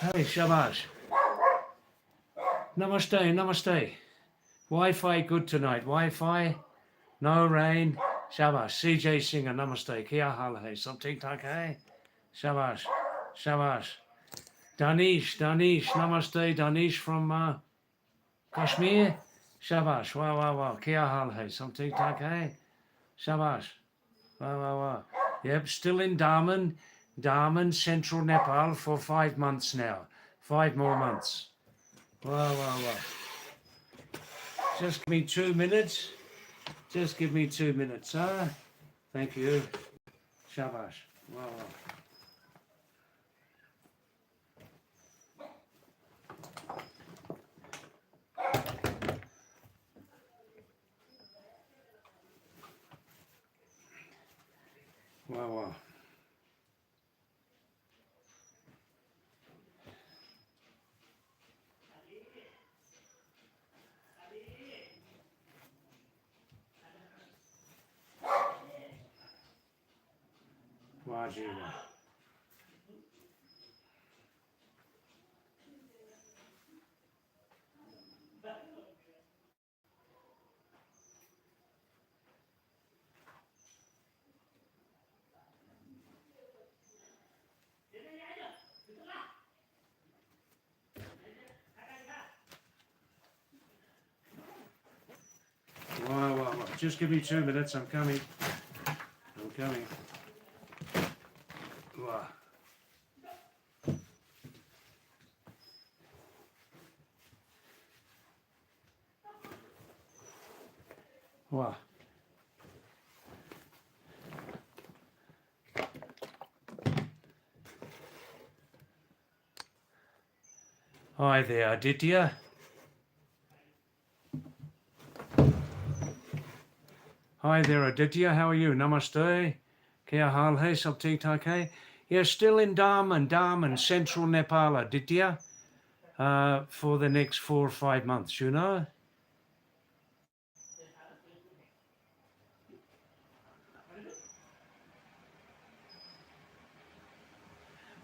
Hey, Shabash. Namaste, namaste. Wi-Fi good tonight. Wi-Fi, no rain. Shabash. CJ Singer, namaste. Kia hal hai? Sab theek thak hai? Shabash. Shabash. Danish, namaste. Danish from Kashmir. Shabash. Wow, wow, wow. Kia hal hai? Sab theek thak hai? Shabash. Wow, wow, wow. Yep, still in Daman, central Nepal for 5 months now. 5 more months. Wow, wow, wow. Just give me 2 minutes. Just give me 2 minutes, huh? Thank you. Shabash. Wow, wow. Wow, wow. Wajiba. Wow, wow, wow. Just give me 2 minutes. I'm coming. I'm coming. Wow. Wow. Hi there, Aditya. Hi there, Aditya. How are you? Namaste. Kia hal hai? Sab theek thak hai? Yeah, still in Daman, central Nepal, Aditya, for the next 4 or 5 months, you know?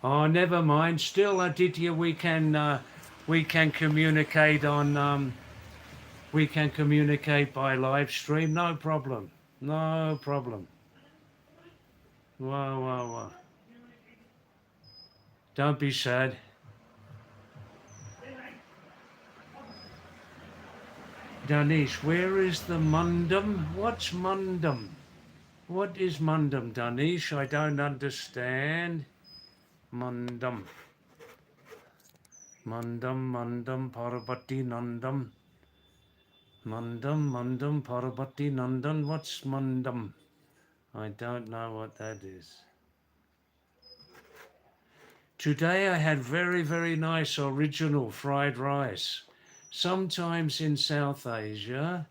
Oh, never mind. Still, Aditya, we can communicate on we can communicate by live stream. No problem. No problem. Wow, wow, wow. Don't be sad. Danish, where is the Mundum? What's Mundum? What is Mundum, Danish? I don't understand. Mundum. Mundum, Parvati Nandam. Mundum, Parvati Nandan. What's Mundum? I don't know what that is. Today I had very, very nice original fried rice. Sometimes in South Asia,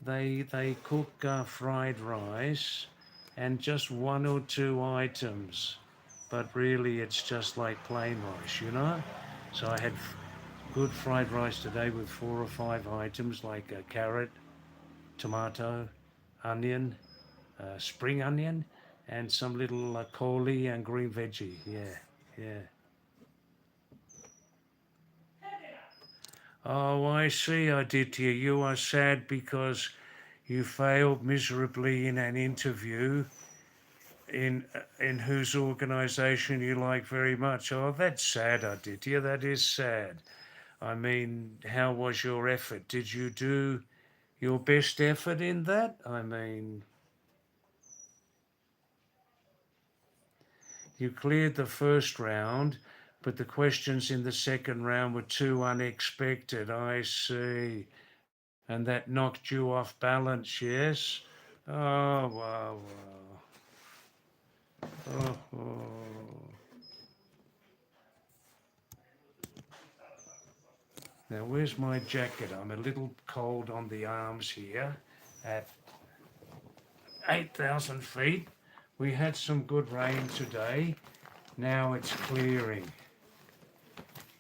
they cook fried rice and just 1 or 2 items, but really it's just like plain rice, you know? So I had good fried rice today with 4 or 5 items like a carrot, tomato, onion, spring onion, and some little cauli and green veggie. Yeah, yeah. Oh, I see, Aditya. You are sad because you failed miserably in an interview in whose organisation you like very much. Oh, that's sad, Aditya. That is sad. I mean, how was your effort? Did you do your best effort in that? I mean, you cleared the first round, but the questions in the second round were too unexpected. I see. And that knocked you off balance, yes? Oh, wow, wow. Oh, oh. Now, where's my jacket? I'm a little cold on the arms here at 8,000 feet. We had some good rain today. Now it's clearing.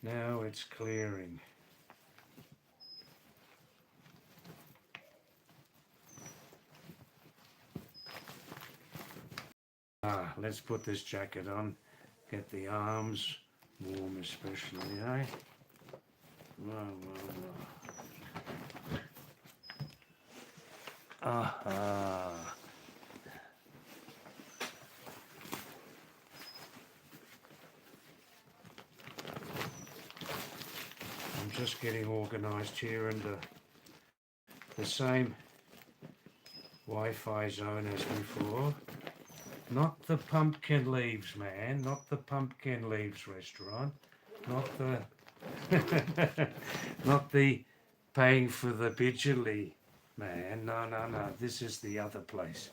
Now it's clearing. Let's put this jacket on. Get the arms Warm especially, eh? Wow. Aha. I'm just getting organised here in the same Wi-Fi zone as before. Not the pumpkin leaves, man. Not the pumpkin leaves restaurant. Not the not the paying for the Bidgerly, man. No. This is the other place.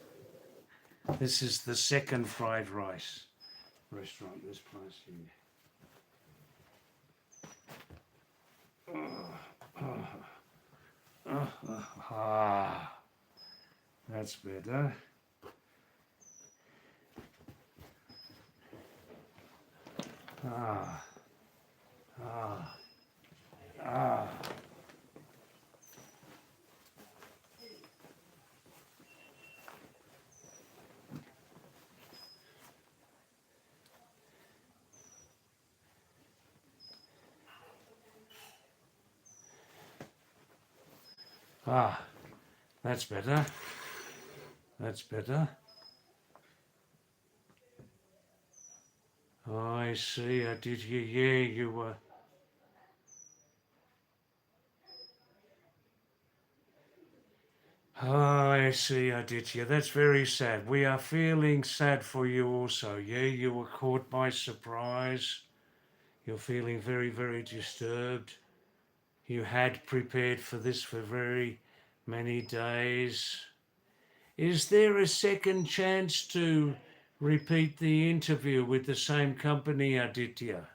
This is the second fried rice restaurant. This place here. That's better. Ah. That's better. That's better. Oh, I see. I did hear. Yeah, you were. Oh, I see. I did. Yeah, that's very sad. We are feeling sad for you also. Yeah, you were caught by surprise. You're feeling very, very disturbed. You had prepared for this for very many days. Is there a second chance to repeat the interview with the same company, Aditya?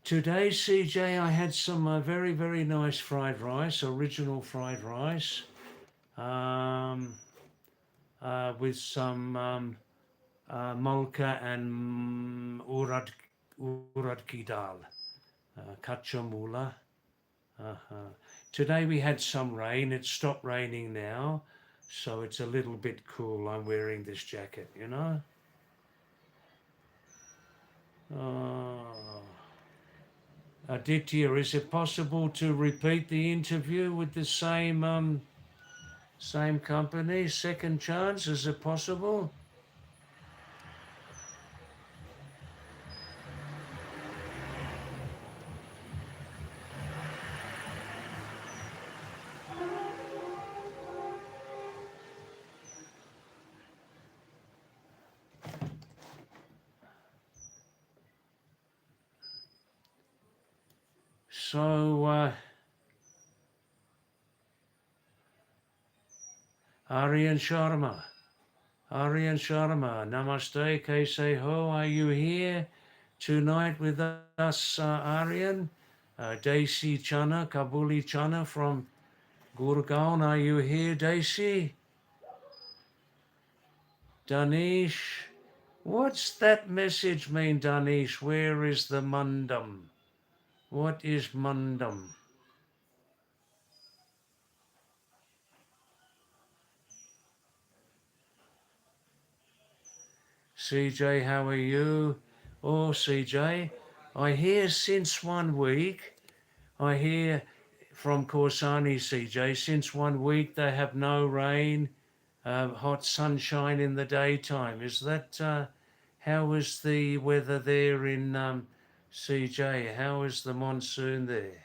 Today, CJ, I had some very, very nice fried rice, original fried rice, with some molka and urad ki dal, kachamula. Today we had some rain. It stopped raining now, so it's a little bit cool. I'm wearing this jacket, you know. Aditya, is it possible to repeat the interview with the same company? Second chance, is it possible? So, Aryan Sharma, Namaste, Kaise Ho, are you here tonight with us, Aryan? Desi Chana, Kabuli Chana from Gurgaon, are you here, Desi? Danish? What's that message mean, Danish? Where is the Mundum? What is Mundum? CJ, how are you? Oh, CJ, I hear since 1 week, I hear from Corsani, CJ, since 1 week they have no rain, hot sunshine in the daytime. Is that, how is the weather there in CJ? How is the monsoon there?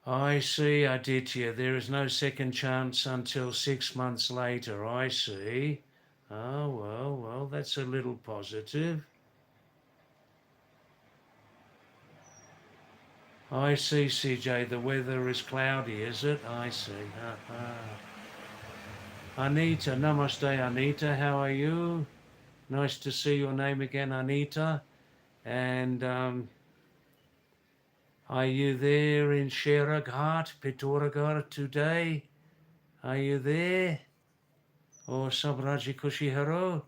I see, Aditya. There is no second chance until 6 months later. I see. Oh, well, that's a little positive. I see, CJ. The weather is cloudy, is it? I see. Anita, namaste, Anita. How are you? Nice to see your name again, Anita. And are you there in Sheraghat, Pittorgarh today? Are you there? O Sabraji Kushi Haro.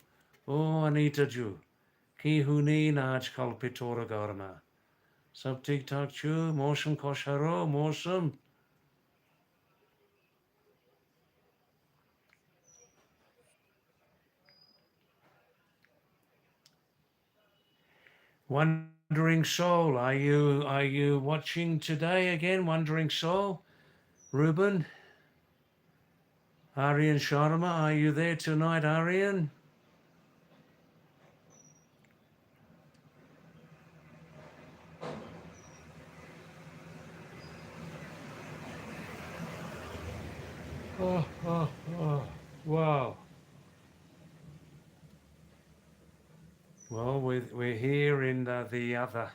O Anita Ju. Ki Huni Naj Kalpitora Garma. Sab Tik Tak Chu. Mosam Kosh Haro. Mosam. Wandering Soul, are you watching today again? Wandering Soul, Ruben, Aryan Sharma, are you there tonight, Aryan? Oh, wow. Well, we're here in the other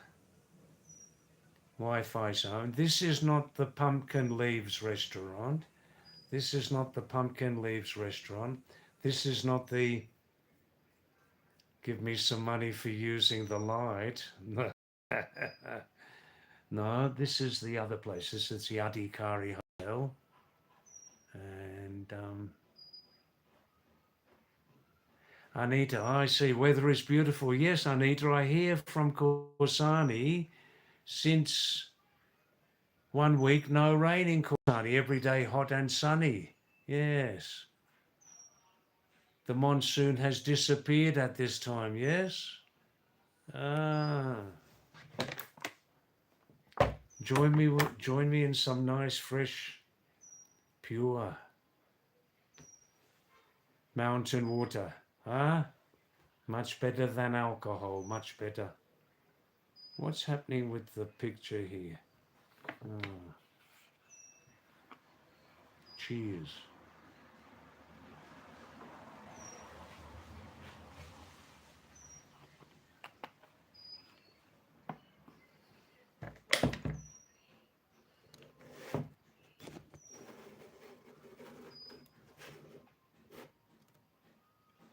Wi-Fi zone. This is not the Pumpkin Leaves restaurant. This is not the Pumpkin Leaves restaurant. This is not the give me some money for using the light. No, this is the other place. This is the Adhikari Hotel. And Anita, I see weather is beautiful. Yes, Anita, I hear from Korsani since 1 week no rain in Korsani. Every day hot and sunny. Yes. The monsoon has disappeared at this time, yes? Ah. Join me in some nice, fresh, pure mountain water. Huh? Much better than alcohol, much better. What's happening with the picture here? Oh, cheers.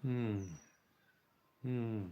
Hmm. Hmm.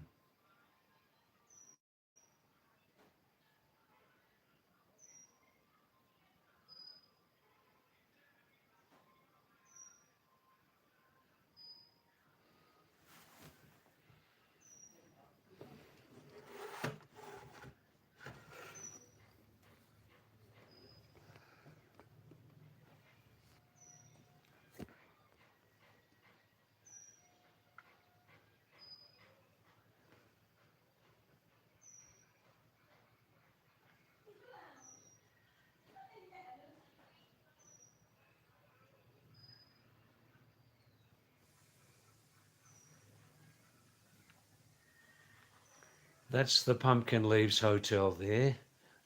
That's the Pumpkin Leaves Hotel there,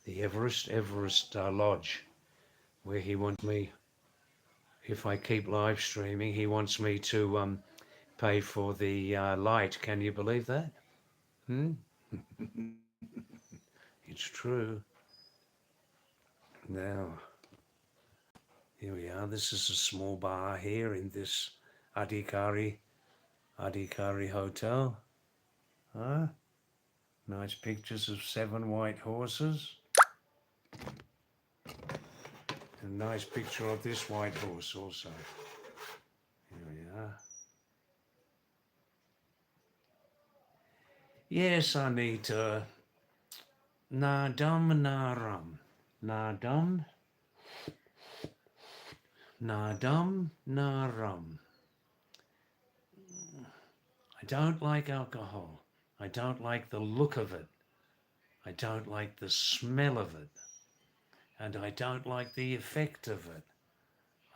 the Everest Lodge, where he wants me, if I keep live streaming, he wants me to pay for the light. Can you believe that? Hmm? It's true. Now, here we are. This is a small bar here in this Adhikari Hotel. Huh? Nice pictures of 7 white horses. A nice picture of this white horse also. Here we are. Yes, Anita. Nadam naram. Nadam. Nadam naram. I don't like alcohol. I don't like the look of it. I don't like the smell of it. And I don't like the effect of it.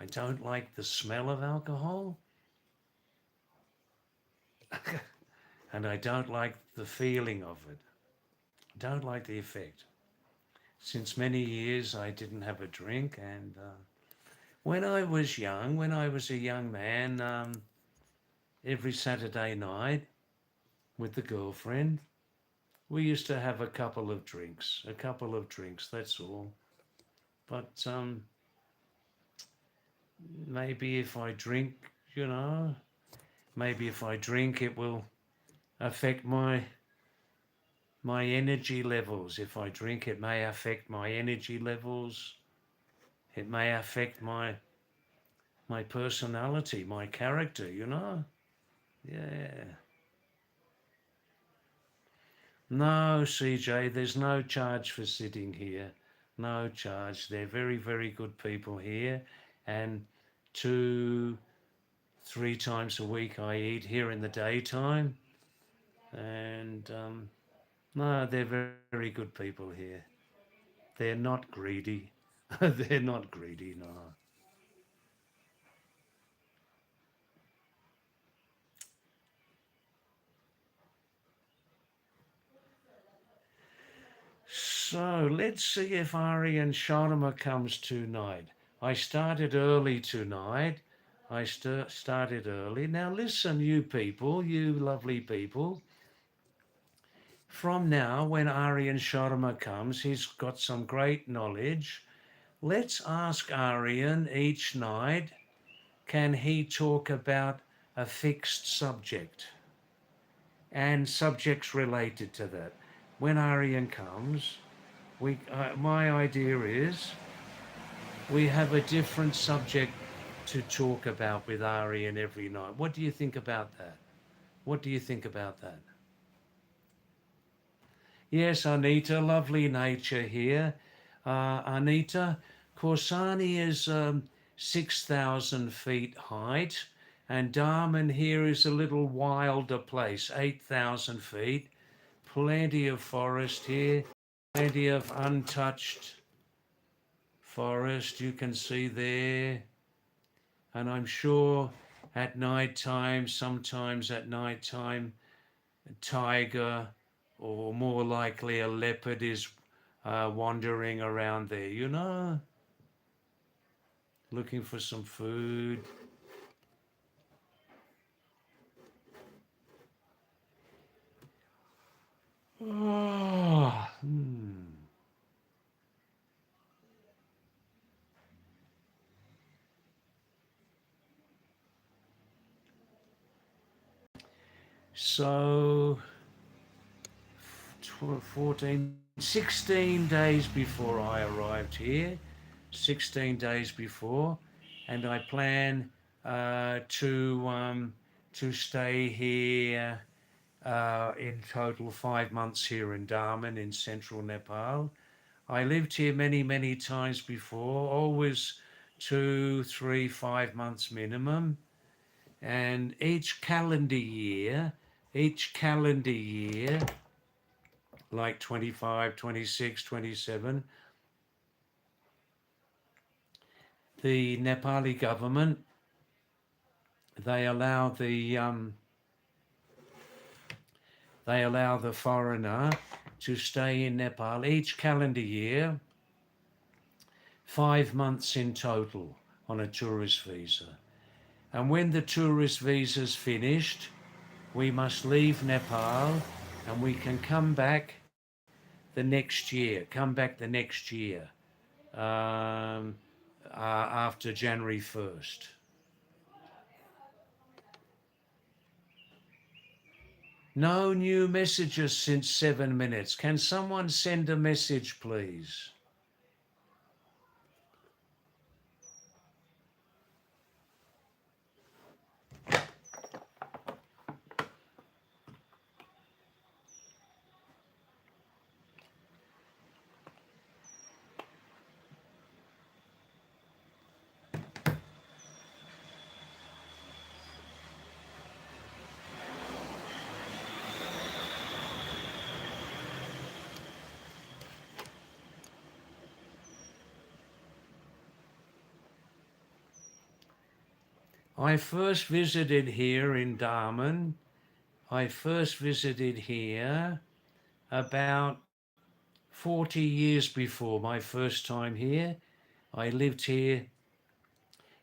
I don't like the smell of alcohol. And I don't like the feeling of it. I don't like the effect. Since many years I didn't have a drink, and when I was young, when I was a young man, every Saturday night with the girlfriend, we used to have a couple of drinks, that's all. But maybe if I drink, maybe if I drink it will affect my energy levels. If I drink, it may affect my energy levels. It may affect my my personality, my character, you know? Yeah. No, CJ, there's no charge for sitting here. No charge. They're very, very good people here. And 2, 3 times a week I eat here in the daytime. And no, they're very, very good people here. They're not greedy. They're not greedy, no. So let's see if Aryan Sharma comes tonight. I started early tonight. I started early. Now listen, you people, you lovely people. From now, when Aryan Sharma comes, he's got some great knowledge. Let's ask Aryan each night, can he talk about a fixed subject and subjects related to that? When Aryan comes, my idea is we have a different subject to talk about with Aryan every night. What do you think about that? What do you think about that? Yes, Anita, lovely nature here. Anita, Corsani is 6,000 feet height, and Darman here is a little wilder place, 8,000 feet. Plenty of forest here, plenty of untouched forest you can see there. And I'm sure at night time, sometimes at night time, a tiger or more likely a leopard is wandering around there, you know, looking for some food. Oh, So 14, 16 days before I arrived here, 16 days before, and I plan to stay here in total 5 months here in Daman in central Nepal. I lived here many, many times before, always 2, 3, 5 months minimum. And each calendar year, like 25, 26, 27, the Nepali government, they allow the foreigner to stay in Nepal each calendar year, 5 months in total on a tourist visa. And when the tourist visa's finished, we must leave Nepal and we can come back the next year, after January 1st. No new messages since 7 minutes. Can someone send a message, please? I first visited here in Daman. I first visited here about 40 years before my first time here. I lived here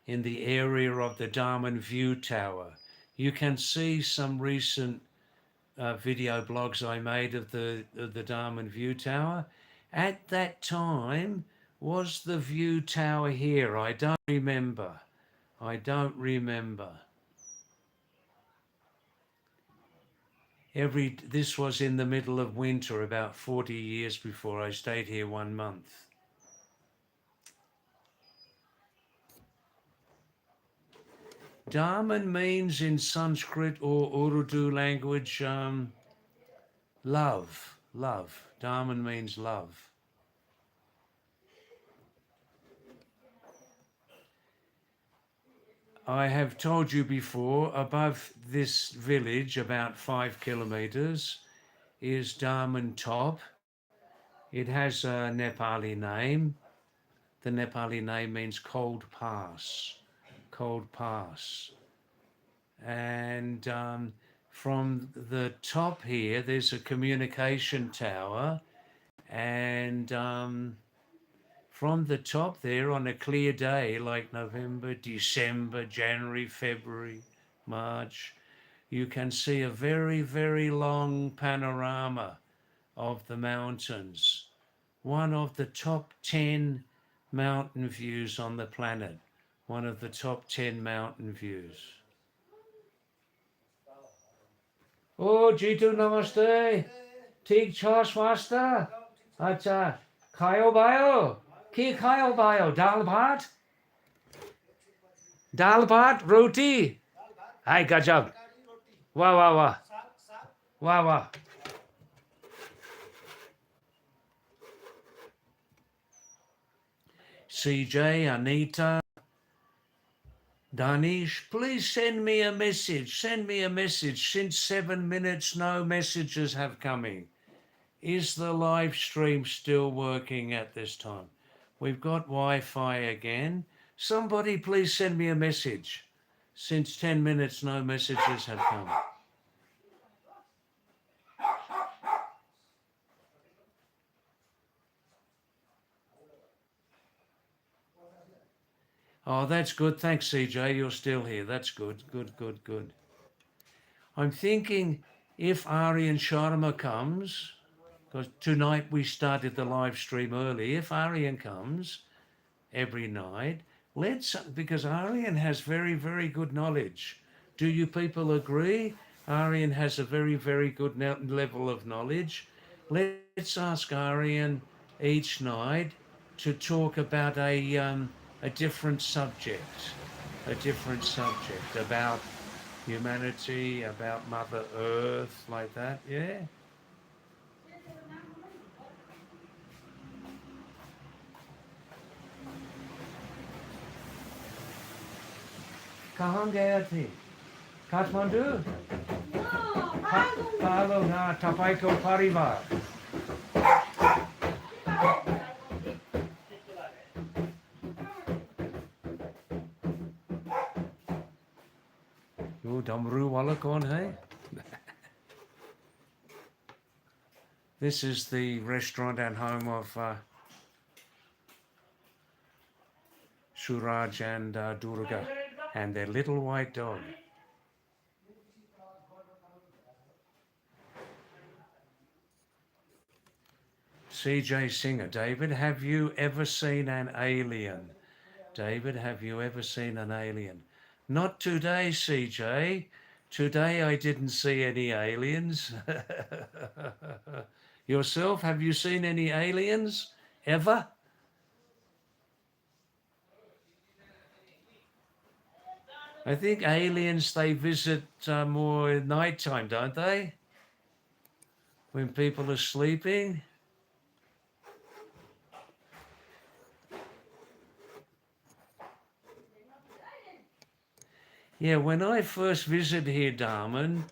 in the area of the Daman View Tower. You can see some recent video blogs I made of the Daman View Tower. At that time, was the view tower here? I don't remember. I don't remember. This was in the middle of winter, about 40 years before. I stayed here 1 month. Daman means in Sanskrit or Urdu language, love, love. Daman means love. I have told you before, above this village, about 5 kilometers, is Daman Top. It has a Nepali name. The Nepali name means cold pass, cold pass. And from the top here, there's a communication tower, and from the top there, on a clear day like November, December, January, February, March, you can see a very, very long panorama of the mountains. One of the top 10 mountain views on the planet. One of the top 10 mountain views. Oh, Jitu, namaste. ठीक छ स्वास्थ्य अच्छा खायो भयो के खायो भयो दाल भात रोटी हाय गजब वाह वाह वाह वाह वाह CJ, Anita, Danish, please send me a message. Send me a message. Since 7 minutes, no messages have coming. Is the live stream still working at this time? We've got Wi-Fi again. Somebody please send me a message. Since 10 minutes, no messages have come. Oh, that's good. Thanks, CJ. You're still here. That's good. Good, good, good. I'm thinking if Aryan Sharma comes, because tonight we started the live stream early, if Aryan comes every night, because Aryan has very, very good knowledge. Do you people agree? Aryan has a very, very good level of knowledge. Let's ask Aryan each night to talk about a different subject about humanity, about Mother Earth, like that, yeah? कहाँ गया थे Kathmandu hello ना तपाईँको परिवार यो डमरू वाला कौन है This is the restaurant and home of Suraj and Durga and their little white dog. CJ Singer, David, have you ever seen an alien? David, have you ever seen an alien? Not today, CJ. Today I didn't see any aliens. Yourself, have you seen any aliens ever? I think aliens, they visit more at night time, don't they? When people are sleeping. Yeah, when I first visited here, Daman,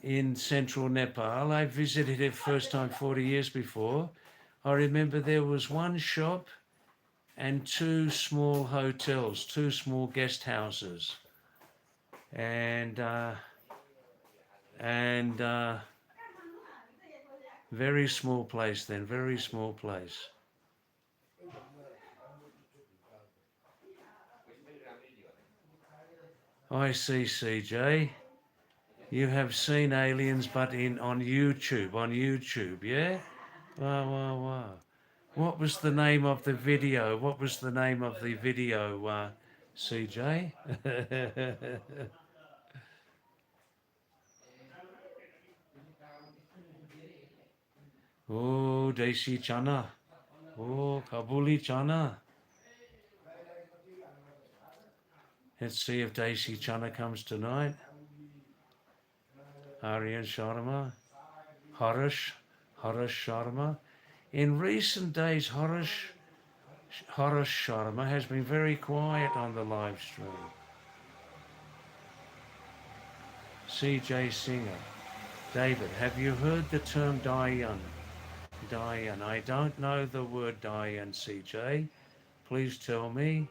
in central Nepal, I visited it first time 40 years before. I remember there was one shop and 2 small hotels, 2 small guest houses. And very small place then, very small place. I see, CJ. You have seen aliens, but on YouTube, yeah? Wow, wow, wow. What was the name of the video? What was the name of the video, CJ? Oh, Desi Chana. Oh, Kabuli Chana. Let's see if Daisy Chana comes tonight. Aryan Sharma, Harish Sharma. In recent days, Harish Sharma has been very quiet on the live stream. CJ Singer. David, have you heard the term Dayan? Dayan. I don't know the word Dayan, CJ. Please tell me.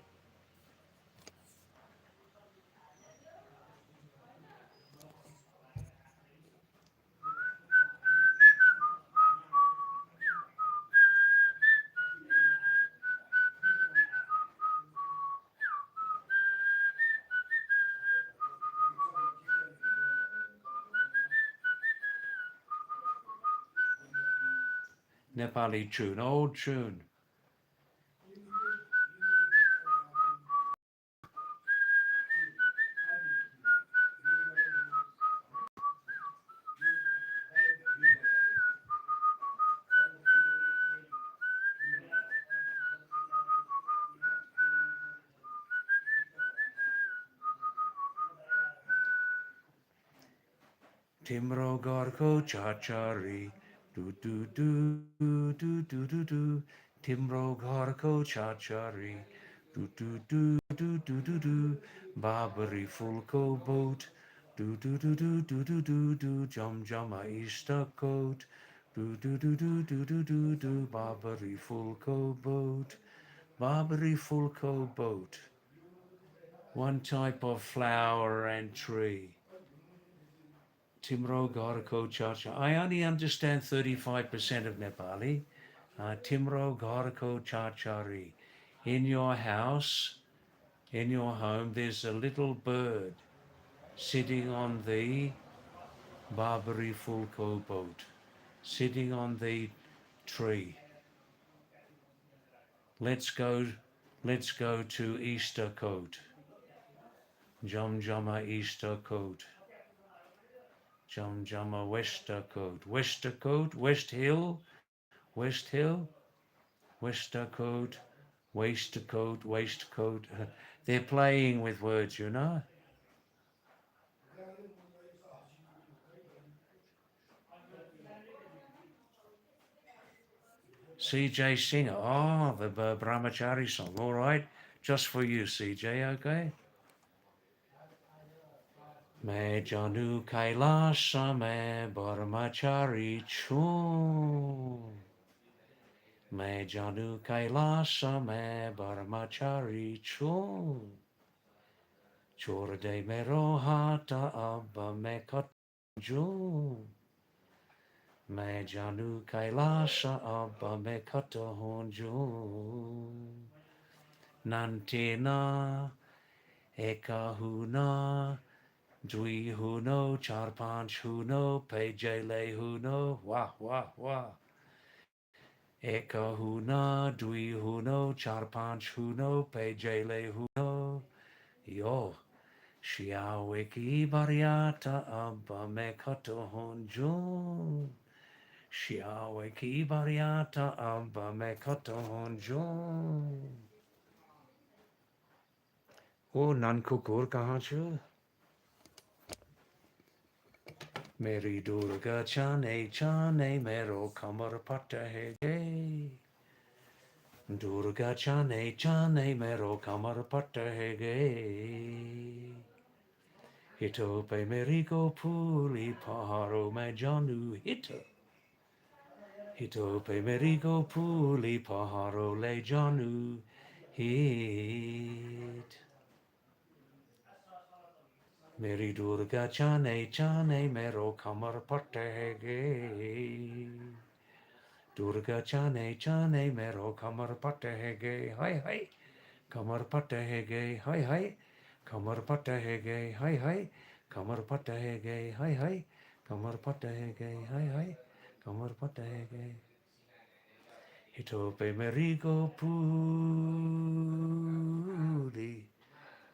Nepali tune, old tune. Timro Gorko Chachari. Do do do do do do do. Timro Gorko Chachari. Do do do do do do do. Barbary Fulco boat. Do do do do do do do do. Jum Jumma Easter coat. Do do do do do do do do. Barbary Fulco boat. Barbary Fulco boat. One type of flower and tree. Timro Gorko Chacha. I only understand 35% of Nepali. Timro Gorko Chachari. In your house, in your home, there's a little bird sitting on the Barbary Fulco boat, sitting on the tree. Let's go, let's go to Easter Coat. Jum Jumma Easter Coat. Jum Jumma Wester Coat, West Hill, West Hill, Westercoat, waistcoat, waistcoat. They're playing with words, you know. CJ Singer. Oh, the Brahmachari song. All right. Just for you, CJ, okay? Me Janu Kailasa me Brahmachari Chun. Me Janu Kailasa me Brahmachari Chun. Chor de mero hata abba me Jun. Me Janu Kailasa Abba me Katahonjun. Nantina Ekahuna Dwi Huno Char Panch Huno Pejele Huno Wah Wah Wah Ekahuna Dwi Huno Char Panch Huno Pejele Huno Yo Shiaweki Bariata Abba me Katahonjun. Shiawe ki bariata amba me katonjon. O nankukur kahan chu? Meri durga chane mero kamar pata hai ge. Durga chane mero kamar pata hai ge. Hito pe meri go puli paharo me janu hito. Hito pe merigo puli paharo le janu hit. Meri durga chane mero kamar patege. Durga chane mero kamar patege. Hi hi. Kamar patege. Hi hi. Kamar patege. Hi hi. Kamar patege. Hi hi. Kamar patege. Hi hi. Kamar patege. Hitope merigo puli.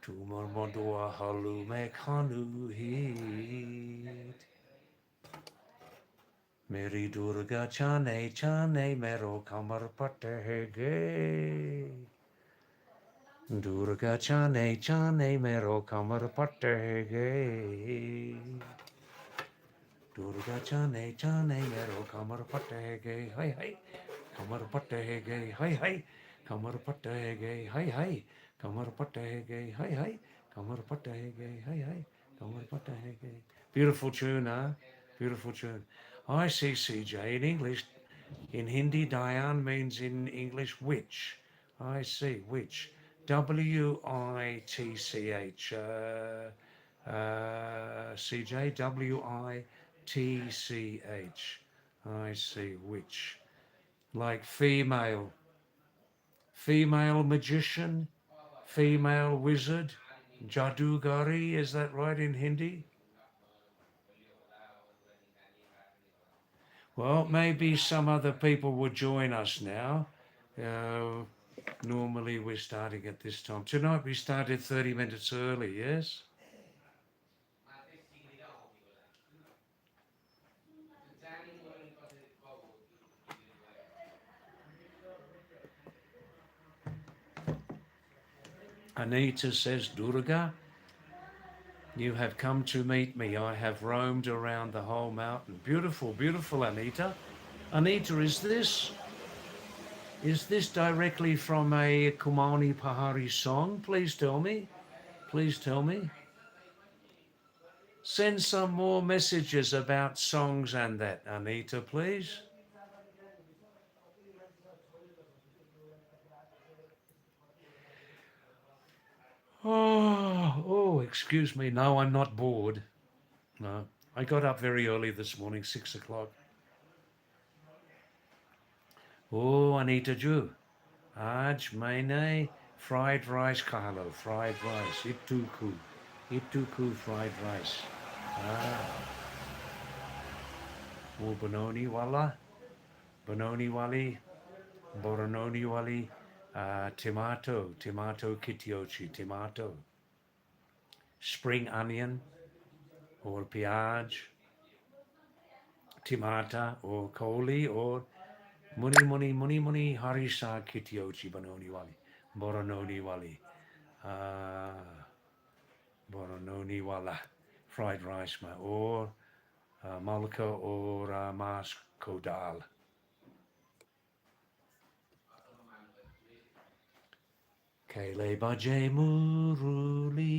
Tumor mondua halu mekhanu hit. Meri durga chane mero kamar patehege. Durga chane chane mero kamar patte ge. Durga chane chane mero kamar patte ge. Hi hi. Kamar patte ge. Hi hi. Kamar patte ge. Hi hi. Kamar patte ge. Hi hi. Kamar patte ge. Hi hi. Kamar patte ge. Beautiful tune, huh? Beautiful tune. I see CJ in English. In Hindi, Diane means in English witch. I see, witch. W-I-T-C-H. CJ, W-I-T-C-H. I see, witch. Like female. Female magician, female wizard, Jadugari, is that right in Hindi? Well, maybe some other people will join us now. Uh, Normally we're starting at this time. Tonight we started 30 minutes early, yes? Anita says, Durga, you have come to meet me. I have roamed around the whole mountain. Beautiful, beautiful, Anita. Anita, is this directly from a Kumani Pahari song? Please tell me. Please tell me. Send some more messages about songs and that, Anita, please. Oh, excuse me. No, I'm not bored. No, I got up very early this morning, 6 o'clock. Oh, Anita Ju. Aaj maine fried rice khalo, fried rice. Ittuku. Ittuku fried rice. Ah, oh, Benoni wala. Benoni wali. Borononi wali. Tomato. Tomato kitiochi. Tomato. Spring onion. Or piaj. Timata. Or koli. Or muni harisa kitiochi banoni wali. Borononi wali. Borononi wala. Fried rice ma. Or malka or mas kodal. Kele baje muruli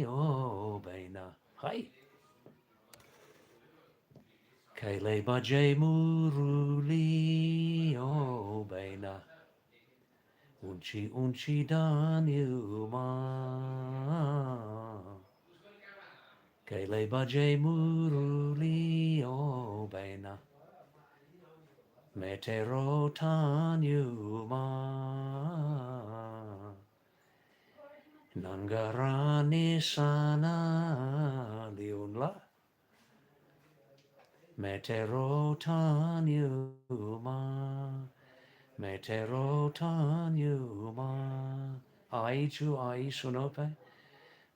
o bena. Hi. Kele baje muruli o bena. Unchi danyuma. Kele baje muruli o bena. Metero tanyuma. Nangarani sana liunla. Metero tanyuma. Metero tanyuma. Aichu ai sunope.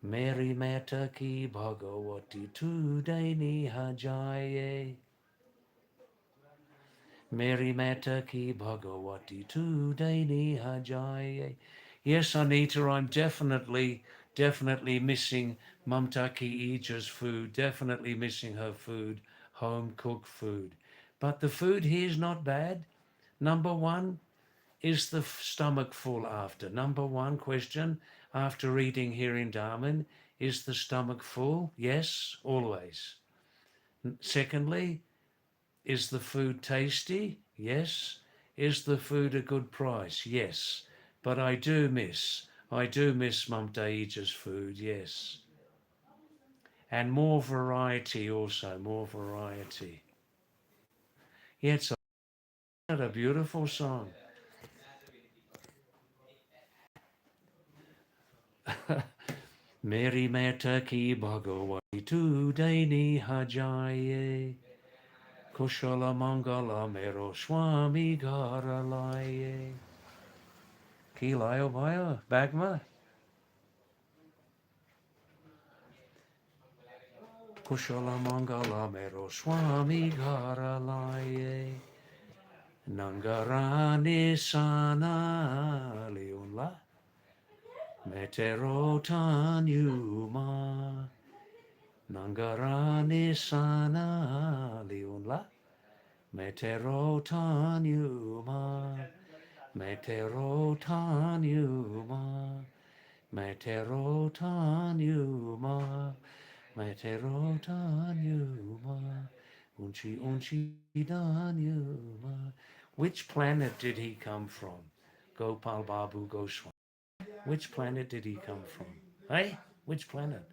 Mary meta ki bhagavati today ni hajaye. Mary meta ki bhagavati today ni hajaye. Yes, Anita, I'm definitely missing Mamta ki Ija's food, definitely missing her food, home cooked food. But the food here is not bad. Number one, is the stomach full after? Number one question after eating here in Darwin, is the stomach full? Yes, always. Secondly, is the food tasty? Yes. Is the food a good price? Yes. But I do miss Mum Daija's food, yes. And more variety also, more variety. Yeah, it's a beautiful song. Mary Meta ki bhagavati today ni hajaye. Kushala mangala mero swami garalaye. Kilayo baya bagma. Kushala mangala mero swami garalaye. Nangarani sana leon Meterotan yuma. Nangarani sana liunla. Meterotan yuma. Meterotan yuma. Meterotan yuma. Meterotan yuma. Unchi dan yuma. Which planet did he come from? Gopal Babu Goswami. Which planet did he come from? Hey? Which planet?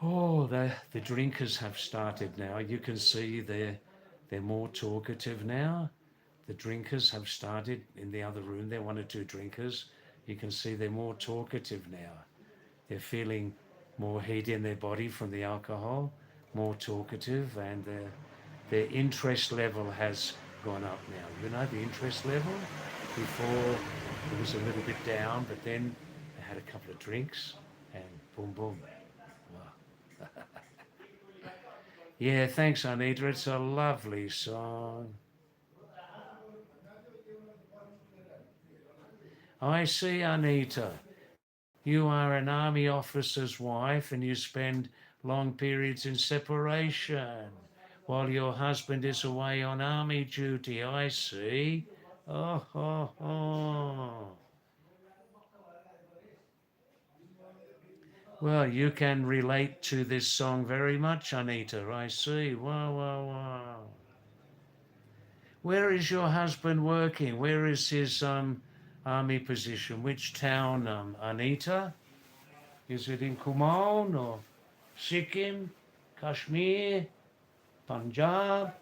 Oh, the drinkers have started now. You can see they're more talkative now. The drinkers have started in the other room. There are one or two drinkers. You can see they're more talkative now. They're feeling more heat in their body from the alcohol, more talkative, and their interest level has gone up now. You know, the interest level before it was a little bit down, but then they had a couple of drinks and boom, boom. Wow. Yeah, thanks, Anita. It's a lovely song. I see, Anita. You are an army officer's wife and you spend long periods in separation while your husband is away on army duty. I see. Oh, oh, oh. Well, you can relate to this song very much, Anita. I see. Wow, wow, wow. Where is your husband working? Where is his army position? Which town, Anita? Is it in Kumaon or Sikkim, Kashmir, Punjab,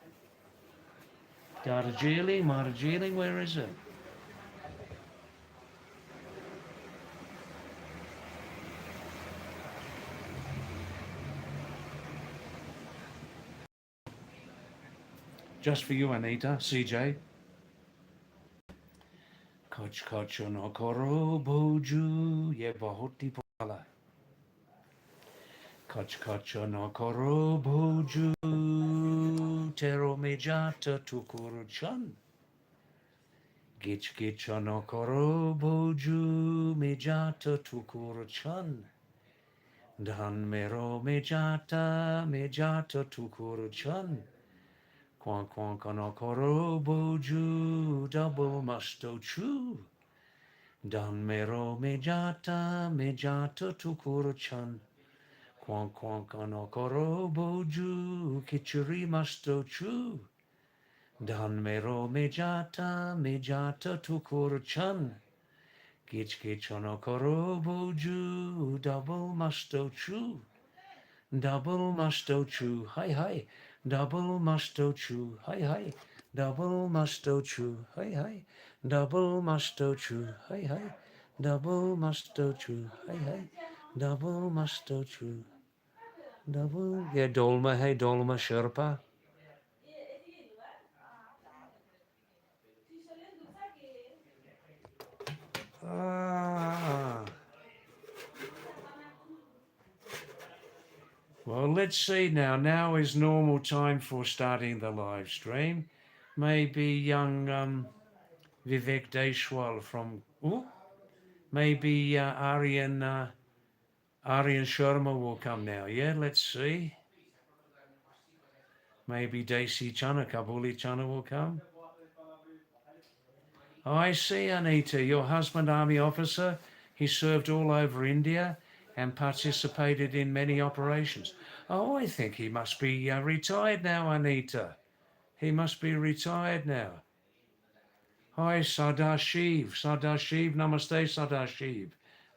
Darjeeling? Where is it? Just for you, Anita, CJ. Koch no koro boju ye bahoti pala. Koch no koro boju tero mejata tukuru chan. Gich no koro boju mejata tukuru chan. Dan mejata tukuru chan. Kwan kono koro boju double musto chu. Dan mejata tukuru chan. Kwan kono koro boju kichuri musto chu. Dan mejata tukuru chan. Gich ono koro boju double musto chu. Double musto chu, hi, double musto chu, hi, double musto chu, hi, double musto chu, hi, double musto chu, hi, double musto chu, double. Yeah, Dolma, hey, Dolma Sherpa. Ah. Well, let's see now. Now is normal time for starting the live stream. Maybe young Vivek Deshwal from, maybe Aryan Sharma will come now. Yeah, let's see. Maybe Desi Chana, Kabuli Chana will come. Oh, I see, Anita. Your husband, army officer, he served all over India and participated in many operations. Oh, I think he must be retired now, Anita. He must be retired now. Hi, Sadashiv. Sadashiv, namaste, Sadashiv.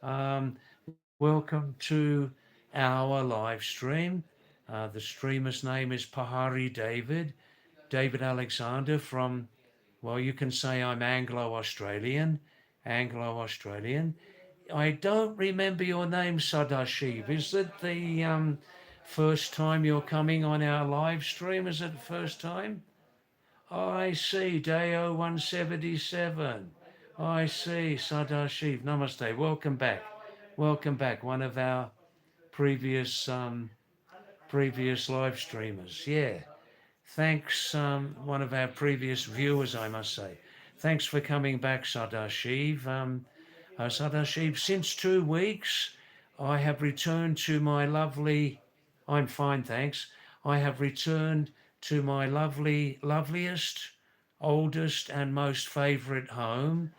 Um, welcome to our live stream. The streamer's name is Pahadi David. David Alexander from, well, you can say I'm Anglo-Australian. Anglo-Australian. I don't remember your name, Sadashiv. Is it the first time you're coming on our live stream? Is it the first time? I see, Deo 177. I see, Sadashiv. Namaste. Welcome back. Welcome back. One of our previous live streamers. Yeah. Thanks, one of our previous viewers, I must say. Thanks for coming back, Sadashiv. Sadashiv, since 2 weeks, I have returned to my lovely, I'm fine, thanks. I have returned to my loveliest, oldest and most favourite home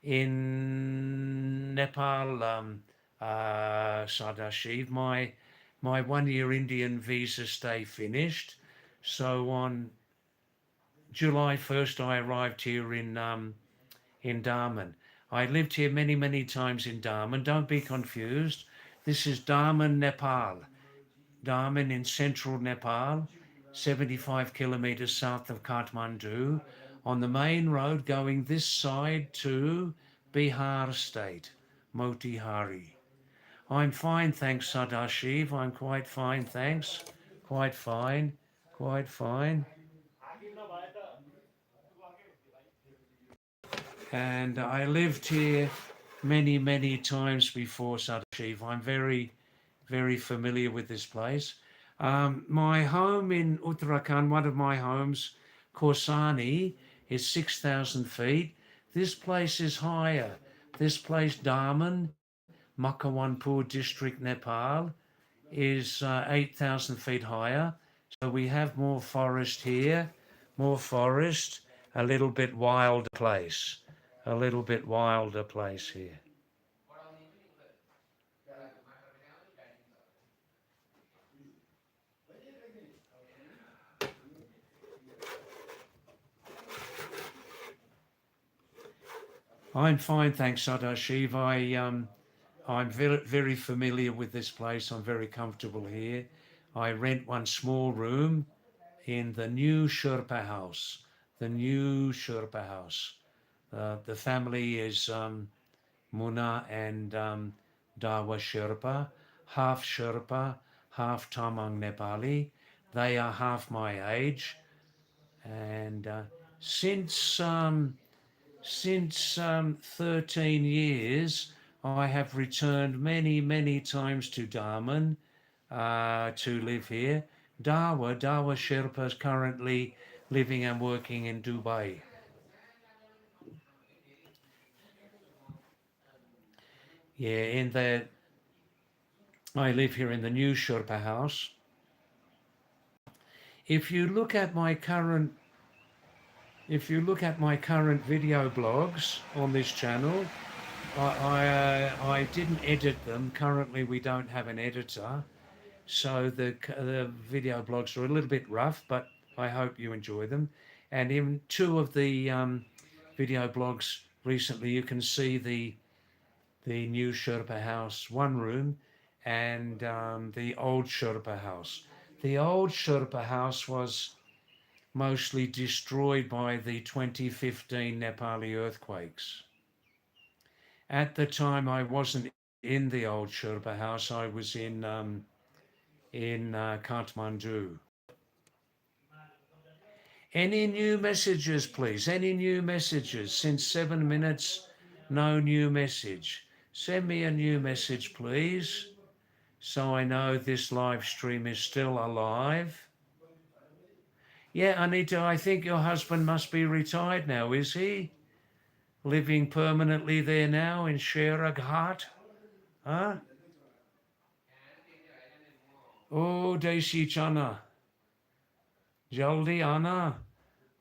in Nepal, Sadashiv. My 1 year Indian visa stay finished. So on July 1st, I arrived here in Daman. I lived here many times in Daman. Don't be confused. This is Daman, Nepal. Daman in central Nepal, 75 kilometers south of Kathmandu, on the main road going this side to Bihar state, Motihari. I'm fine, thanks, Sadashiv. I'm quite fine, thanks. Quite fine, quite fine. And I lived here many times before, Sadashiv. I'm very familiar with this place. My home in Uttarakhand, one of my homes, Korsani, is 6,000 feet. This place is higher. This place, Daman, Makawanpur district, Nepal, is 8,000 feet higher. So we have more forest here, more forest, a little bit wilder place, a little bit wilder place here. I'm fine, thanks, Sadashiv. I'm very familiar with this place. I'm very comfortable here. I rent one small room in the new Sherpa house. The new Sherpa house. The family is Muna and Dawa Sherpa, half Tamang Nepali. They are half my age, and since 13 years, I have returned many times to Daman to live here. Dawa Sherpa is currently living and working in Dubai. Yeah, I live here in the new Sherpa house. If you look at my current video blogs on this channel, I didn't edit them. Currently, we don't have an editor, so the video blogs are a little bit rough, but I hope you enjoy them. And in two of the video blogs recently, you can see the new Sherpa house, one room, and the old Sherpa house. The old Sherpa house was mostly destroyed by the 2015 Nepali earthquakes. At the time, I wasn't in the old Sherpa house. I was in Kathmandu. Any new messages, please? Any new messages? Since 7 minutes, no new message. Send me a new message, please, so I know this live stream is still alive. Yeah, Anita, I think your husband must be retired now, is he? Living permanently there now in Sheraghat? Huh? Oh, Desi Chana. Jaldi Ana.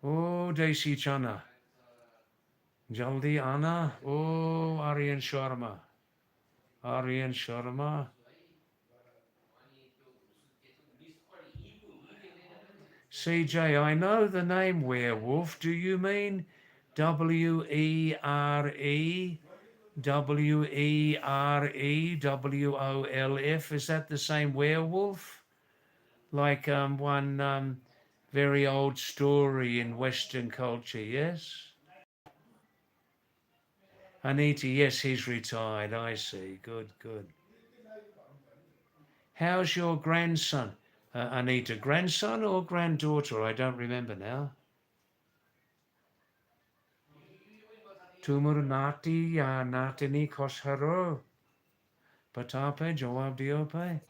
Oh, Desi Chana. Jaldi Ana. Oh, Aryan Sharma. Aryan Sharma. CJ, I know the name werewolf. Do you mean WERE? WEREWOLF? Is that the same werewolf? Like one very old story in Western culture, yes? Anita, yes, he's retired. I see. Good. How's your grandson? Anita, grandson or granddaughter? I don't remember now. Tumur nati ya natini kosharo. Patape jawab diope.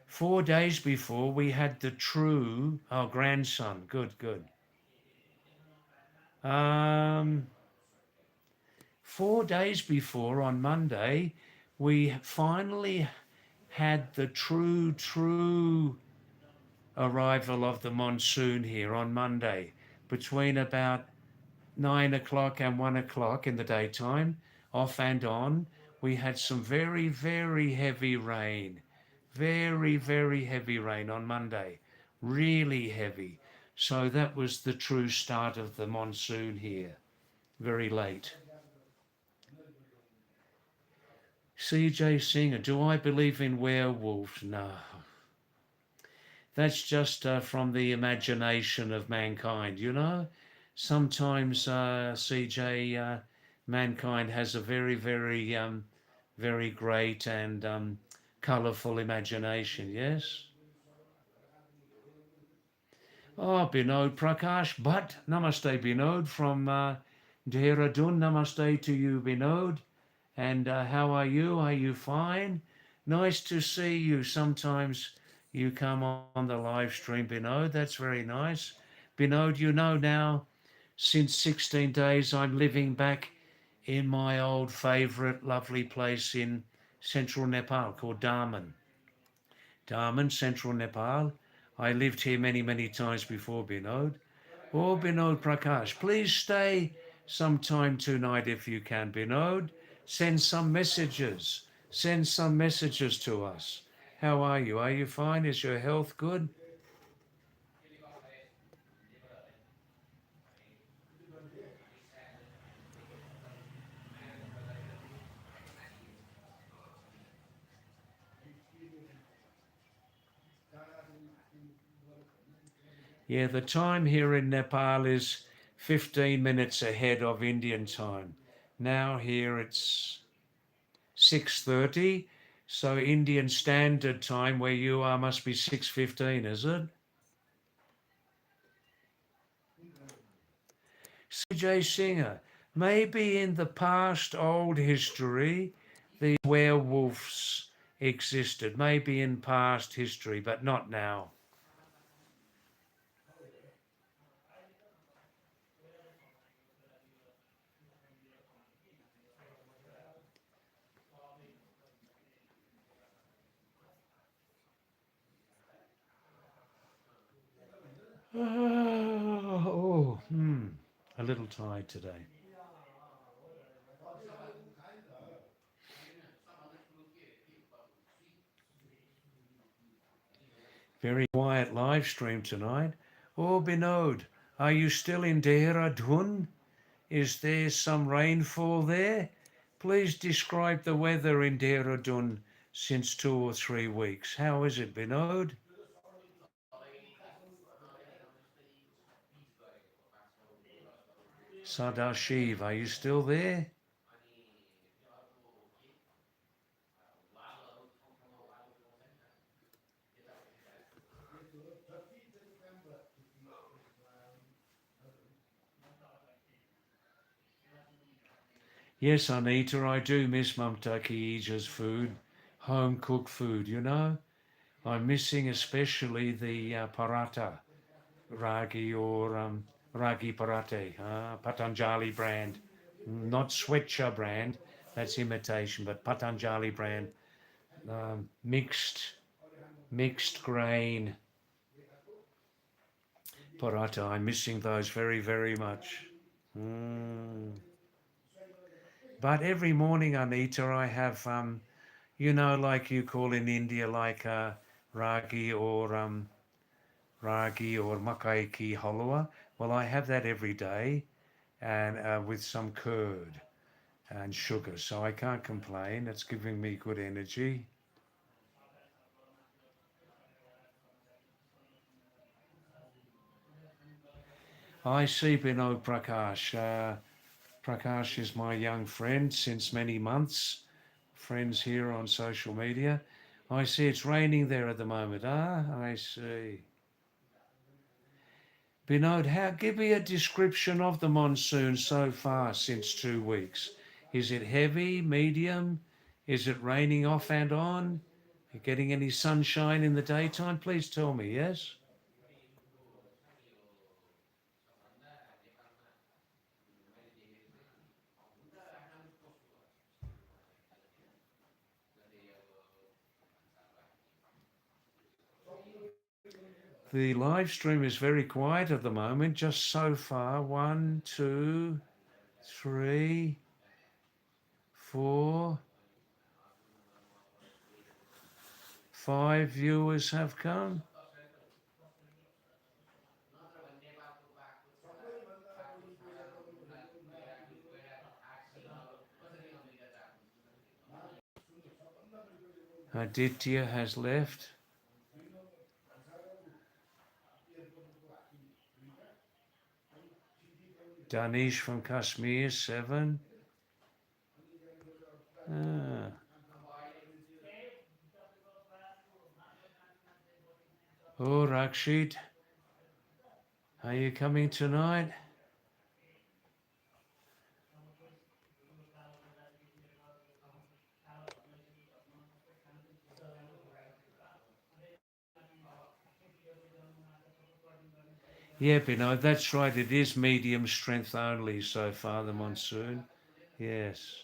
4 days before we had the true, our grandson, good, good. Um, 4 days before on Monday, we finally had the true arrival of the monsoon here on Monday between about 9 o'clock and 1 o'clock in the daytime, off and on. We had some very heavy rain, very heavy rain on Monday, really heavy. So that was the true start of the monsoon here, very late. CJ Singer, do I believe in werewolves? No. That's just from the imagination of mankind, you know? Sometimes, CJ, mankind has a very great and colourful imagination, yes? Oh, Binod Prakash, but Namaste Binod from Dehradun. Namaste to you, Binod. And how are you? Are you fine? Nice to see you. Sometimes you come on the live stream, Binod. That's very nice. Binod, you know now, since 16 days, I'm living back in my old favourite lovely place in central Nepal called Daman. Daman, central Nepal. I lived here many times before, Binod. Oh, Binod Prakash, please stay sometime tonight if you can, Binod. Send some messages. Send some messages to us. How are you? Are you fine? Is your health good? Yeah, the time here in Nepal is 15 minutes ahead of Indian time. Now here it's 6:30, so Indian Standard Time where you are must be 6:15, is it? CJ Singer, maybe in the past old history, the werewolves existed. Maybe in past history, but not now. A little tired today. Very quiet live stream tonight. Oh, Binod, are you still in Dehradun? Is there some rainfall there? Please describe the weather in Dehradun since 2 or 3 weeks. How is it, Binod? Sadashiv, are you still there? Yes, Anita, I do miss Mumtaki Ija's food, home cooked food, you know? I'm missing especially the paratha, ragi or ragi parate, Patanjali brand, not Swetcha brand, that's imitation, but Patanjali brand, mixed grain paratha. I'm missing those very much. Mm. But every morning, Anita, I have, like you call in India, like ragi or makai ki halwa. Well, I have that every day, and with some curd and sugar. So I can't complain. It's giving me good energy. I see Binod Prakash. Prakash is my young friend since many months. Friends here on social media. I see it's raining there at the moment. I see. Binod, give me a description of the monsoon so far since 2 weeks. Is it heavy, medium? Is it raining off and on? You getting any sunshine in the daytime? Please tell me, yes? The live stream is very quiet at the moment, just so far. 1, 2, 3, 4, 5 viewers have come. Aditya has left. Danish from Kashmir, 7. Ah. Oh, Rakshit, are you coming tonight? Yeah, Binod, that's right. It is medium strength only so far, the monsoon. Yes.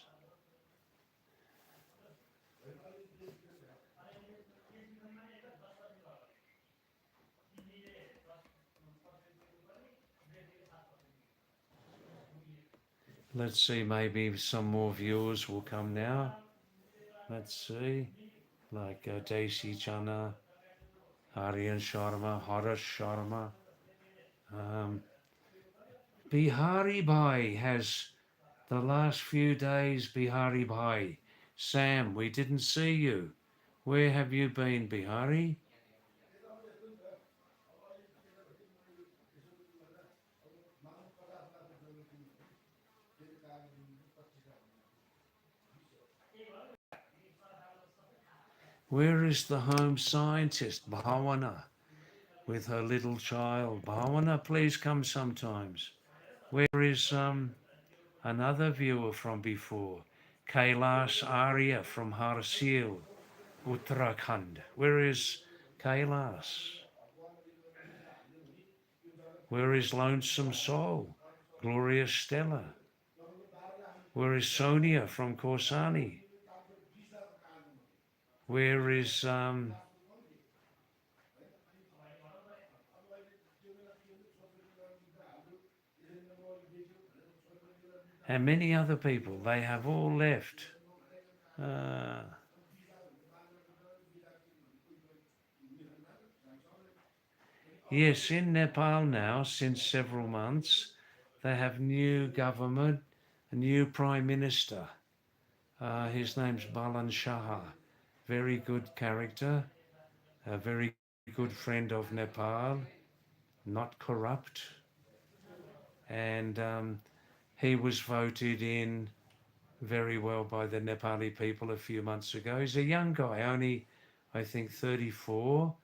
Let's see, maybe some more viewers will come now. Let's see, like Desi Chana, Aryan Sharma, Harish Sharma. Bihari Bhai has the last few days, Bihari Bhai. Sam, we didn't see you. Where have you been, Bihari? Where is the home scientist, Bhavana, with her little child? Bhavana, please come sometimes. Where is another viewer from before? Kailash Arya from Harsil, Uttarakhand. Where is Kailash? Where is Lonesome Soul? Gloria Stella. Where is Sonia from Korsani? Where is and many other people? They have all left. Uh, yes, in Nepal now, since several months, they have new government, a new prime minister. His name's Balan Shah. Very good character, a very good friend of Nepal, not corrupt. And he was voted in very well by the Nepali people a few months ago. He's a young guy, only I think 34,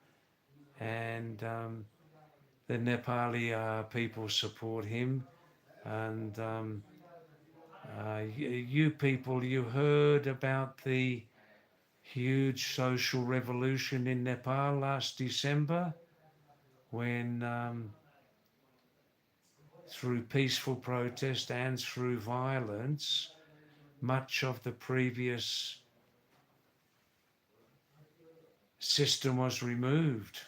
and the Nepali people support him. And you people, you heard about the huge social revolution in Nepal last December when through peaceful protest and through violence, much of the previous system was removed.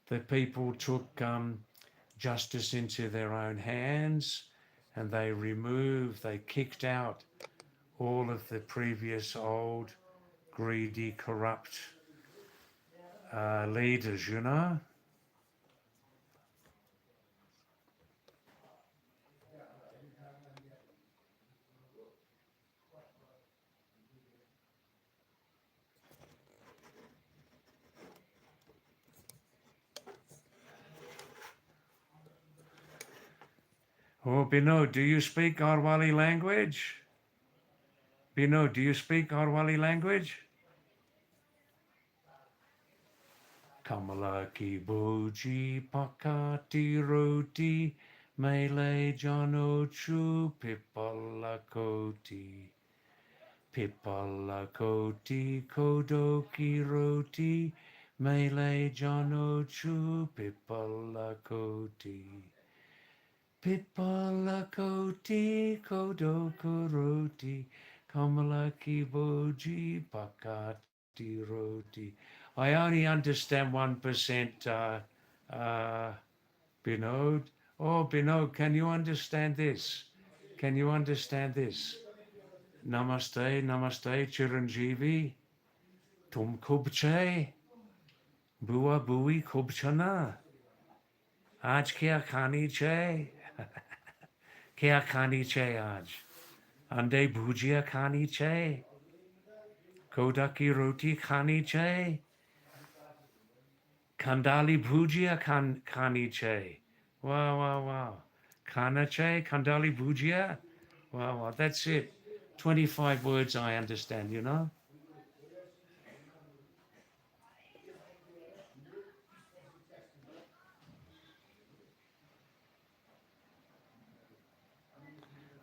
The people took justice into their own hands and they kicked out all of the previous old, greedy, corrupt leaders, you know. Oh, Binod, do you speak Garhwali language? Binod, do you speak Garhwali language? Kamala ki boji pakati roti mele jano chu pipala koti Pipala koti kodoki roti, Mele Jono Chu, Pipala koti. Pipala koti kodoko roti, Kamala kiboji pakati roti. I only understand 1%, Binod. Oh, Binod, can you understand this? Can you understand this? Namaste, namaste, Chiranjeevi. Tum kubche, bua bui kubchana. Aaj kya khani che? Kya khani che aaj? Ande bhujia khani che? Koda ki roti khani che? Kandali bhujia khani che? Wow, wow, wow. Khana che? Kandali bhujia? Wow, wow, that's it. 25 words I understand, you know?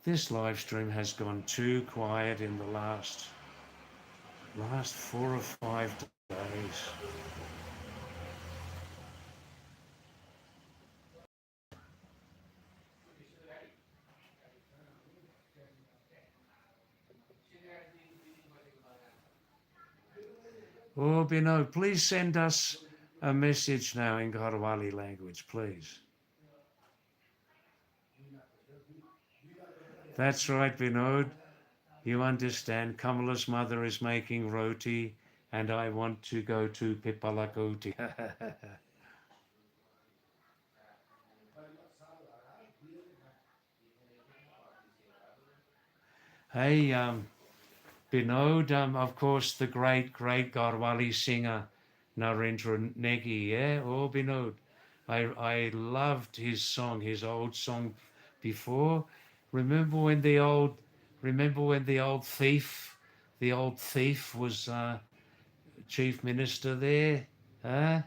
This live stream has gone too quiet in the last 4 or 5 days. Oh, Bino, please send us a message now in Garhwali language, please. That's right, Binod. You understand, Kamala's mother is making roti and I want to go to Pipalakoti. Hey, Binod, of course, the great Garhwali singer, Narendra Negi, yeah? Oh, Binod. I loved his song, his old song before. Remember when the old thief was chief minister there? Huh?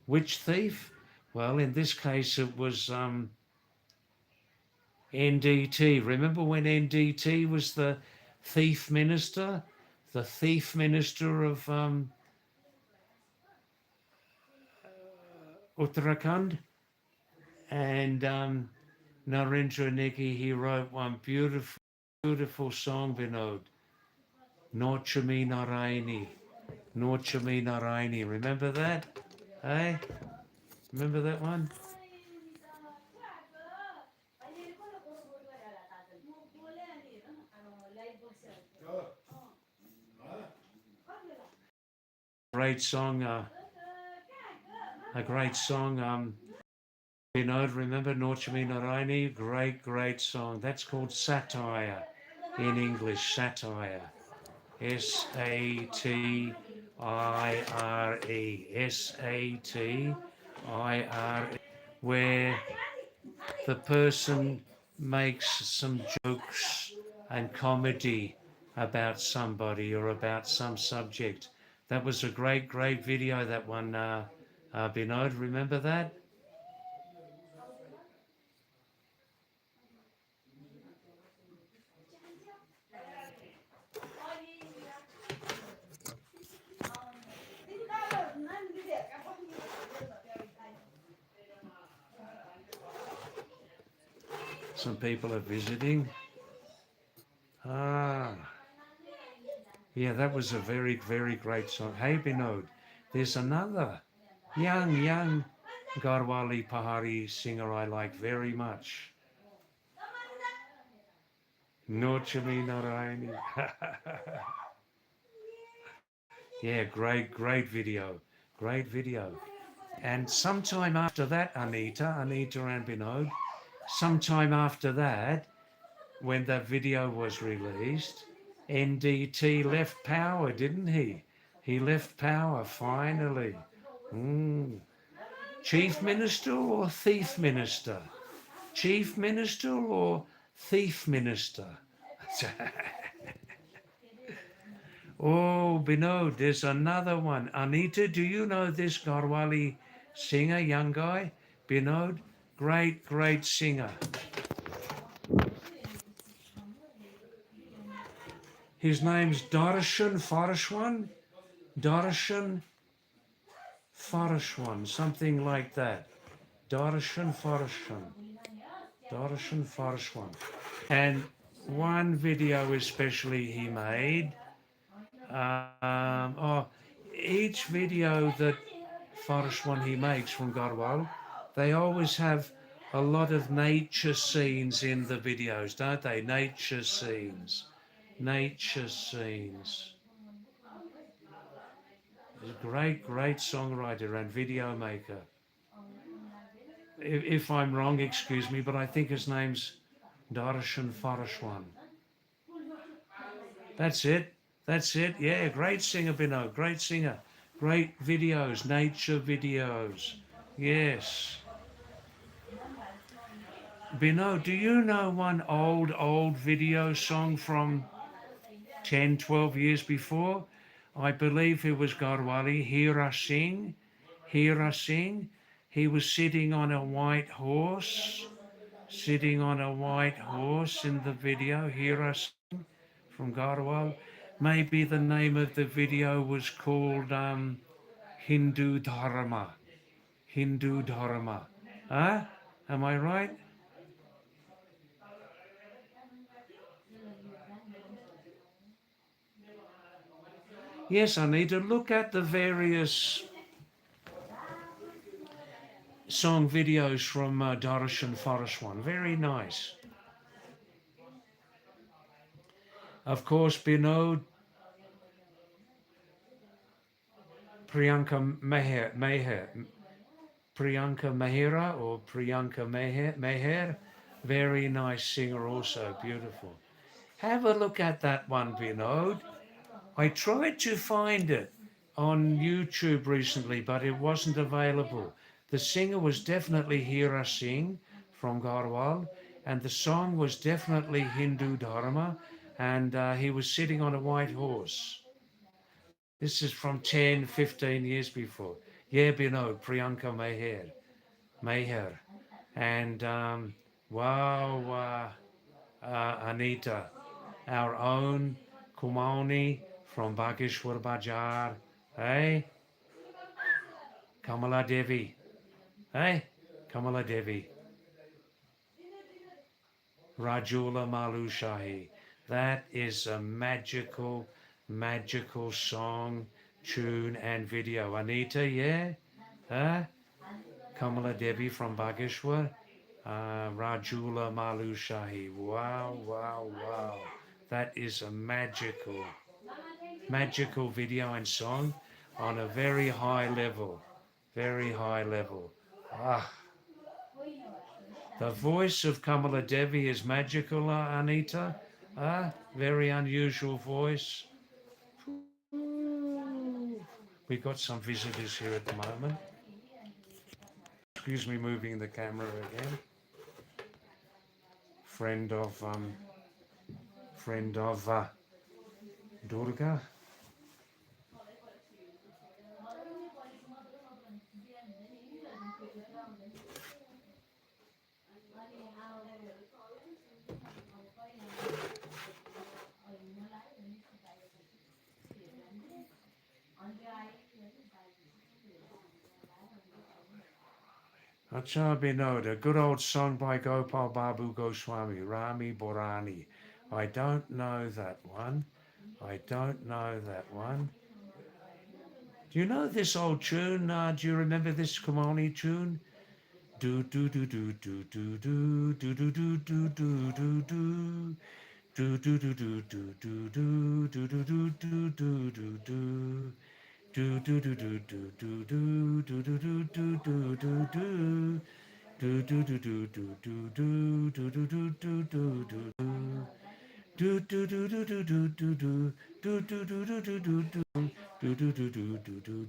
Which thief? Well, in this case, it was NDT. Remember when NDT was the thief minister? The thief minister of Uttarakhand? And Narendra Negi, he wrote one beautiful song, Vinod. Norchami Naraini. Norchami Naraini. Remember that? Hey? Remember that one? Great song, a great song. Vinod, remember Norchami Naraini? Great song. That's called satire in English, satire. Satire. Satire. Where the person makes some jokes and comedy about somebody or about some subject. That was a great video, that one, Binod. Remember that? Some people are visiting. Ah, yeah, that was a very great song. Hey, Binod, there's another young Garhwali Pahari singer I like very much. Norchami Narayani. Yeah, great video. Great video. And sometime after that, Anita and Binod, sometime after that, when that video was released, NDT left power, didn't he? He left power finally. Chief Minister or Thief Minister? Chief Minister or Thief Minister? Oh, Binod, there's another one. Anita, do you know this Garhwali singer, young guy? Binod, great singer. His name's Darshan Farashwan. Darshan Farashwan, something like that. Darshan Farashwan. Darshan Farashwan. And one video especially he made. Each video that Farashwan he makes from Garhwal, they always have a lot of nature scenes in the videos, don't they? Nature scenes. Nature scenes. He's a great, great songwriter and video maker. If I'm wrong, excuse me, but I think his name's Darshan Farashwan. That's it. That's it. Yeah, great singer, Bino. Great singer. Great videos, nature videos. Yes. Bino, do you know one old video song from 10, 12 years before? I believe it was Garhwali, Hear Us Sing. Hear Us Sing. He was sitting on a white horse. Sitting on a white horse in the video, Hear Us Sing, from Garhwal. Maybe the name of the video was called Hindu Dharma. Hindu Dharma. Huh? Am I right? Yes, I need to look at the various song videos from Darshan Farashwan. Very nice. Of course, Binod, Priyanka Priyanka Mehra or Priyanka Meher. Very nice singer also, beautiful. Have a look at that one, Vinod. I tried to find it on YouTube recently, but it wasn't available. The singer was definitely Hira Singh from Garhwal, and the song was definitely Hindu Dharma, and he was sitting on a white horse. This is from 10, 15 years before. Yeah, Binod, Priyanka Meher. And wow, Anita, our own Kumani from Bageshwar Bajar. Hey, Kamala Devi. Hey, Kamala Devi. Rajula Malu Shahi. That is a magical, magical song, tune, and video. Anita, yeah? Huh? Kamala Devi from Bageshwar. Rajula Malu Shahi. Wow, wow, wow. That is a magical, magical video and song on a very high level. Very high level. Ah, the voice of Kamala Devi is magical, Anita. Very unusual voice. We've got some visitors here at the moment. Excuse me moving the camera again. Friend of Durga. Acha Binod, a good old song by Gopal Babu Goswami, Rami Borani. I don't know that one. I don't know that one. Do you know this old tune? Do you remember this Kumani tune? Do do do do do do do do do do do do do do. Do do do do do do do do do do do do do do. Do do do do do do do do do do do do do do. Do do do do do do do do do do do do do do. Do do do do do do do do do do do do do do do. Do do do do do do do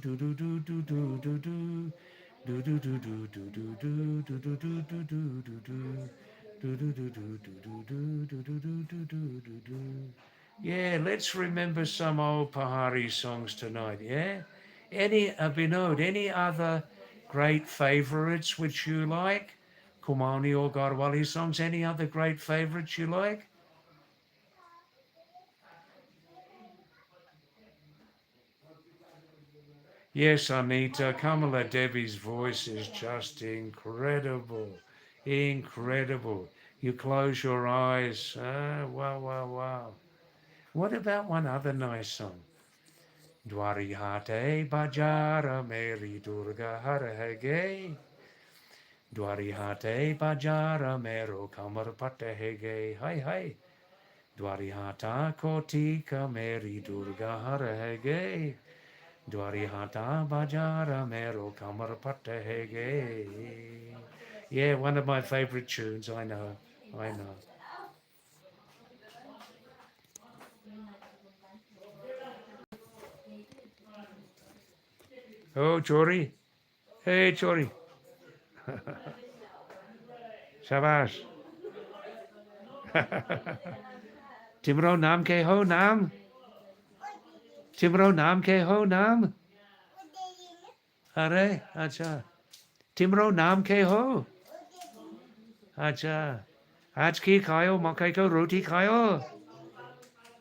do do do do do do do. Do do do do do do do do do do do do do do. Do do do do do do do do do do do do do. Yeah, let's remember some old Pahari songs tonight, yeah? Any, Binod, any other great favourites which you like? Kumani or Garhwali songs, any other great favourites you like? Yes, Anita, Kamala Devi's voice is just incredible. Incredible. You close your eyes. Wow, wow, wow. What about one other nice song? Dwari hate bajara Mary Durga Harahege. Dwari hate bajara mero kamar patahege. Hi, hi. Dwari hata kotika Mary Durga Harahege. Dwari hata bajara mero kamar patahege. Yeah, one of my favorite tunes. I know. I know. Oh, Chori. Hey, Chori. Shabash. Timro nam ke ho nam. Timro nam ke ho nam. अरे अच्छा तिम्रो नाम के हो अच्छा आज के खायो मकैको रोटी खायो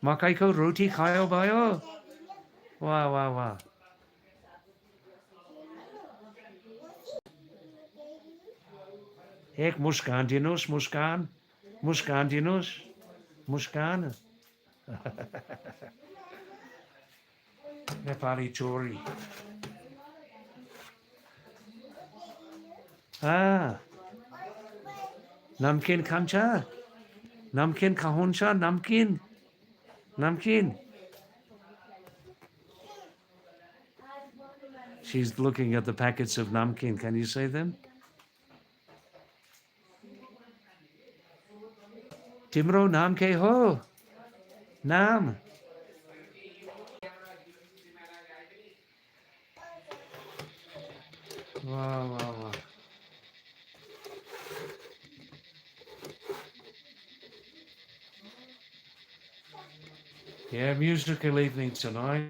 मकैको रोटी खायो भयो वाह वाह वाह एक मुस्कान दिनुहोस् मुस्कान मुस्कान दिनुहोस् मुस्कान नेपाली चोरी नमकिन खान्छ नमकिन खानुहुन्छ नमकिन नमकिन She's looking at the packets of namkeen. Can you see them? Timro naam ke ho? Naam. Wow, wow, wow. Yeah, musical evening tonight.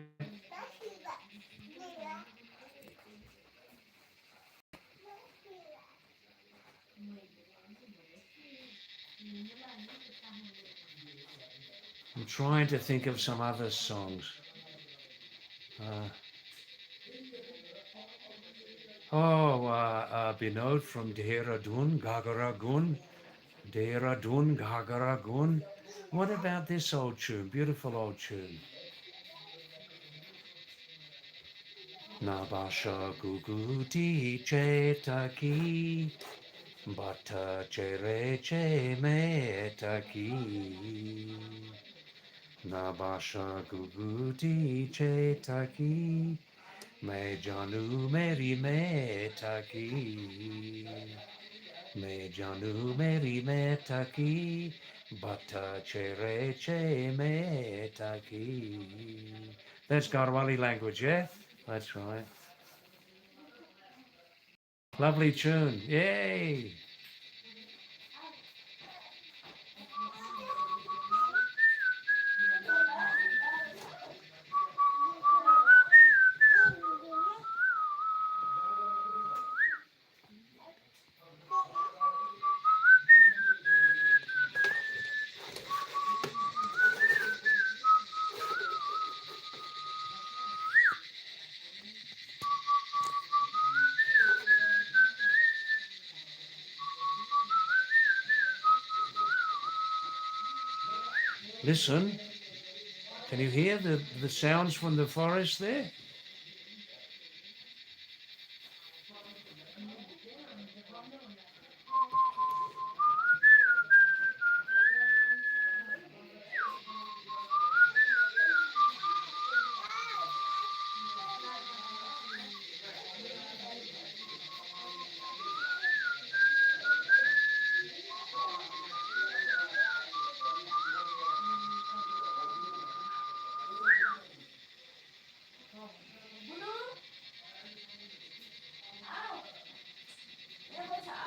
I'm trying to think of some other songs. Binod from Dehradun, Gagaragun. Dehradun, Gagaragun. What about this old tune? Beautiful old tune. Nabasha Guguti Chetaki. Bata Chere Che Metaki. Nabasha Guguti Chetaki. Me Janu Meri Metaki. Me Janu Meri Metaki. Bata Chere Che Metaki. That's Garhwali language, yeah? That's right. Lovely tune. Yay! Listen, can you hear the sounds from the forest there?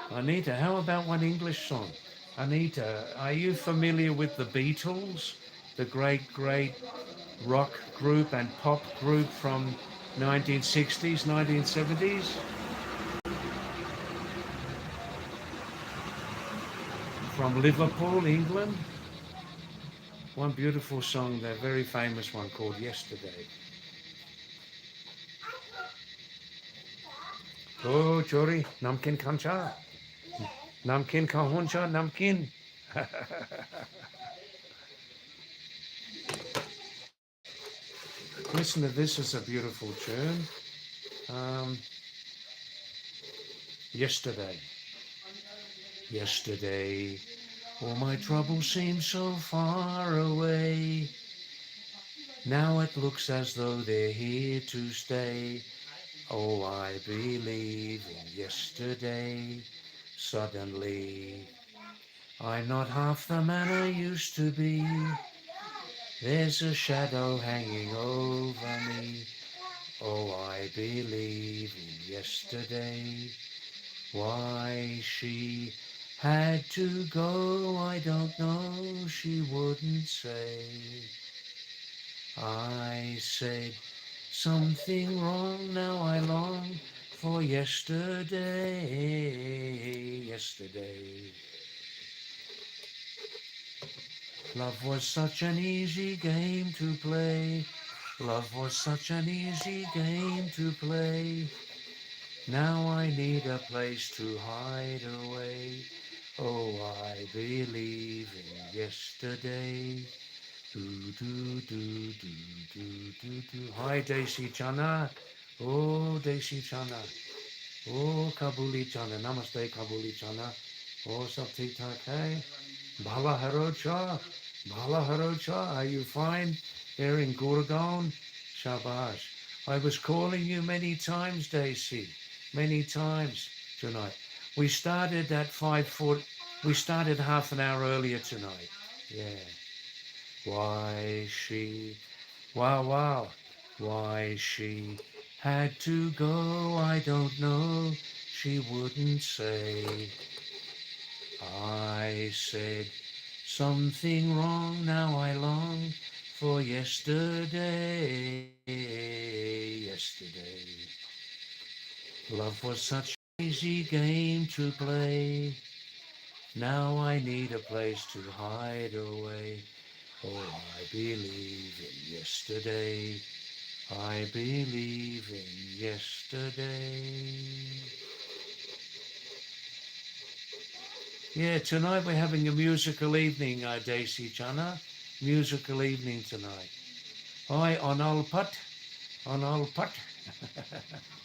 Anita, how about one English song? Anita, are you familiar with the Beatles, the great, great rock group and pop group from 1960s, 1970s? From Liverpool, England? One beautiful song, their very famous one called Yesterday. Oh, Chori, namkin kancha. Namkin kahuncha, namkin. Listen to this, is a beautiful tune. Um, yesterday, yesterday, all my troubles seem so far away. Now it looks as though they're here to stay. Oh, I believe in yesterday. Suddenly, I'm not half the man I used to be. There's a shadow hanging over me. Oh, I believe in yesterday. Why she had to go, I don't know, she wouldn't say. I said something wrong, now I long for yesterday, yesterday. Love was such an easy game to play. Love was such an easy game to play. Now I need a place to hide away. Oh, I believe in yesterday. Do, do, do, do, do, do, do. Hi, Desi Chana. Oh, Desi Chana. Oh, Kabuli Chana. Namaste, Kabuli Chana. Oh, sab theek thaak hai? Bhala Harocha. Bhala Harocha. Are you fine there in Gurgaon? Shabash. I was calling you many times, Daisy. Many times tonight. We started at 5:40. We started half an hour earlier tonight. Yeah. Why she, wow, wow. Why she had to go, I don't know. She wouldn't say. I said something wrong, now I long for yesterday, yesterday. Love was such an easy game to play. Now I need a place to hide away. Oh, I believe in yesterday. I believe in yesterday. Yeah, tonight we're having a musical evening, Daisy Chana. Musical evening tonight. Hi, on all put,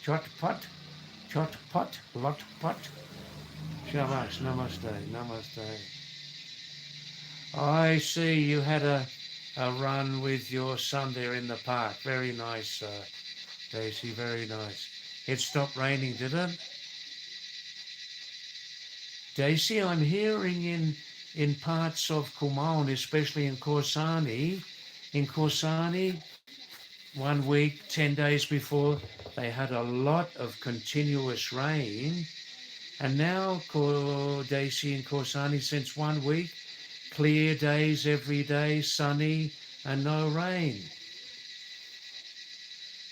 chot pot, lot pot. Shabash, namaste, namaste. I see you had a run with your son there in the park. Very nice, Daisy, very nice. It stopped raining, did it? Daisy, I'm hearing in parts of Kumaon, especially in Korsani, 1 week, 10 days before, they had a lot of continuous rain. And now, Daisy in Korsani, since 1 week, clear days every day, sunny and no rain.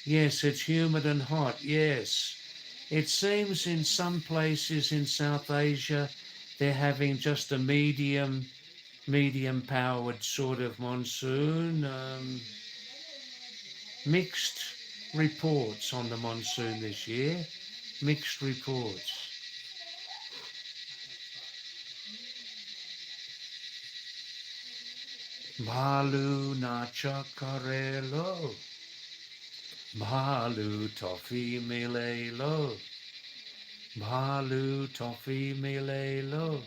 Yes, it's humid and hot, yes. It seems in some places in South Asia, they're having just a medium powered sort of monsoon. Mixed reports on the monsoon this year. Mixed reports. Bhalu nacha karelo. Bhalu toffee milelo. Bhalu toffee milelo.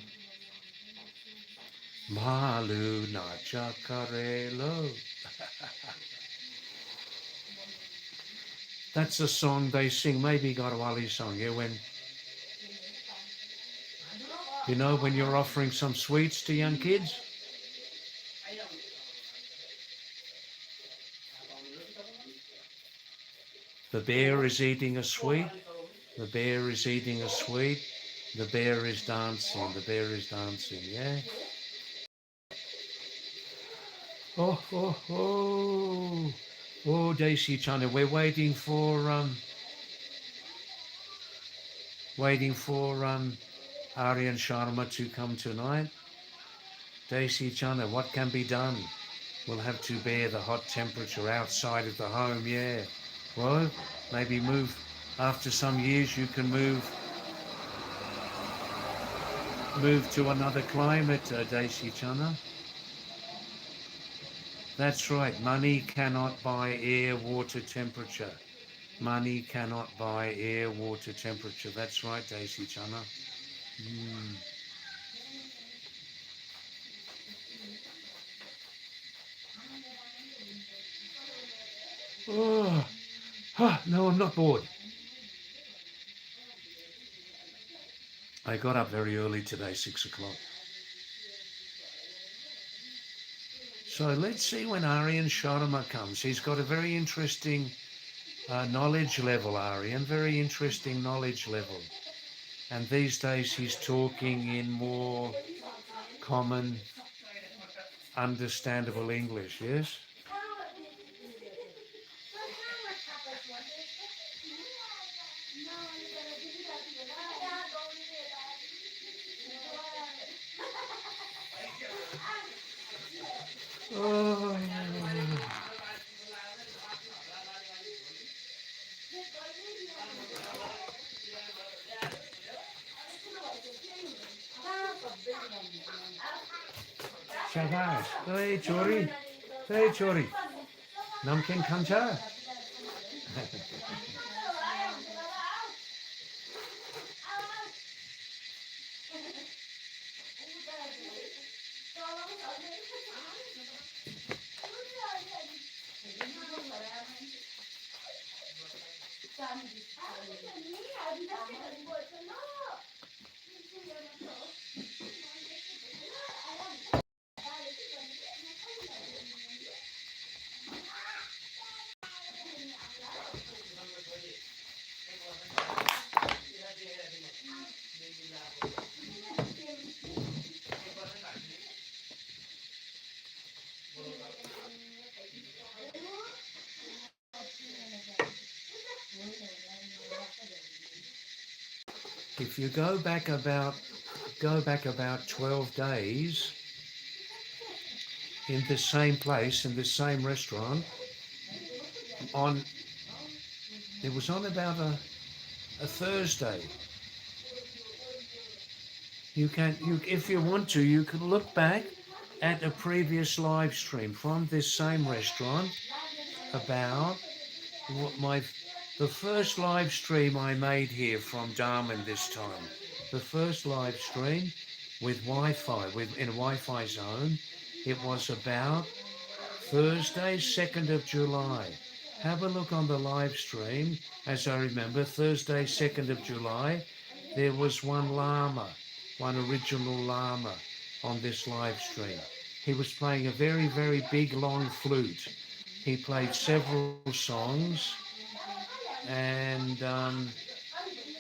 Bhalu nacha karelo. That's a song they sing, maybe Garwali song, yeah, when you're offering some sweets to young kids. The bear is eating a sweet. The bear is eating a sweet. The bear is dancing. The bear is dancing, yeah? Oh, oh, oh. Oh, Daisy Chana, we're waiting for Aryan Sharma to come tonight. Daisy Chana, what can be done? We'll have to bear the hot temperature outside of the home, yeah. Well, maybe move After some years, you can move to another climate, Desi Chana. That's right. Money cannot buy air, water, temperature. Money cannot buy air, water, temperature. That's right, Desi Chana. Mm. Oh, no, I'm not bored. I got up very early today, 6 o'clock. So let's see when Aryan Sharma comes. He's got a very interesting knowledge level, Aryan, very interesting knowledge level. And these days he's talking in more common, understandable English, yes? Oh. Shabash. Hey, Chori. Hey, Chori. Namkin Kancha. If you go back about 12 days in the same place, in the same restaurant, on it was on about a Thursday. If you want to, you can look back at a previous live stream from this same restaurant about the first live stream I made here from Darwin this time. The first live stream with Wi-Fi, in a Wi-Fi zone. It was about Thursday, 2nd of July. Have a look on the live stream. As I remember, Thursday, 2nd of July, there was one original Lama on this live stream. He was playing a very, very big, long flute. He played several songs and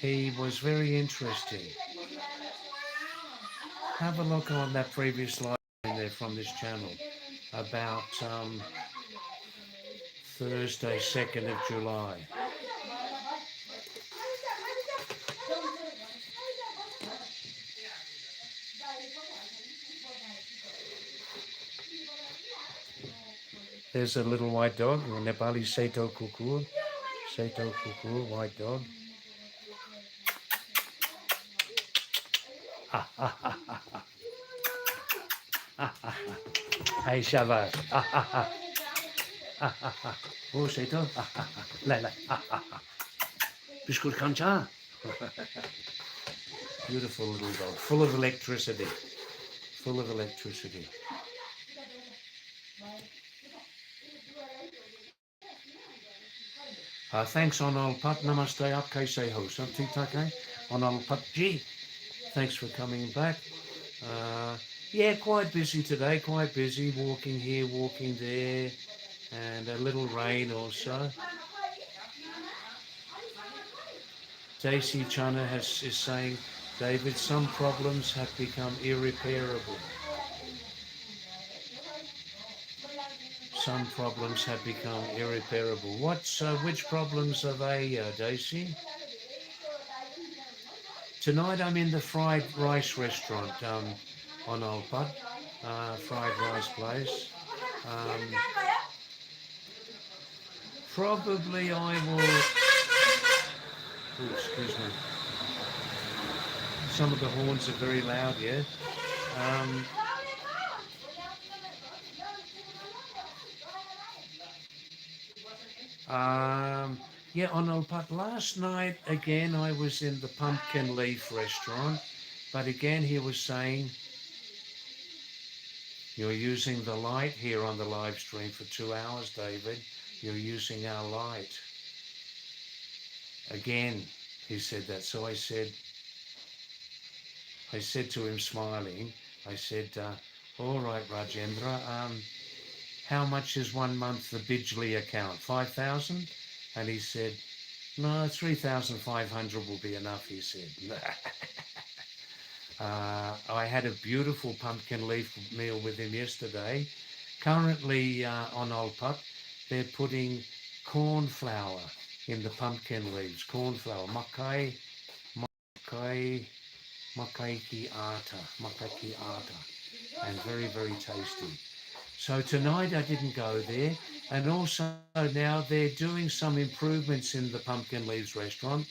he was very interesting. Have a look on that previous live stream there from this channel about Thursday, 2nd of July. There's a little white dog, Nepali Seto Kukur. Seto Kukur, white dog. Hey, Shabbat. Oh, Seto. Lala. Biscuit Kancha. Beautiful little dog, full of electricity. Full of electricity. Thanks Onal Pat, namaste, aap kaise ho? Sab theek thak hai? Onal Pat ji, thanks for coming back. Yeah, quite busy today, quite busy, walking here, walking there, and a little rain also. Daisy Chana is saying, David, some problems have become irreparable. Some problems have become irreparable. Which problems are they, Daisy? Tonight I'm in the fried rice restaurant on Old Putt, fried rice place. Probably I will Oh, excuse me. Some of the horns are very loud, yeah. Um, um, yeah, but last night again I was in the Pumpkin Leaf restaurant, but again he was saying, you're using the light here on the live stream for 2 hours, David. You're using our light. Again, he said that. So I said to him, smiling, I said, all right, Rajendra, how much is 1 month the Bijli account? 5,000? And he said, no, 3,500 will be enough, he said. I had a beautiful pumpkin leaf meal with him yesterday. Currently on Old Pup, they're putting corn flour in the pumpkin leaves. Corn flour, makai, makai, makai ki ata, and very, very tasty. So tonight I didn't go there, and also now they're doing some improvements in the Pumpkin Leaves restaurant.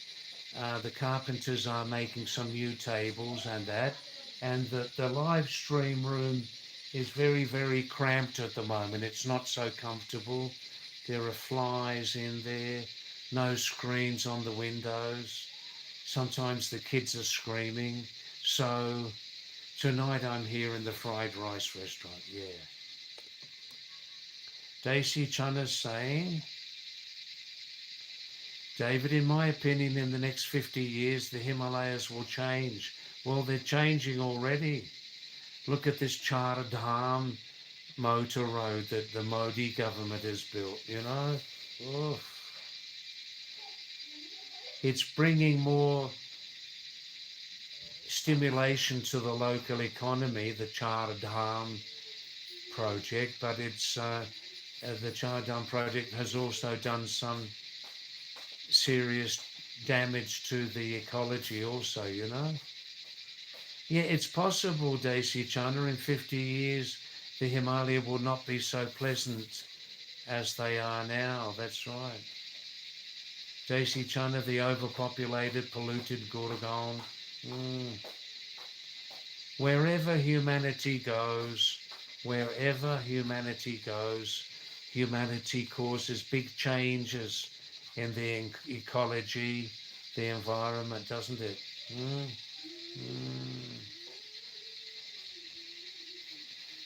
The carpenters are making some new tables and that, and the live stream room is very, very cramped at the moment. It's not so comfortable. There are flies in there, no screens on the windows. Sometimes the kids are screaming. So tonight I'm here in the fried rice restaurant, yeah. Daisy Chana's saying, David, in my opinion, in the next 50 years, the Himalayas will change. Well, they're changing already. Look at this Char Dham motor road that the Modi government has built, you know. Oof. It's bringing more stimulation to the local economy, the Char Dham project, but it's the Char Dham project has also done some serious damage to the ecology also, you know. Yeah, it's possible, Daisy Chana, in 50 years the Himalaya will not be so pleasant as they are now. That's right. Daisy Chana, the overpopulated, polluted Gurgaon. Wherever humanity goes, humanity causes big changes in the ecology, the environment, doesn't it?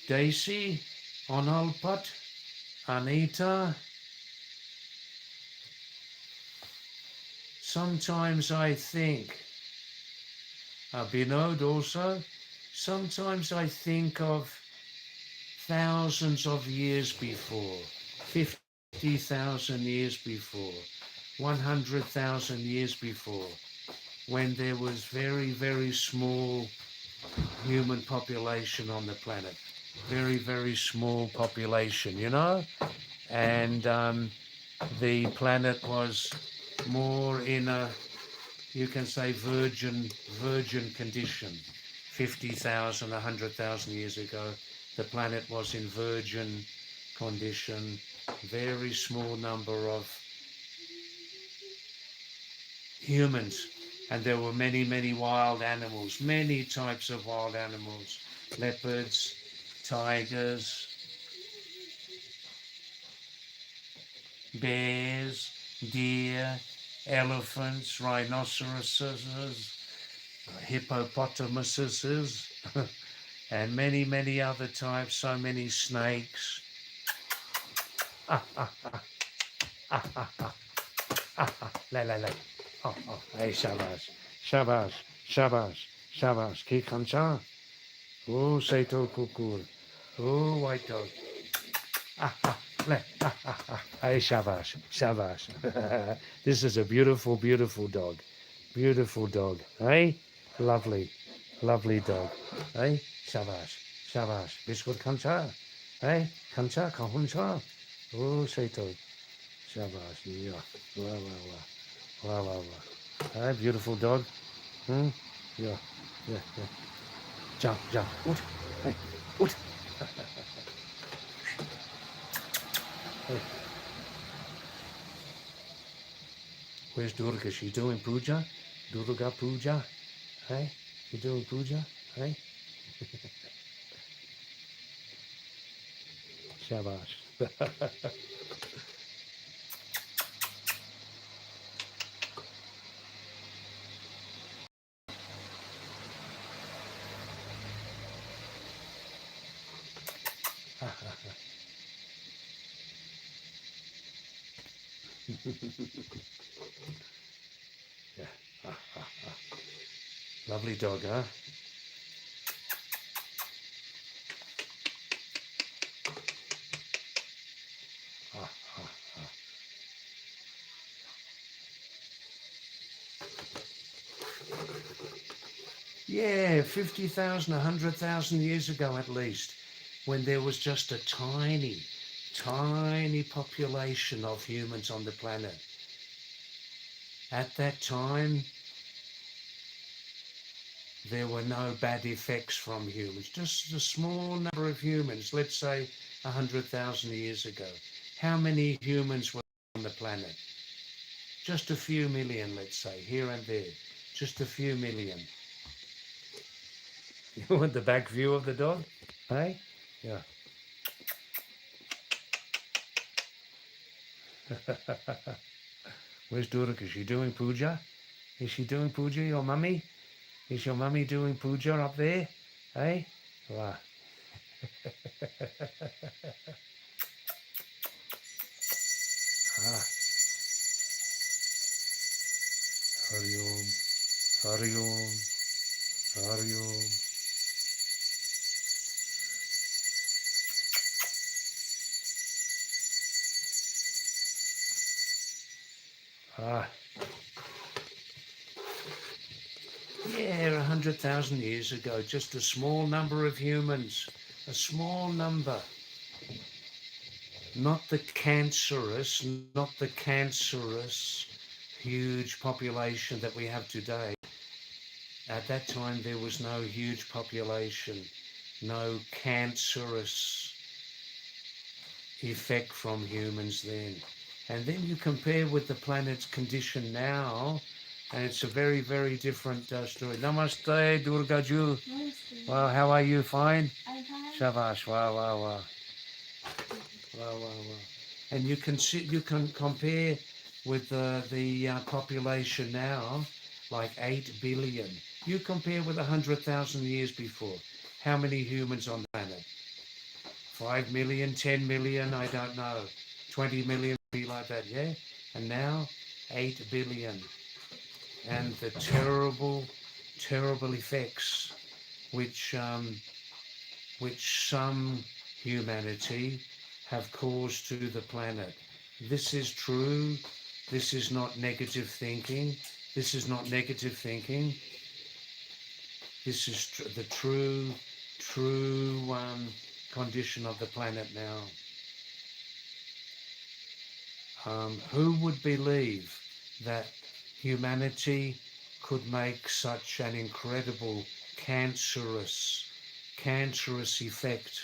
Daisy, Onalpat, Anita. Sometimes I think, Binod also, sometimes I think of thousands of years before, 50,000 years before, 100,000 years before, when there was very, very small human population on the planet. Very, very small population, you know? And the planet was more in a, you can say, virgin condition. 50,000, 100,000 years ago, the planet was in virgin condition. Very small number of humans, and there were many, many wild animals, many types of wild animals, leopards, tigers, bears, deer, elephants, rhinoceroses, hippopotamuses, and many, many other types, so many snakes. La la la. Hey, shabash, shabash, shabash, shabash. Ki khancha. Oh, Saito kukur. Oh, white dog. Hey, shabash, shabash. This is a beautiful, beautiful dog. Beautiful dog. Hey, lovely, lovely dog. Hey, shabash, shabash. Biscuit khancha. Hey, khancha, kahuncha. Oh, Saito. Shabash. Yeah. Wow, wow, wow. Wow, wow, wow. Hey, beautiful dog. Yeah, yeah, yeah. Jump, jump. Oot. Hey, oot. Hey. Where's Durga? She doing puja? Durga puja? Hey? You doing puja? Hey? Shabash. Yeah. Lovely dog, huh? Yeah, 50,000, 100,000 years ago at least, when there was just a tiny, tiny population of humans on the planet. At that time, there were no bad effects from humans, just a small number of humans, let's say 100,000 years ago. How many humans were on the planet? Just a few million, let's say, here and there. Just a few million. You want the back view of the dog? Hey? Yeah. Where's Durga? Is she doing puja? Is she doing puja, your mummy? Is your mummy doing puja up there? Hey? Wow. Ah. Hari Om. Hari Om. Hari Om. Ah. Yeah, 100,000 years ago, just a small number of humans. A small number. Not the cancerous, huge population that we have today. At that time, there was no huge population, no cancerous effect from humans then. And then you compare with the planet's condition now, and it's a very, very different story. Namaste, Durga Ju. Namaste. Wow, how are you? Fine? I'm fine. Shabash. Wow, wow, wow. Wow, wow, wow. And you can compare with the population now, like 8 billion. You compare with 100,000 years before. How many humans on the planet? 5 million, 10 million, I don't know. 20 million, be like that, yeah? And now 8 billion. And the terrible, terrible effects which some humanity have caused to the planet. This is true. This is not negative thinking. This is not negative thinking. This is the true condition of the planet now. Who would believe that humanity could make such an incredible cancerous effect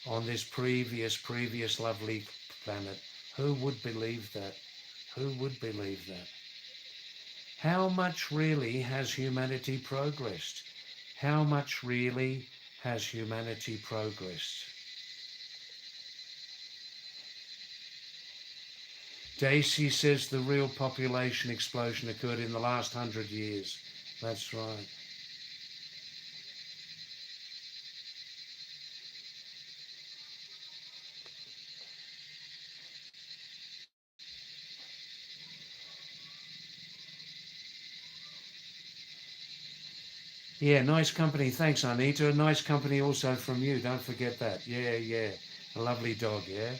on this previous lovely planet? Who would believe that? Who would believe that? How much really has humanity progressed? How much really has humanity progressed? Daisy says the real population explosion occurred in the last 100 years. That's right. Yeah, nice company. Thanks, Anita. Nice company also from you. Don't forget that. Yeah, yeah. A lovely dog, yeah?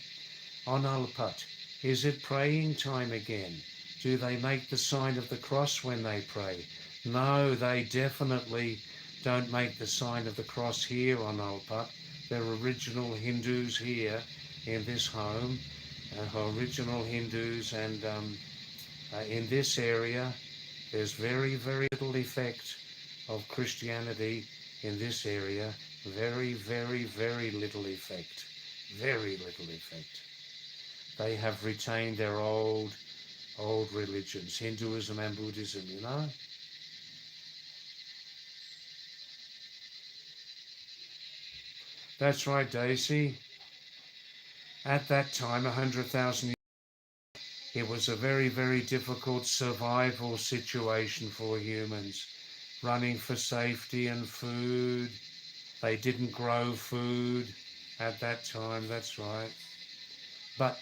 On Alpat, is it praying time again? Do they make the sign of the cross when they pray? No, they definitely don't make the sign of the cross here on Alpat. They're original Hindus here in this home, original Hindus, and in this area, there's very, very little effect of Christianity in this area. Very, very, very little effect. Very little effect. They have retained their old old religions, Hinduism and Buddhism, you know. That's right, Daisy. At that time, 100,000 years, it was a very, very difficult survival situation for humans, running for safety and food. They didn't grow food at that time, that's right. But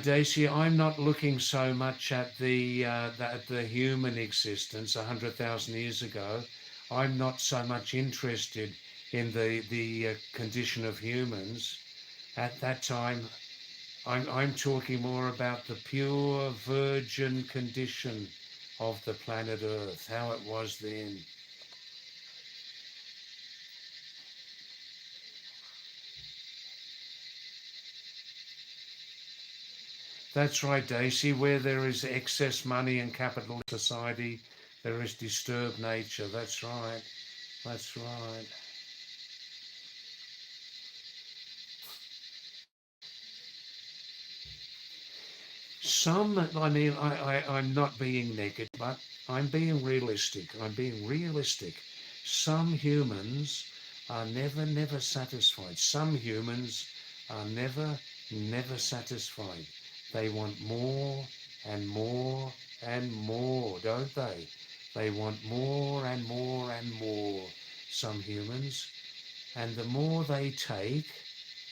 Daisy, I'm not looking so much at the human existence 100,000 years ago. I'm not so much interested in the condition of humans at that time. I'm talking more about the pure virgin condition of the planet Earth, how it was then. That's right, Daisy. Where there is excess money and capital in society, there is disturbed nature. That's right. That's right. I'm not being negative, but I'm being realistic. I'm being realistic. Some humans are never satisfied. Some humans are never satisfied. They want more and more and more, don't they? They want more and more and more, some humans. And the more they take,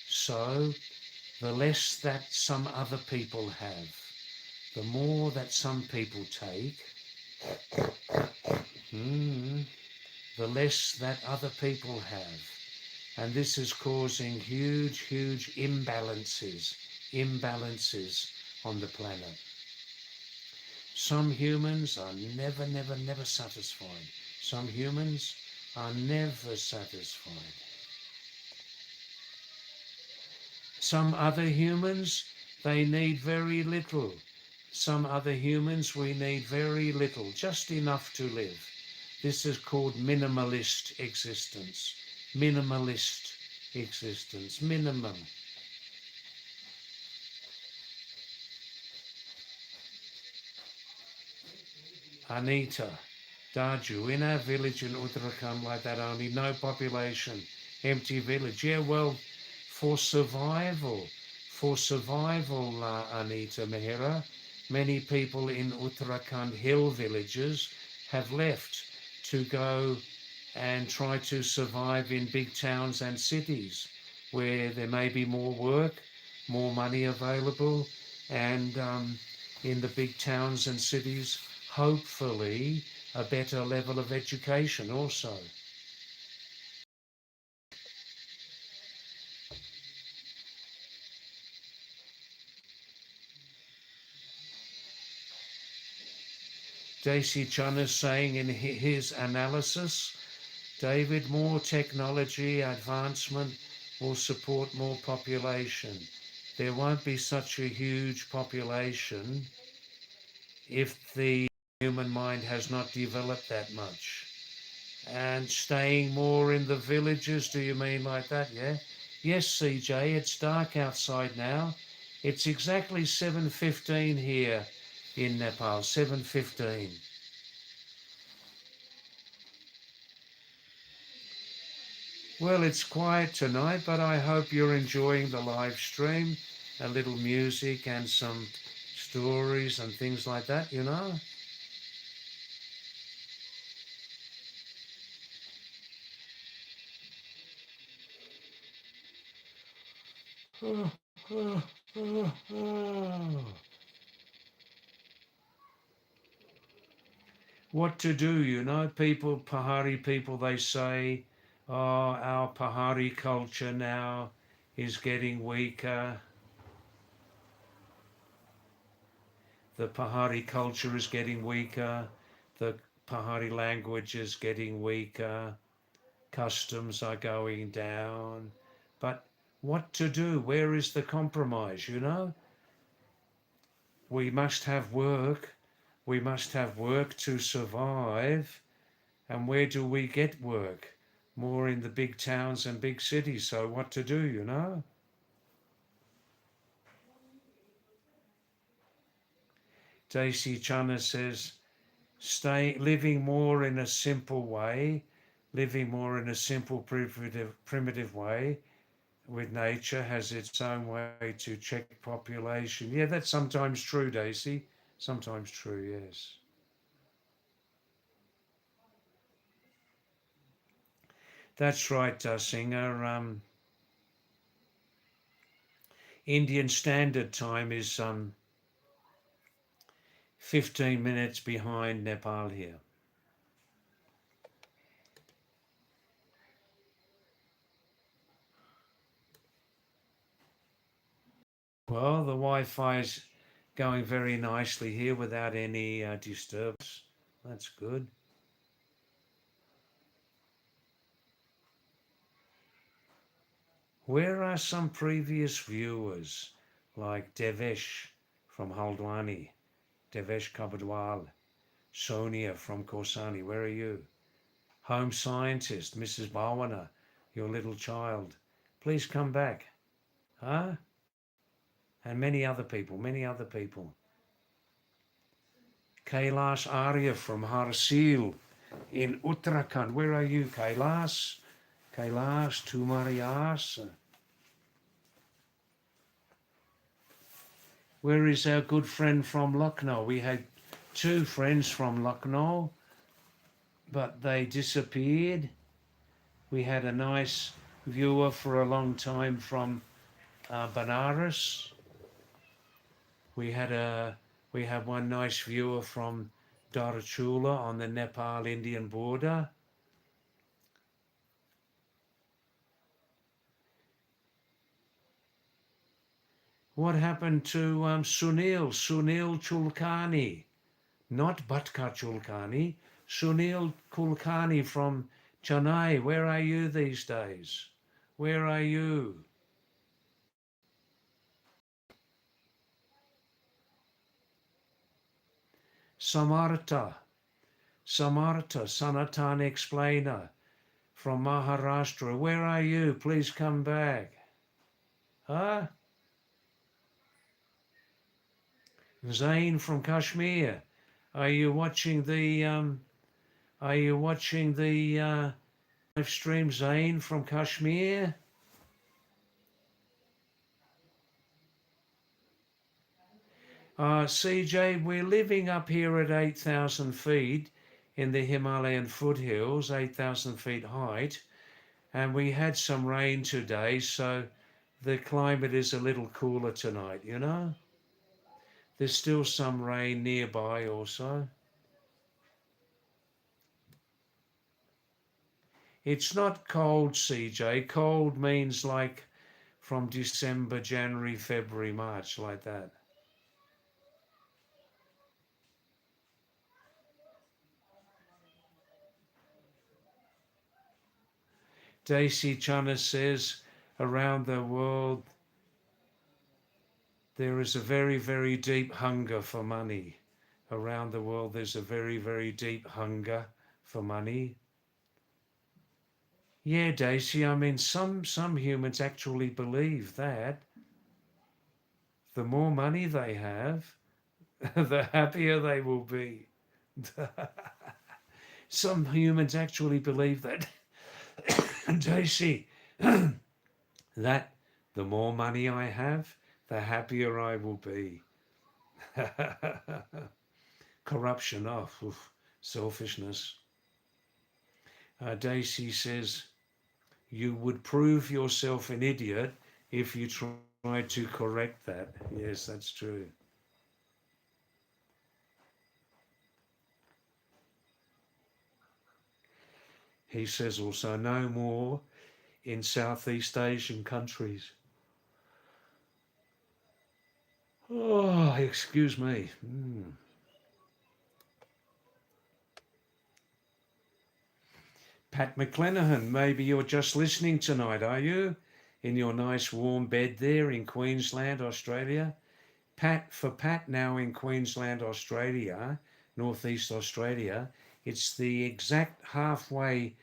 so the less that some other people have. The more that some people take, the less that other people have. And this is causing huge imbalances on the planet. Some humans are never satisfied. Some humans are never satisfied. Some other humans, they need very little. Some other humans, we need very little, just enough to live. This is called minimalist existence. Minimalist existence. Minimum. Anita, Daju, in our village in Uttarakhand like that, only no population, empty village. Yeah, well, for survival, Anita Mehira, many people in Uttarakhand hill villages have left to go and try to survive in big towns and cities where there may be more work, more money available, and in the big towns and cities, hopefully a better level of education also. Daisy Chun is saying in his analysis, David, more technology advancement will support more population. There won't be such a huge population if the human mind has not developed that much. And staying more in the villages, do you mean like that, yeah? Yes, CJ, it's dark outside now. It's exactly 7:15 here in Nepal, 7:15. Well, it's quiet tonight, but I hope you're enjoying the live stream. A little music and some stories and things like that, you know? Oh, oh, oh, oh. What to do, you know? People, Pahari people, they say, oh, our Pahari culture now is getting weaker. The Pahari culture is getting weaker. The Pahari language is getting weaker. Customs are going down. But what to do? Where is the compromise, you know? We must have work. We must have work to survive. And where do we get work? More in the big towns and big cities. So what to do, you know? Daisy Chana says, living more in a simple way, living more in a simple primitive way with nature has its own way to check population. Yeah, that's sometimes true, Daisy. Sometimes true, yes. That's right, Singer. Indian Standard Time is 15 minutes behind Nepal here. Well, the Wi-Fi is going very nicely here without any disturbance. That's good. Where are some previous viewers like Devesh from Haldwani, Devesh Kabadwal, Sonia from Korsani? Where are you? Home scientist, Mrs. Bhawana, your little child. Please come back. Huh? And many other people, many other people. Kailash Arya from Harsil in Uttarakhand. Where are you, Kailash? Kailash, Tumarias. Where is our good friend from Lucknow? We had two friends from Lucknow, but they disappeared. We had a nice viewer for a long time from Banaras. We have one nice viewer from Darachula on the Nepal-Indian border. What happened to Sunil Chulkani? Not Bhatkar Chulkani, Sunil Kulkani from Chennai. Where are you these days? Where are you? Samartha, Sanatan Explainer from Maharashtra. Where are you? Please come back. Huh? Zain from Kashmir. Are you watching the live stream, Zain from Kashmir? CJ, we're living up here at 8,000 feet in the Himalayan foothills, 8,000 feet height, and we had some rain today, so the climate is a little cooler tonight, you know? There's still some rain nearby also. It's not cold, CJ. Cold means like from December, January, February, March, like that. Daisy Chana says, around the world, there is a very, very deep hunger for money. Around the world, there's a very, very deep hunger for money. Yeah, Daisy, I mean, some humans actually believe that the more money they have, the happier they will be. Some humans actually believe that. Daisy, that the more money I have, the happier I will be. Corruption, oh, oof, selfishness. Daisy says, you would prove yourself an idiot if you tried to correct that. Yes, that's true. He says also, no more in Southeast Asian countries. Oh, excuse me. Pat McClenahan, maybe you're just listening tonight, are you? In your nice warm bed there in Queensland, Australia. Pat now in Queensland, Australia, northeast Australia, it's the exact halfway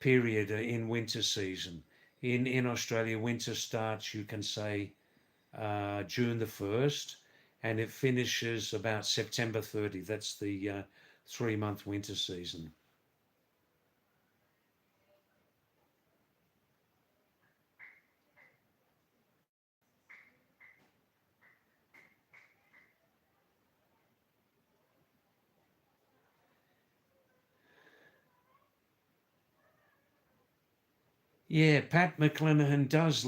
period in winter season. In Australia, winter starts, you can say, June the 1st, and it finishes about September 30. That's the 3-month winter season. Yeah, Pat McClenahan does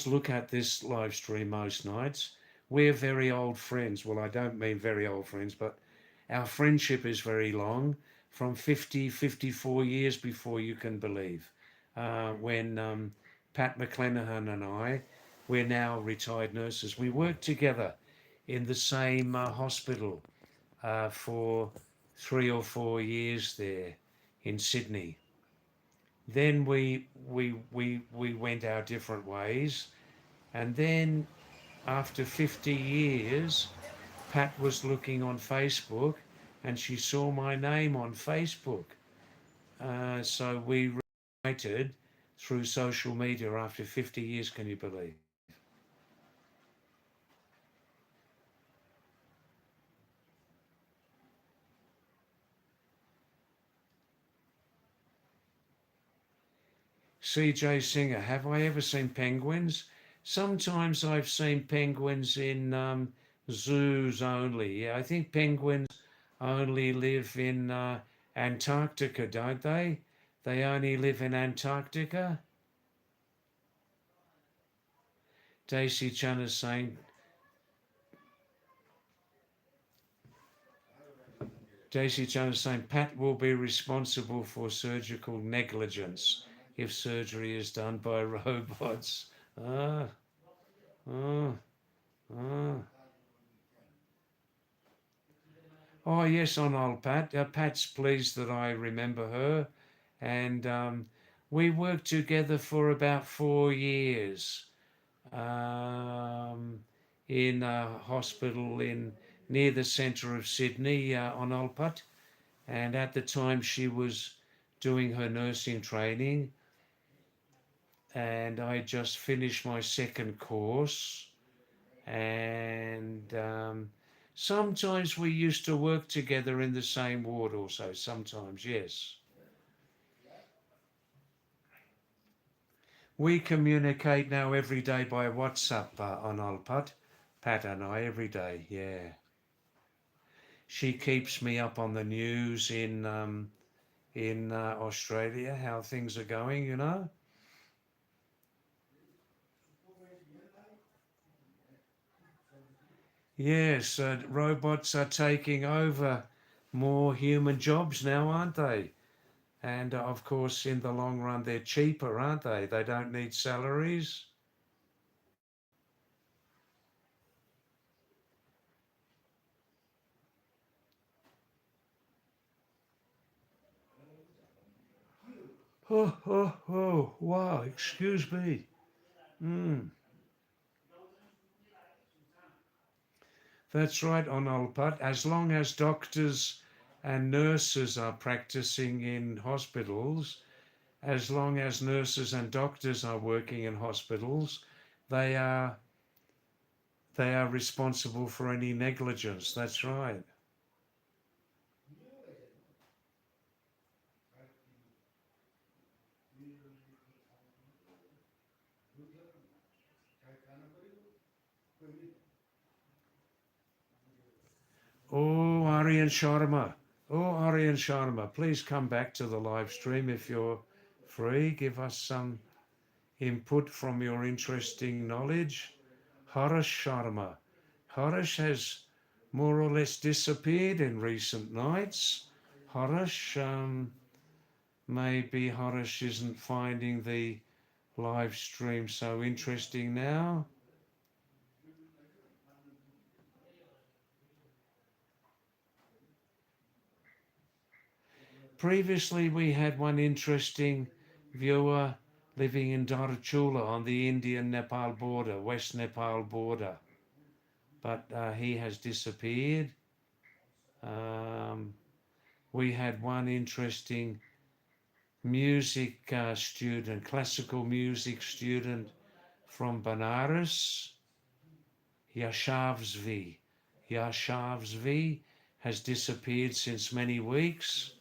look at this live stream most nights. We're very old friends. Well, I don't mean very old friends, but our friendship is very long, from 50, 54 years before you can believe. When Pat McClenahan and I, we're now retired nurses, we worked together in the same hospital for 3 or 4 years there in Sydney. Then we went our different ways, and then after 50 years, Pat was looking on Facebook, and she saw my name on Facebook. So we reunited through social media after 50 years. Can you believe? CJ Singer, have I ever seen penguins? Sometimes I've seen penguins in zoos only. Yeah, I think penguins only live in Antarctica, don't they? They only live in Antarctica. Daisy Chan is saying, Pat will be responsible for surgical negligence if surgery is done by robots. Ah, ah, ah. Oh, yes, on old Pat. Pat's pleased that I remember her. And we worked together for about 4 years um, in a hospital in near the centre of Sydney on Olpat. And at the time, she was doing her nursing training, and I just finished my second course. And sometimes we used to work together in the same ward also, sometimes, yes. We communicate now every day by WhatsApp on Alpat, Pat and I, every day, yeah. She keeps me up on the news in Australia, how things are going, you know. Yes, robots are taking over more human jobs now, aren't they? And of course, in the long run, they're cheaper, aren't they? They don't need salaries. Oh, oh, oh, wow, excuse me. Mm, that's right, Onalpat. As long as doctors and nurses are practicing in hospitals, as long as nurses and doctors are working in hospitals, they are they are responsible for any negligence. That's right. Oh, Aryan Sharma. Oh, Aryan Sharma, please come back to the live stream if you're free. Give us some input from your interesting knowledge. Harish Sharma. Harish has more or less disappeared in recent nights. Harish, maybe Harish isn't finding the live stream so interesting now. Previously, we had one interesting viewer living in Darachula on the Indian-Nepal border, West Nepal border, but he has disappeared. Um, we had one interesting music student, classical music student from Benares. Yashavsvi. Yashavsvi has disappeared since many weeks.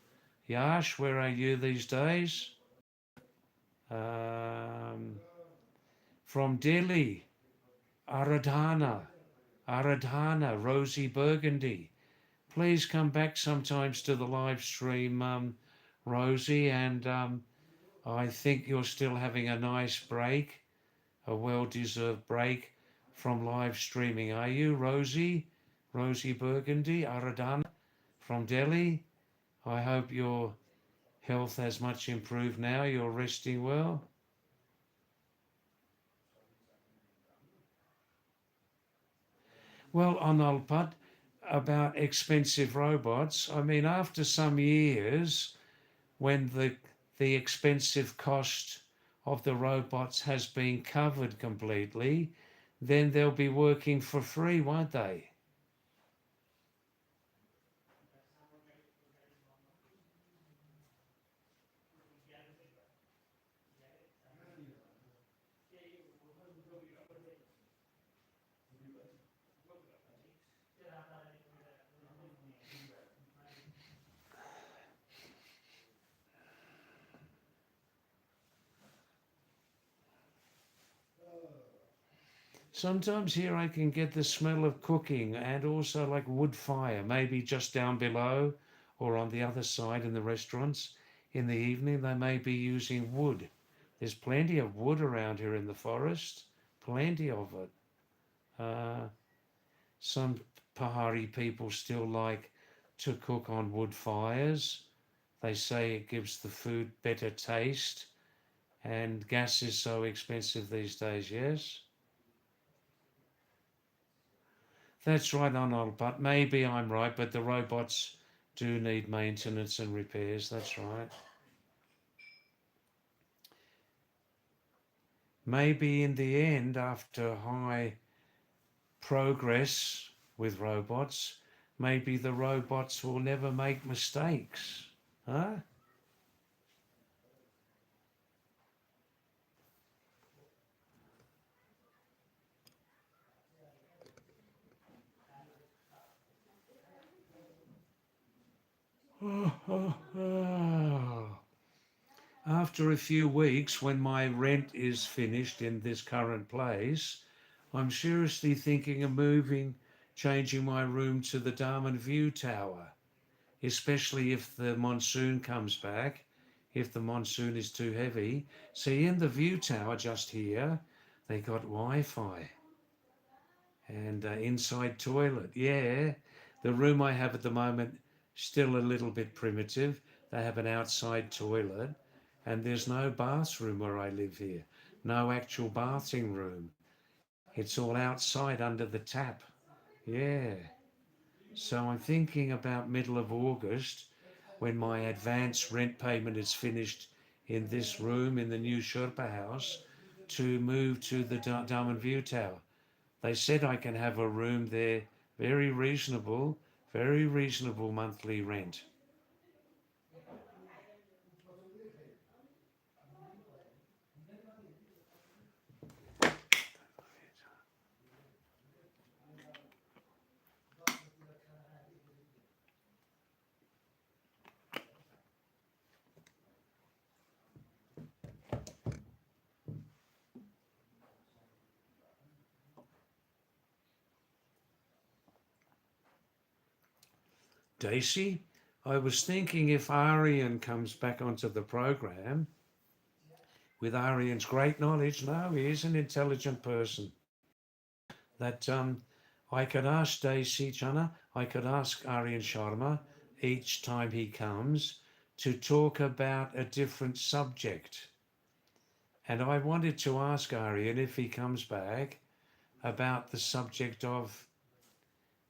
Yash, where are you these days? From Delhi, Aradhana, Rosie Burgundy. Please come back sometimes to the live stream, Rosie, and I think you're still having a nice break, a well-deserved break from live streaming. Are you, Rosie? Rosie Burgundy, Aradhana from Delhi? I hope your health has much improved now. You're resting well. Well, Anolpat, about expensive robots. I mean, after some years, when the expensive cost of the robots has been covered completely, then they'll be working for free, won't they? Sometimes here I can get the smell of cooking and also like wood fire, maybe just down below or on the other side in the restaurants. In the evening, they may be using wood. There's plenty of wood around here in the forest, plenty of it. Uh, some Pahari people still like to cook on wood fires. They say it gives the food better taste, and gas is so expensive these days, yes? That's right, Arnold, but maybe I'm right, but the robots do need maintenance and repairs, that's right. Maybe in the end, after high progress with robots, maybe the robots will never make mistakes, huh? After a few weeks, when my rent is finished in this current place, I'm seriously thinking of moving, changing my room to the Darman View Tower, especially if the monsoon comes back, if the monsoon is too heavy. See, in the View Tower just here, they got Wi-Fi and inside toilet. Yeah, the room I have at the moment, still a little bit primitive. They have an outside toilet and there's no bathroom where I live here. No actual bathing room. It's all outside under the tap. Yeah. So I'm thinking about middle of August when my advance rent payment is finished in this room in the new Sherpa house to move to the Darman View Tower. They said I can have a room there, very reasonable monthly rent. Daisy, I was thinking if Arian comes back onto the program, with Arian's great knowledge, no, he is an intelligent person, that I could ask Daisy Chana, I could ask Aryan Sharma each time he comes to talk about a different subject. And I wanted to ask Aryan if he comes back about the subject of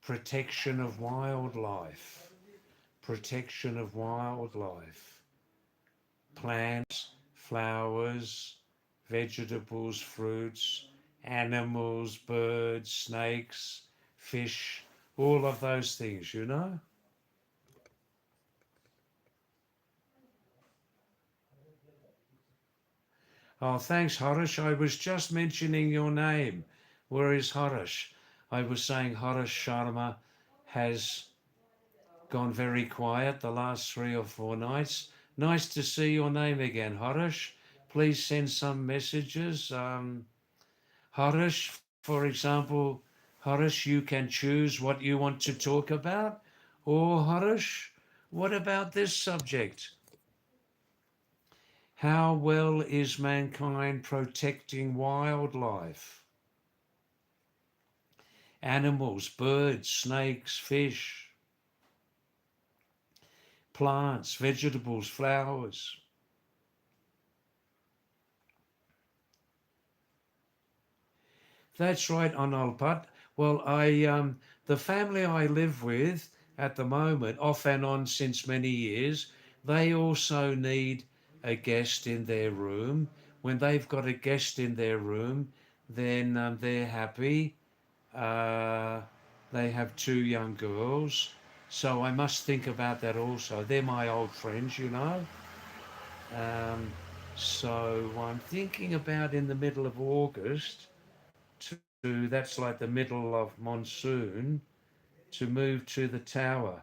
protection of wildlife, protection of wildlife, plants, flowers, vegetables, fruits, animals, birds, snakes, fish, all of those things, you know? Oh, thanks, Harish. I was just mentioning your name. Where is Harish? I was saying Harish Sharma has gone very quiet the last 3 or 4 nights. Nice to see your name again, Harish. Please send some messages. Harish, for example, Harish, you can choose what you want to talk about. Or Harish, what about this subject? How well is mankind protecting wildlife? Animals, birds, snakes, fish, plants, vegetables, flowers. That's right, Onalpat. Well, the family I live with at the moment, off and on since many years, they also need a guest in their room. When they've got a guest in their room, then they're happy. Uh, they have 2 young girls. So I must think about that also. They're my old friends, you know. Um, so I'm thinking about in the middle of August that's like the middle of monsoon, to move to the tower.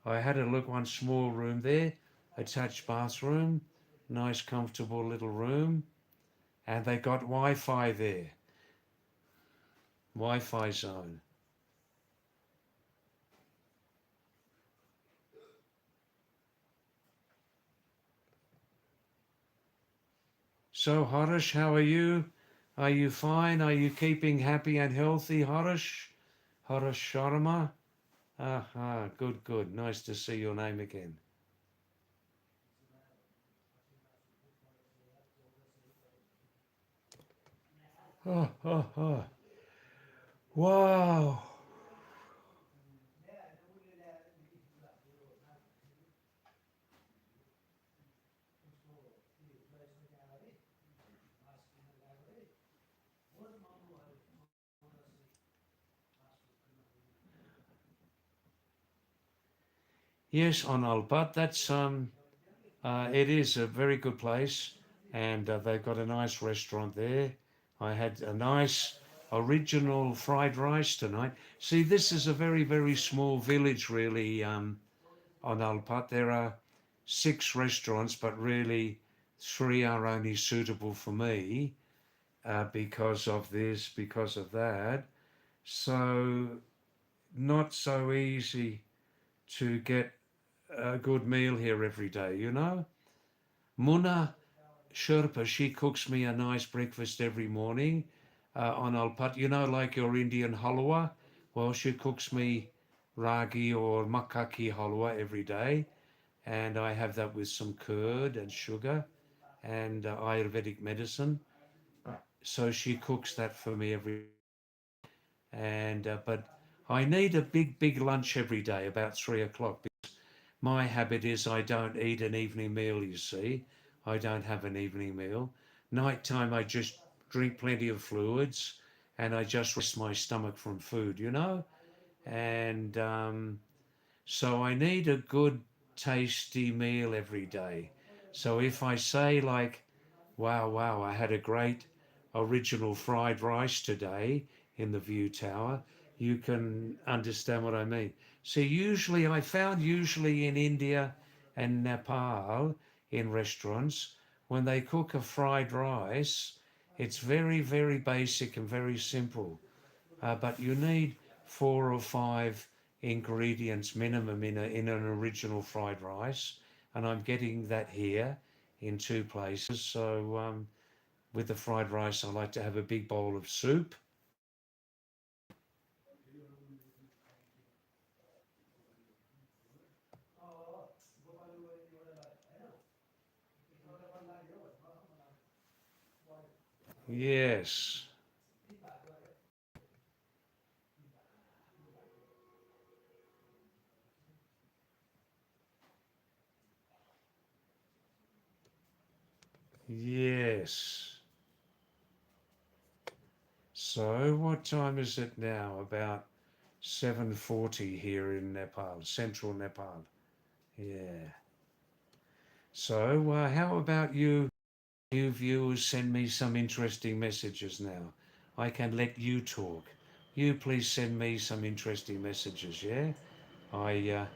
I had a look, one small room there, attached bathroom, nice comfortable little room, and they got Wi-Fi there, Wi-Fi zone. So Harish, how are you? Are you fine? Are you keeping happy and healthy, Harish? Harish Sharma? Aha, good, good. Nice to see your name again. Oh, oh, oh. Wow. Yes, on Albat. It is a very good place, and they've got a nice restaurant there. I had a nice original fried rice tonight. See, this is a very, very small village, really, on Alpat. There are 6 restaurants, but really 3 are only suitable for me because of this, because of that. So, not so easy to get a good meal here every day, you know? Muna Sherpa, she cooks me a nice breakfast every morning on Alpat. You know, like your Indian halwa? Well, she cooks me ragi or makaki halwa every day. And I have that with some curd and sugar and Ayurvedic medicine. So she cooks that for me every. And but I need a big, big lunch every day about 3 o'clock. My habit is I don't eat an evening meal, you see. I don't have an evening meal. Nighttime, I just drink plenty of fluids and I just rest my stomach from food, you know? And so I need a good, tasty meal every day. So if I say, like, wow, wow, I had a great original fried rice today in the View Tower, you can understand what I mean. See, usually I found usually in India and Nepal in restaurants, when they cook a fried rice, it's very, very basic and very simple. But you need 4 or 5 ingredients minimum in an original fried rice, and I'm getting that here in 2 places. So with the fried rice, I like to have a big bowl of soup. Yes, yes. So what time is it now? About 7:40 here in Nepal, central Nepal. Yeah. So how about you? You viewers send me some interesting messages now. I can let you talk. you please send me some interesting messages, yeah? I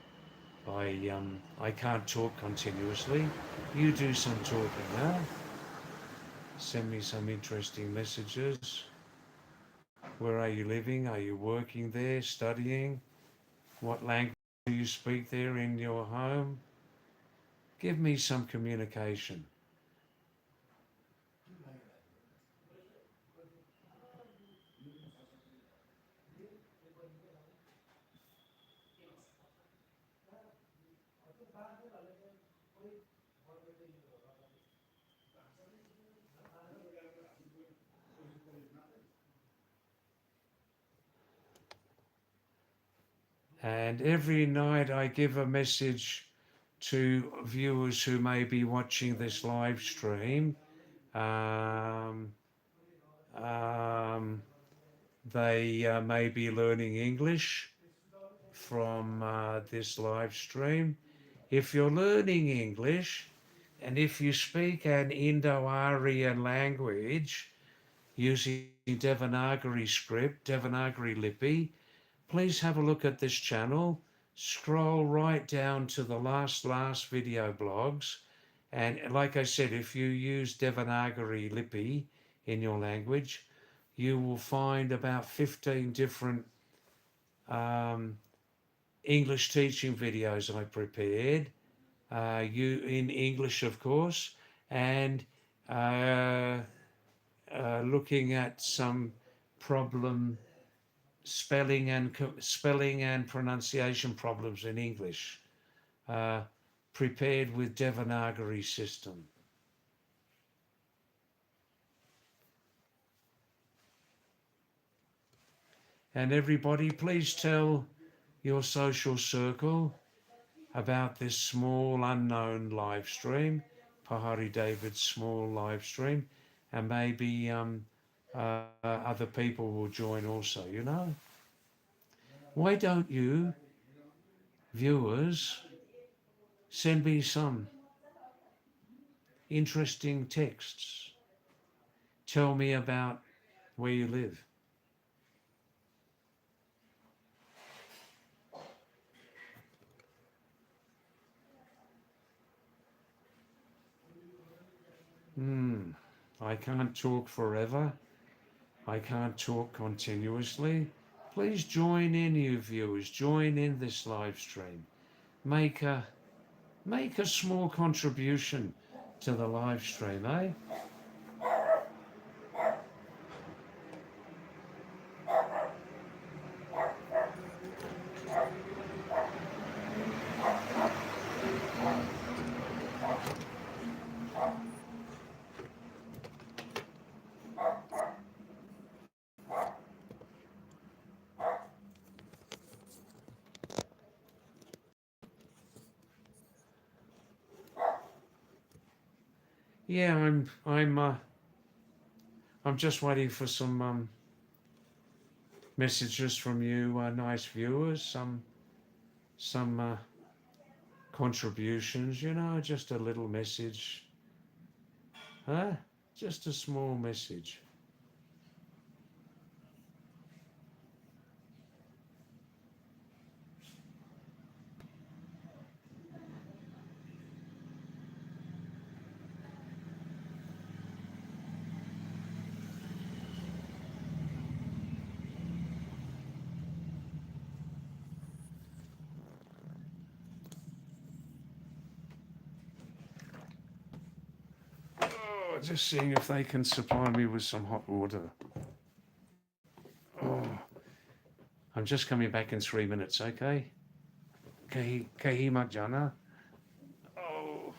I can't talk continuously. You do some talking, huh? Send me some interesting messages. Where are you living? Are you working there, studying? What language do you speak there in your home? Give me some communication. And every night I give a message to viewers who may be watching this live stream. Um, um, they may be learning English from this live stream. If you're learning English and if you speak an Indo-Aryan language using Devanagari script, Devanagari Lipi, please have a look at this channel. Scroll right down to the last video blogs. And like I said, if you use Devanagari Lipi in your language, you will find about 15 different English teaching videos I prepared, you in English, of course, and uh, looking at some problem spelling and pronunciation problems in English, uh, prepared with Devanagari system. And everybody, please tell your social circle about this small unknown live stream, Pahadi David's small live stream, and maybe other people will join also, you know. Why don't you, viewers, send me some interesting texts? Tell me about where you live. I can't talk forever. I can't talk continuously. Please join in, you viewers. Join in this live stream. Make a small contribution to the live stream, eh? Yeah, I'm just waiting for some messages from you, nice viewers. Some contributions. You know, just a little message, huh? Just a small message. Oh, just seeing if they can supply me with some hot water. Oh, I'm just coming back in 3 minutes, okay? Kahimak Jana. Oh.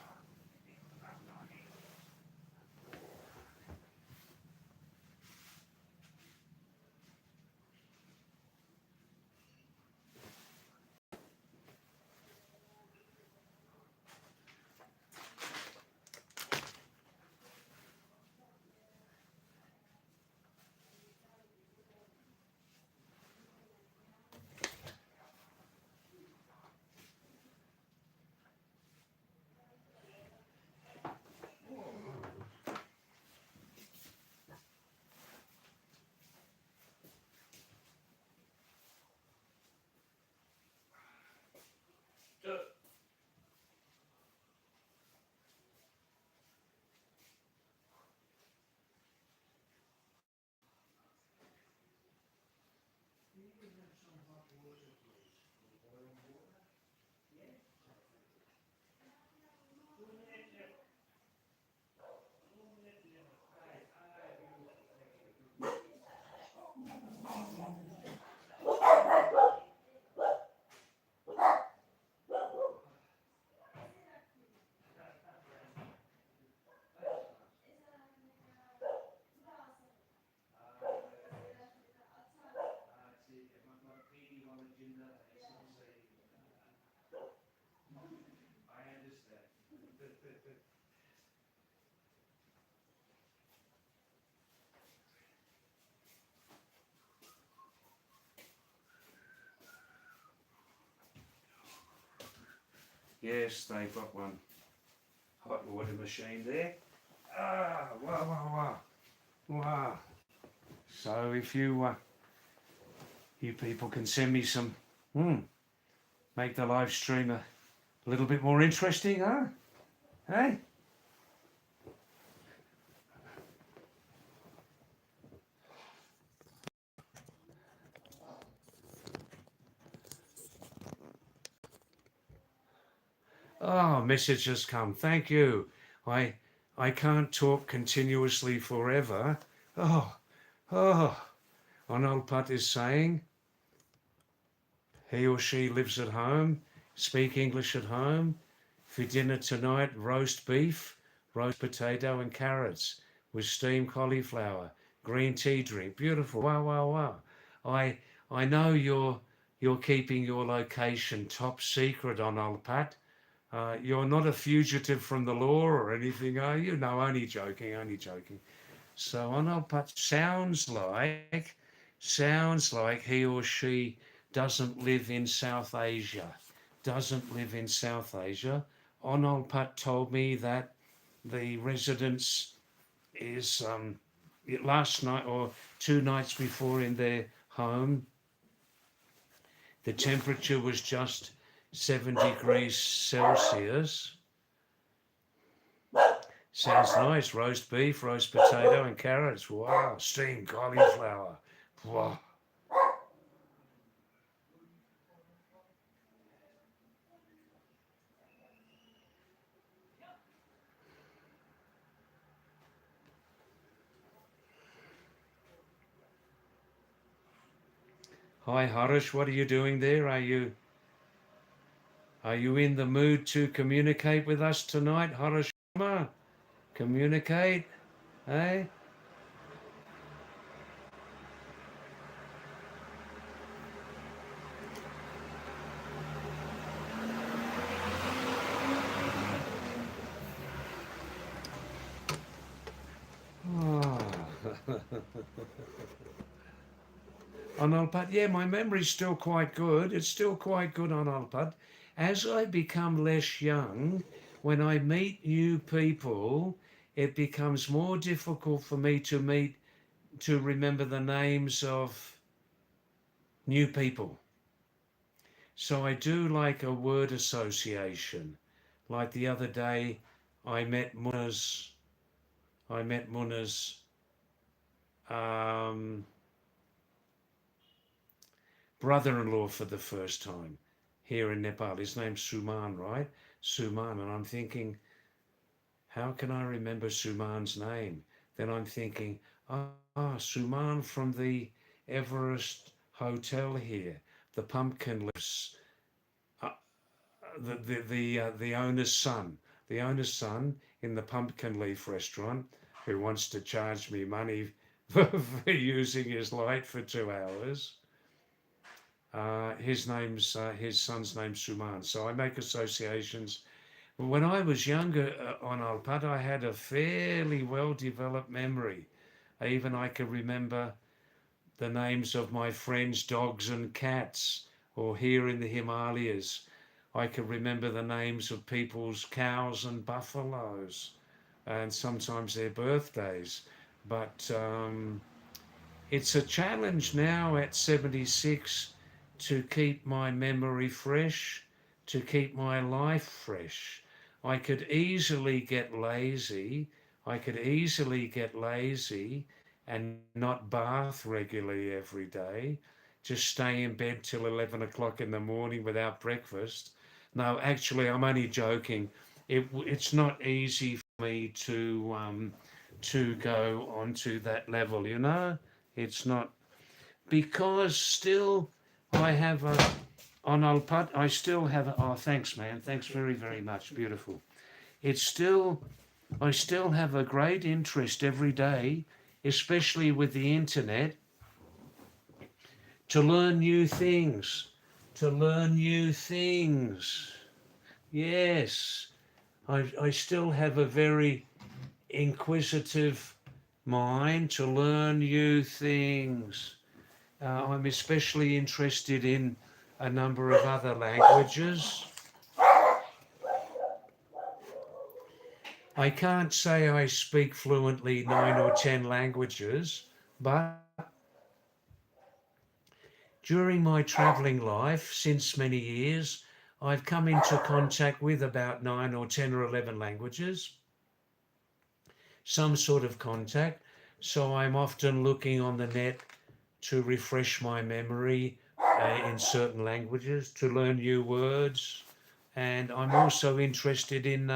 Yes, they've got one hot water machine there. Ah, wow. So if you people can send me some, make the live stream a little bit more interesting, huh? Hey? Oh, message has come. Thank you. I can't talk continuously forever. Oh. Onalpat is saying he or she lives at home, speak English at home. For dinner tonight, roast beef, roast potato and carrots with steamed cauliflower, green tea drink. Beautiful. Wow. I know you're keeping your location top secret on Onalpat. You're not a fugitive from the law or anything, are you? No, only joking. So Onalpat sounds like he or she doesn't live in South Asia. Onalpat told me that the residence is last night or 2 nights before in their home, the temperature was just 7 degrees Celsius. Sounds nice. Roast beef, roast potato and carrots. Wow. Steamed cauliflower. Wow. Hi Harish, what are you doing there? Are you in the mood to communicate with us tonight, Harish? Communicate, eh? Oh. On Alpad, yeah, my memory's still quite good. It's still quite good on Alpad. As I become less young, when I meet new people, it becomes more difficult for me to remember the names of new people. So I do like a word association. Like the other day, I met Muna's um, brother-in-law for the first time here in Nepal. His name's Suman, right? Suman. And I'm thinking, how can I remember Suman's name? Then I'm thinking, Suman from the Everest Hotel here, the pumpkin lips, the owner's son, in the pumpkin leaf restaurant, who wants to charge me money for using his light for 2 hours. His son's name's Suman. So I make associations. When I was younger on Alpad, I had a fairly well-developed memory. Even I could remember the names of my friends' dogs and cats, or here in the Himalayas, I could remember the names of people's cows and buffaloes, and sometimes their birthdays. But it's a challenge now at 76 to keep my memory fresh, to keep my life fresh. I could easily get lazy. And not bath regularly every day. Just stay in bed till 11 o'clock in the morning without breakfast. No, actually, I'm only joking. It's not easy for me to go onto that level, you know? It's not, because still I have on Alpat, I still have, oh, thanks, man. Thanks very, very much. Beautiful. I still have a great interest every day, especially with the internet, to learn new things. Yes, I still have a very inquisitive mind to learn new things. I'm especially interested in a number of other languages. I can't say I speak fluently 9 or 10 languages, but during my travelling life, since many years, I've come into contact with about 9 or 10 or 11 languages, some sort of contact. So I'm often looking on the net to refresh my memory in certain languages, to learn new words. And I'm also interested in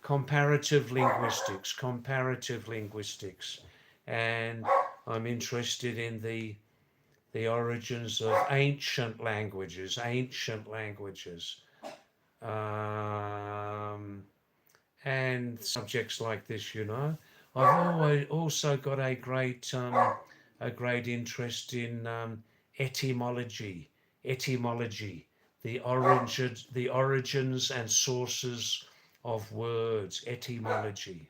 comparative linguistics. And I'm interested in the origins of ancient languages, um, and subjects like this. I've always also got a great interest in etymology, etymology, the origins and sources of words, etymology.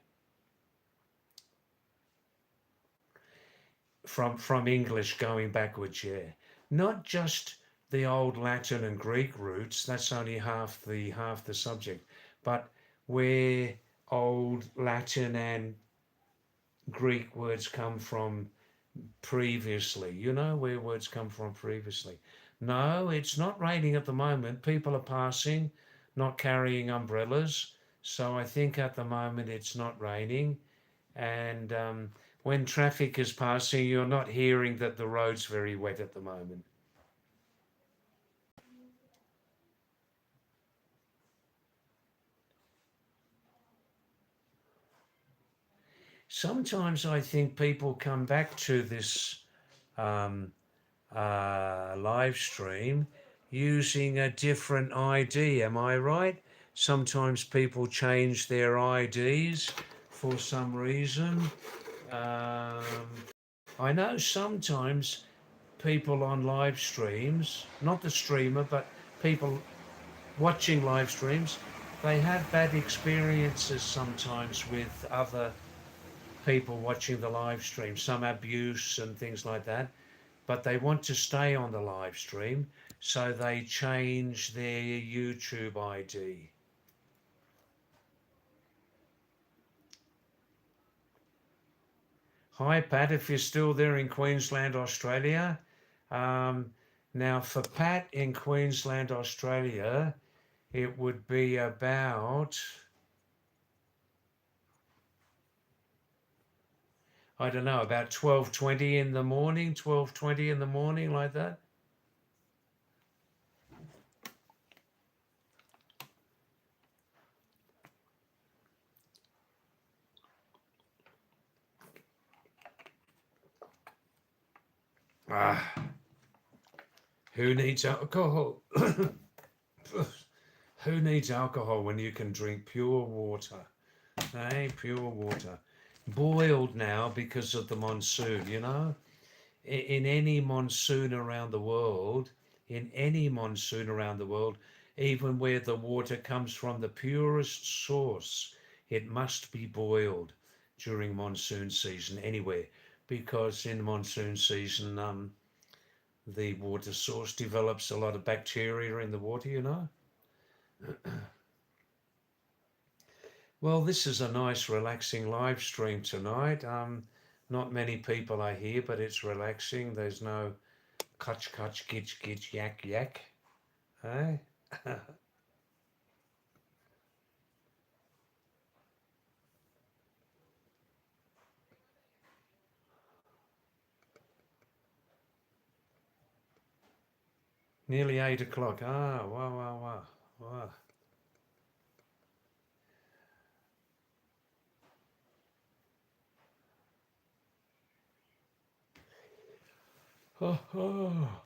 From English going backwards, yeah. Not just the old Latin and Greek roots, that's only half the subject, but where old Latin and Greek words come from previously, where words come from previously. No, it's not raining at the moment. People are passing, not carrying umbrellas. So I think at the moment it's not raining. And when traffic is passing, you're not hearing that the road's very wet at the moment. Sometimes I think people come back to this um, live stream using a different ID. Am I right? Sometimes people change their IDs for some reason. Um, I know sometimes people on live streams, not the streamer, but people watching live streams, they have bad experiences sometimes with other people watching the live stream, some abuse and things like that, but they want to stay on the live stream, so they change their YouTube ID. Hi, Pat, if you're still there in Queensland, Australia. Um, Now, for Pat in Queensland, Australia, it would be about, I don't know, about 12:20 in the morning, 12:20 in the morning, like that. Ah, who needs alcohol? Who needs alcohol when you can drink pure water? Hey, pure water. Boiled now because of the monsoon. In any monsoon around the world, even where the water comes from the purest source, it must be boiled during monsoon season anywhere, because in monsoon season, the water source develops a lot of bacteria in the water. Well, this is a nice, relaxing live stream tonight. Not many people are here, but it's relaxing. There's no kutch, kutch, gitch, gitch, yak, yak. Hey? Nearly 8 o'clock. Ah, wow, wow, wow, wow. Oh, oh,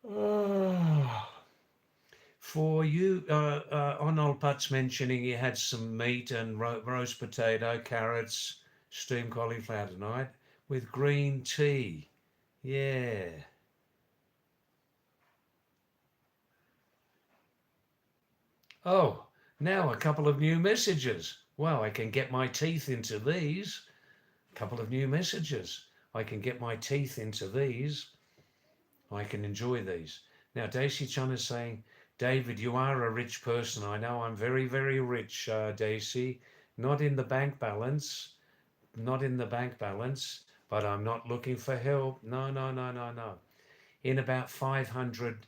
oh. For you, Onol Put's mentioning you had some meat and roast potato, carrots, steamed cauliflower tonight with green tea. Yeah. Oh, now a couple of new messages. Well, I can get my teeth into these. A couple of new messages. I can get my teeth into these. I can enjoy these. Now, Daisy Chun is saying, David, you are a rich person. I know I'm very, very rich, Daisy. Not in the bank balance, not in the bank balance, but I'm not looking for help. No, no, no, no, no. In about 500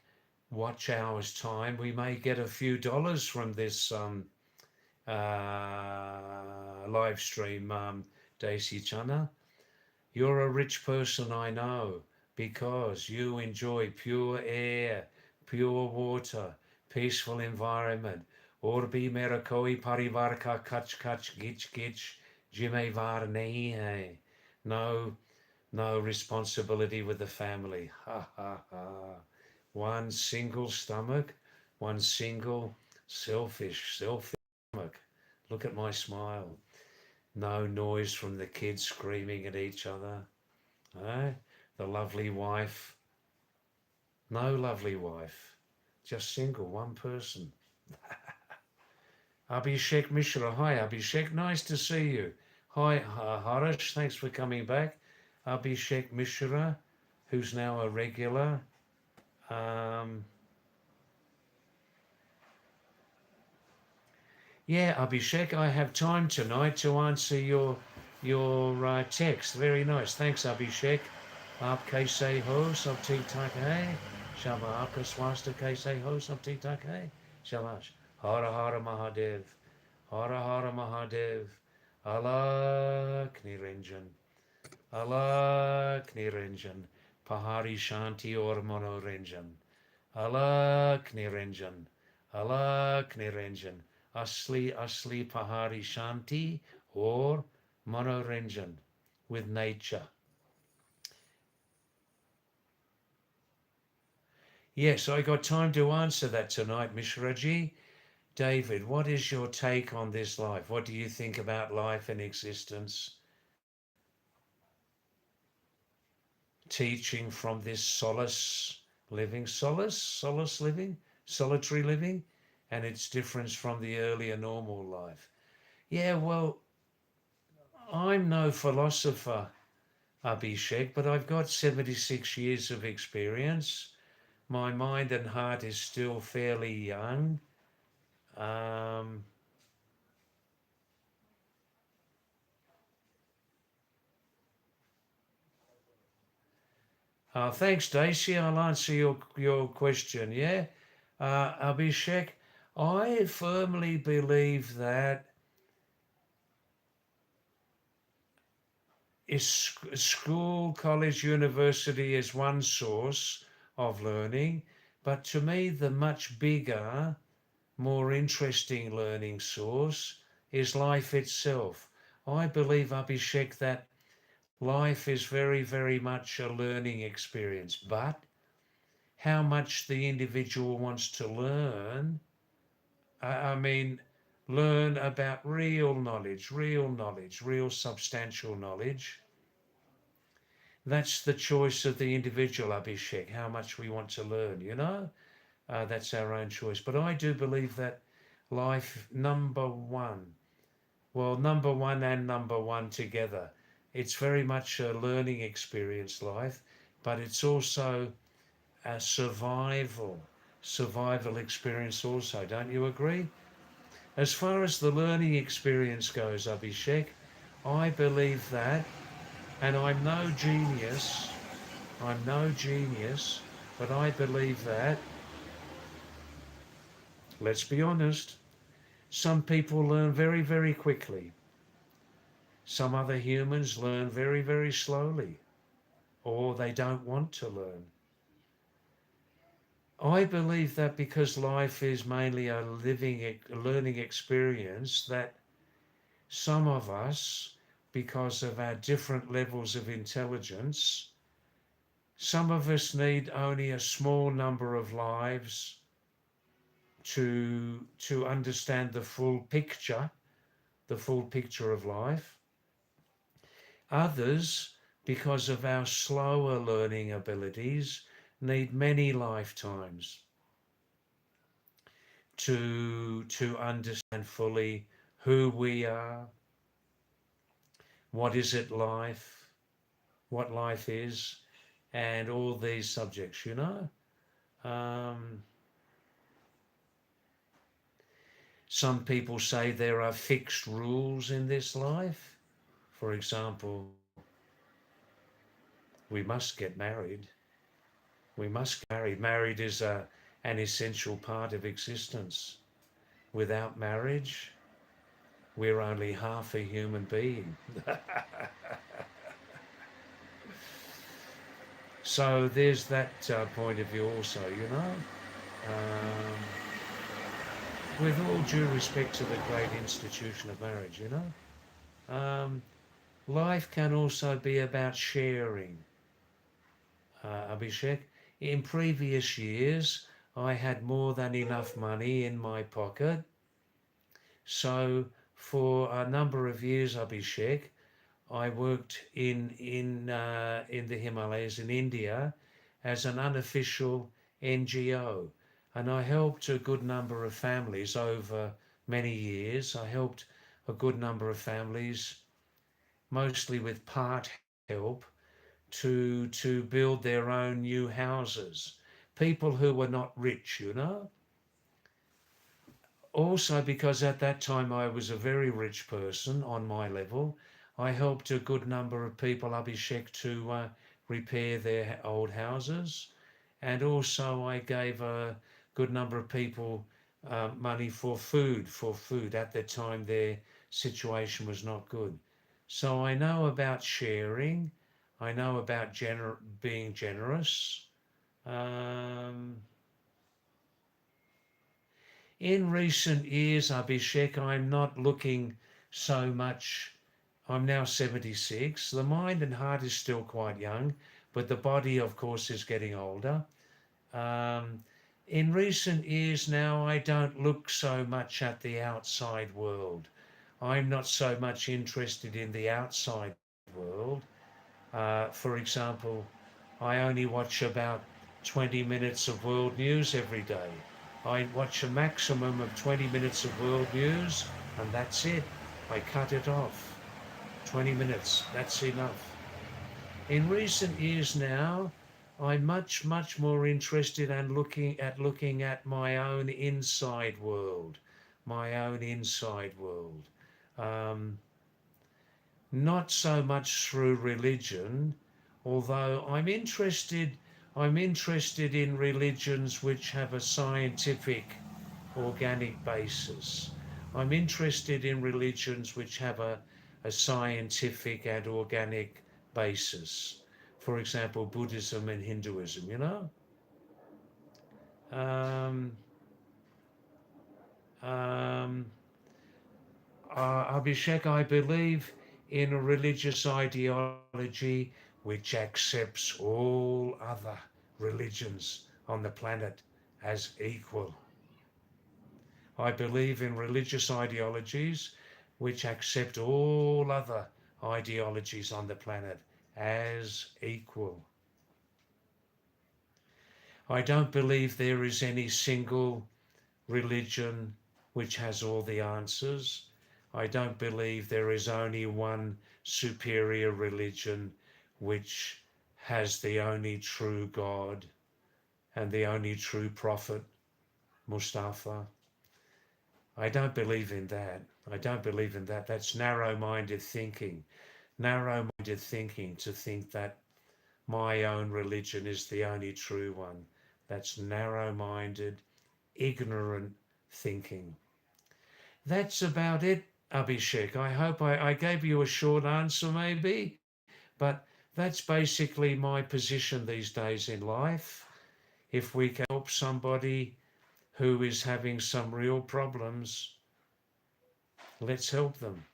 watch hours time, we may get a few dollars from this live stream, Daisy Chana. You're a rich person, I know, because you enjoy pure air, pure water, peaceful environment. Orbi merakoi parivarka kach kach gich gich jime var nahi hai. No responsibility with the family. Ha ha ha. One single stomach, one single selfish stomach. Look at my smile. No noise from the kids screaming at each other. Eh? The lovely wife. No lovely wife. Just single, one person. Abhishek Mishra. Hi, Abhishek. Nice to see you. Hi, Harish. Thanks for coming back. Abhishek Mishra, who's now a regular. Yeah, Abhishek, I have time tonight to answer your text. Very nice. Thanks, Abhishek. Aap kaise ho? Sab theek thak hai? Shaba aapka swasta kaise ho? Sab theek thak hai? Shabash. Hara Hara Mahadev. Hara Hara Mahadev. Alak Niranjan. Alak Niranjan. Pahari Shanti or Manoranjan. Alak Niranjan. Alak Niranjan. Asli Pahari Shanti or Manoranjan with nature. Yes, I got time to answer that tonight, Mishraji. David, what is your take on this life? What do you think about life and existence? Teaching from this solace living, solitary living, and its difference from the earlier normal life. Yeah, well, I'm no philosopher, Abhishek, but I've got 76 years of experience. My mind and heart is still fairly young. Thanks, Daisy. I'll answer your question, yeah? Abhishek, I firmly believe that school, college, university is one source of learning, but to me the much bigger, more interesting learning source is life itself. I believe, Abhishek, that life is very, very much a learning experience, but how much the individual wants to learn, learn about real knowledge, real substantial knowledge. That's the choice of the individual, Abhishek, how much we want to learn, you know? That's our own choice. But I do believe that life, number one and number one together, it's very much a learning experience, life, but it's also a survival experience also. Don't you agree? As far as the learning experience goes, Abhishek, I believe that, and I'm no genius, but I believe that, let's be honest, some people learn very, very quickly. Some other humans learn very, very slowly, or they don't want to learn. I believe that because life is mainly a learning experience, that some of us, because of our different levels of intelligence, some of us need only a small number of lives to understand the full picture of life. Others, because of our slower learning abilities, need many lifetimes to understand fully who we are, what is it life, what life is, and all these subjects, you know. Some people say there are fixed rules in this life. For example, we must get married. We must get married. Married is an essential part of existence. Without marriage, we're only half a human being. So there's that point of view also, you know. With all due respect to the great institution of marriage, you know. Life can also be about sharing. Abhishek, in previous years, I had more than enough money in my pocket. So for a number of years, Abhishek, I worked in the Himalayas in India as an unofficial NGO, and I helped a good number of families over many years. I helped a good number of families, mostly with part help, to build their own new houses. People who were not rich, you know. Also, because at that time I was a very rich person on my level, I helped a good number of people, Abhishek, to repair their old houses. And also I gave a good number of people money for food, At the time their situation was not good. So I know about sharing. I know about being generous. Um, In recent years, Abhishek, I'm not looking so much. I'm now 76. The mind and heart is still quite young, but the body, of course, is getting older. Um, in recent years now, I don't look so much at the outside world. I'm not so much interested in the outside world. For example, I only watch about 20 minutes of world news every day. I watch a maximum of 20 minutes of world news, and that's it. I cut it off. 20 minutes, that's enough. In recent years now, I'm much more interested in looking at my own inside world, my own inside world. Um, Not so much through religion, although I'm interested in religions which have a scientific organic basis. I'm interested in religions which have a scientific and organic basis. For example, Buddhism and Hinduism, you know. Um, um, Abhishek, I believe in a religious ideology which accepts all other religions on the planet as equal. I believe in religious ideologies which accept all other ideologies on the planet as equal. I don't believe there is any single religion which has all the answers. I don't believe there is only one superior religion which has the only true God and the only true prophet, Mustafa. I don't believe in that. I don't believe in that. That's narrow-minded thinking. Narrow-minded thinking to think that my own religion is the only true one. That's narrow-minded, ignorant thinking. That's about it, Abhishek. I hope I gave you a short answer, maybe, but that's basically my position these days in life. If we can help somebody who is having some real problems, let's help them.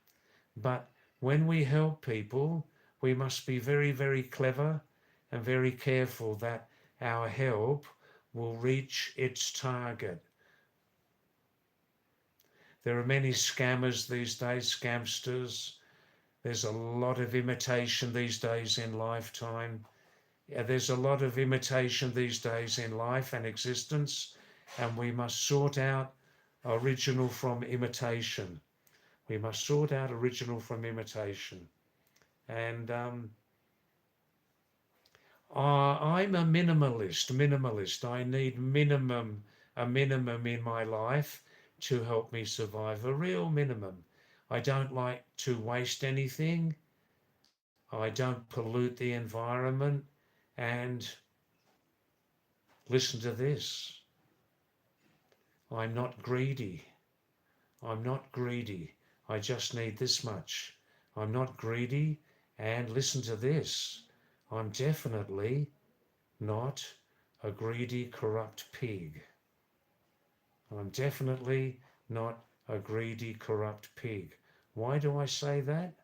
But when we help people, we must be very clever and very careful that our help will reach its target. There are many scammers these days, scamsters. There's a lot of imitation these days in lifetime. There's a lot of imitation these days in life and existence, and we must sort out original from imitation. We must sort out original from imitation. And I'm a minimalist. I need a minimum in my life to help me survive, a real minimum. I don't like to waste anything. I don't pollute the environment. And listen to this. I'm not greedy. I'm not greedy. I just need this much. I'm not greedy. And listen to this. I'm definitely not a greedy, corrupt pig. I'm definitely not a greedy, corrupt pig. Why do I say that?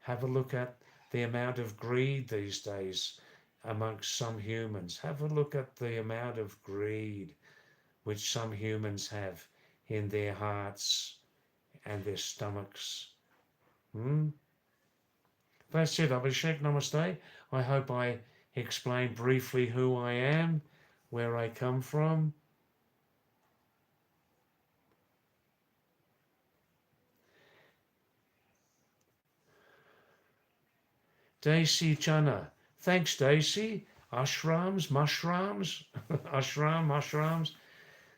Have a look at the amount of greed these days amongst some humans. Have a look at the amount of greed which some humans have in their hearts and their stomachs. That's it. Abhishek, namaste. I hope I explained briefly who I am, where I come from. Daisy Chana. Thanks, Daisy. Ashrams, mushrooms, mushrooms.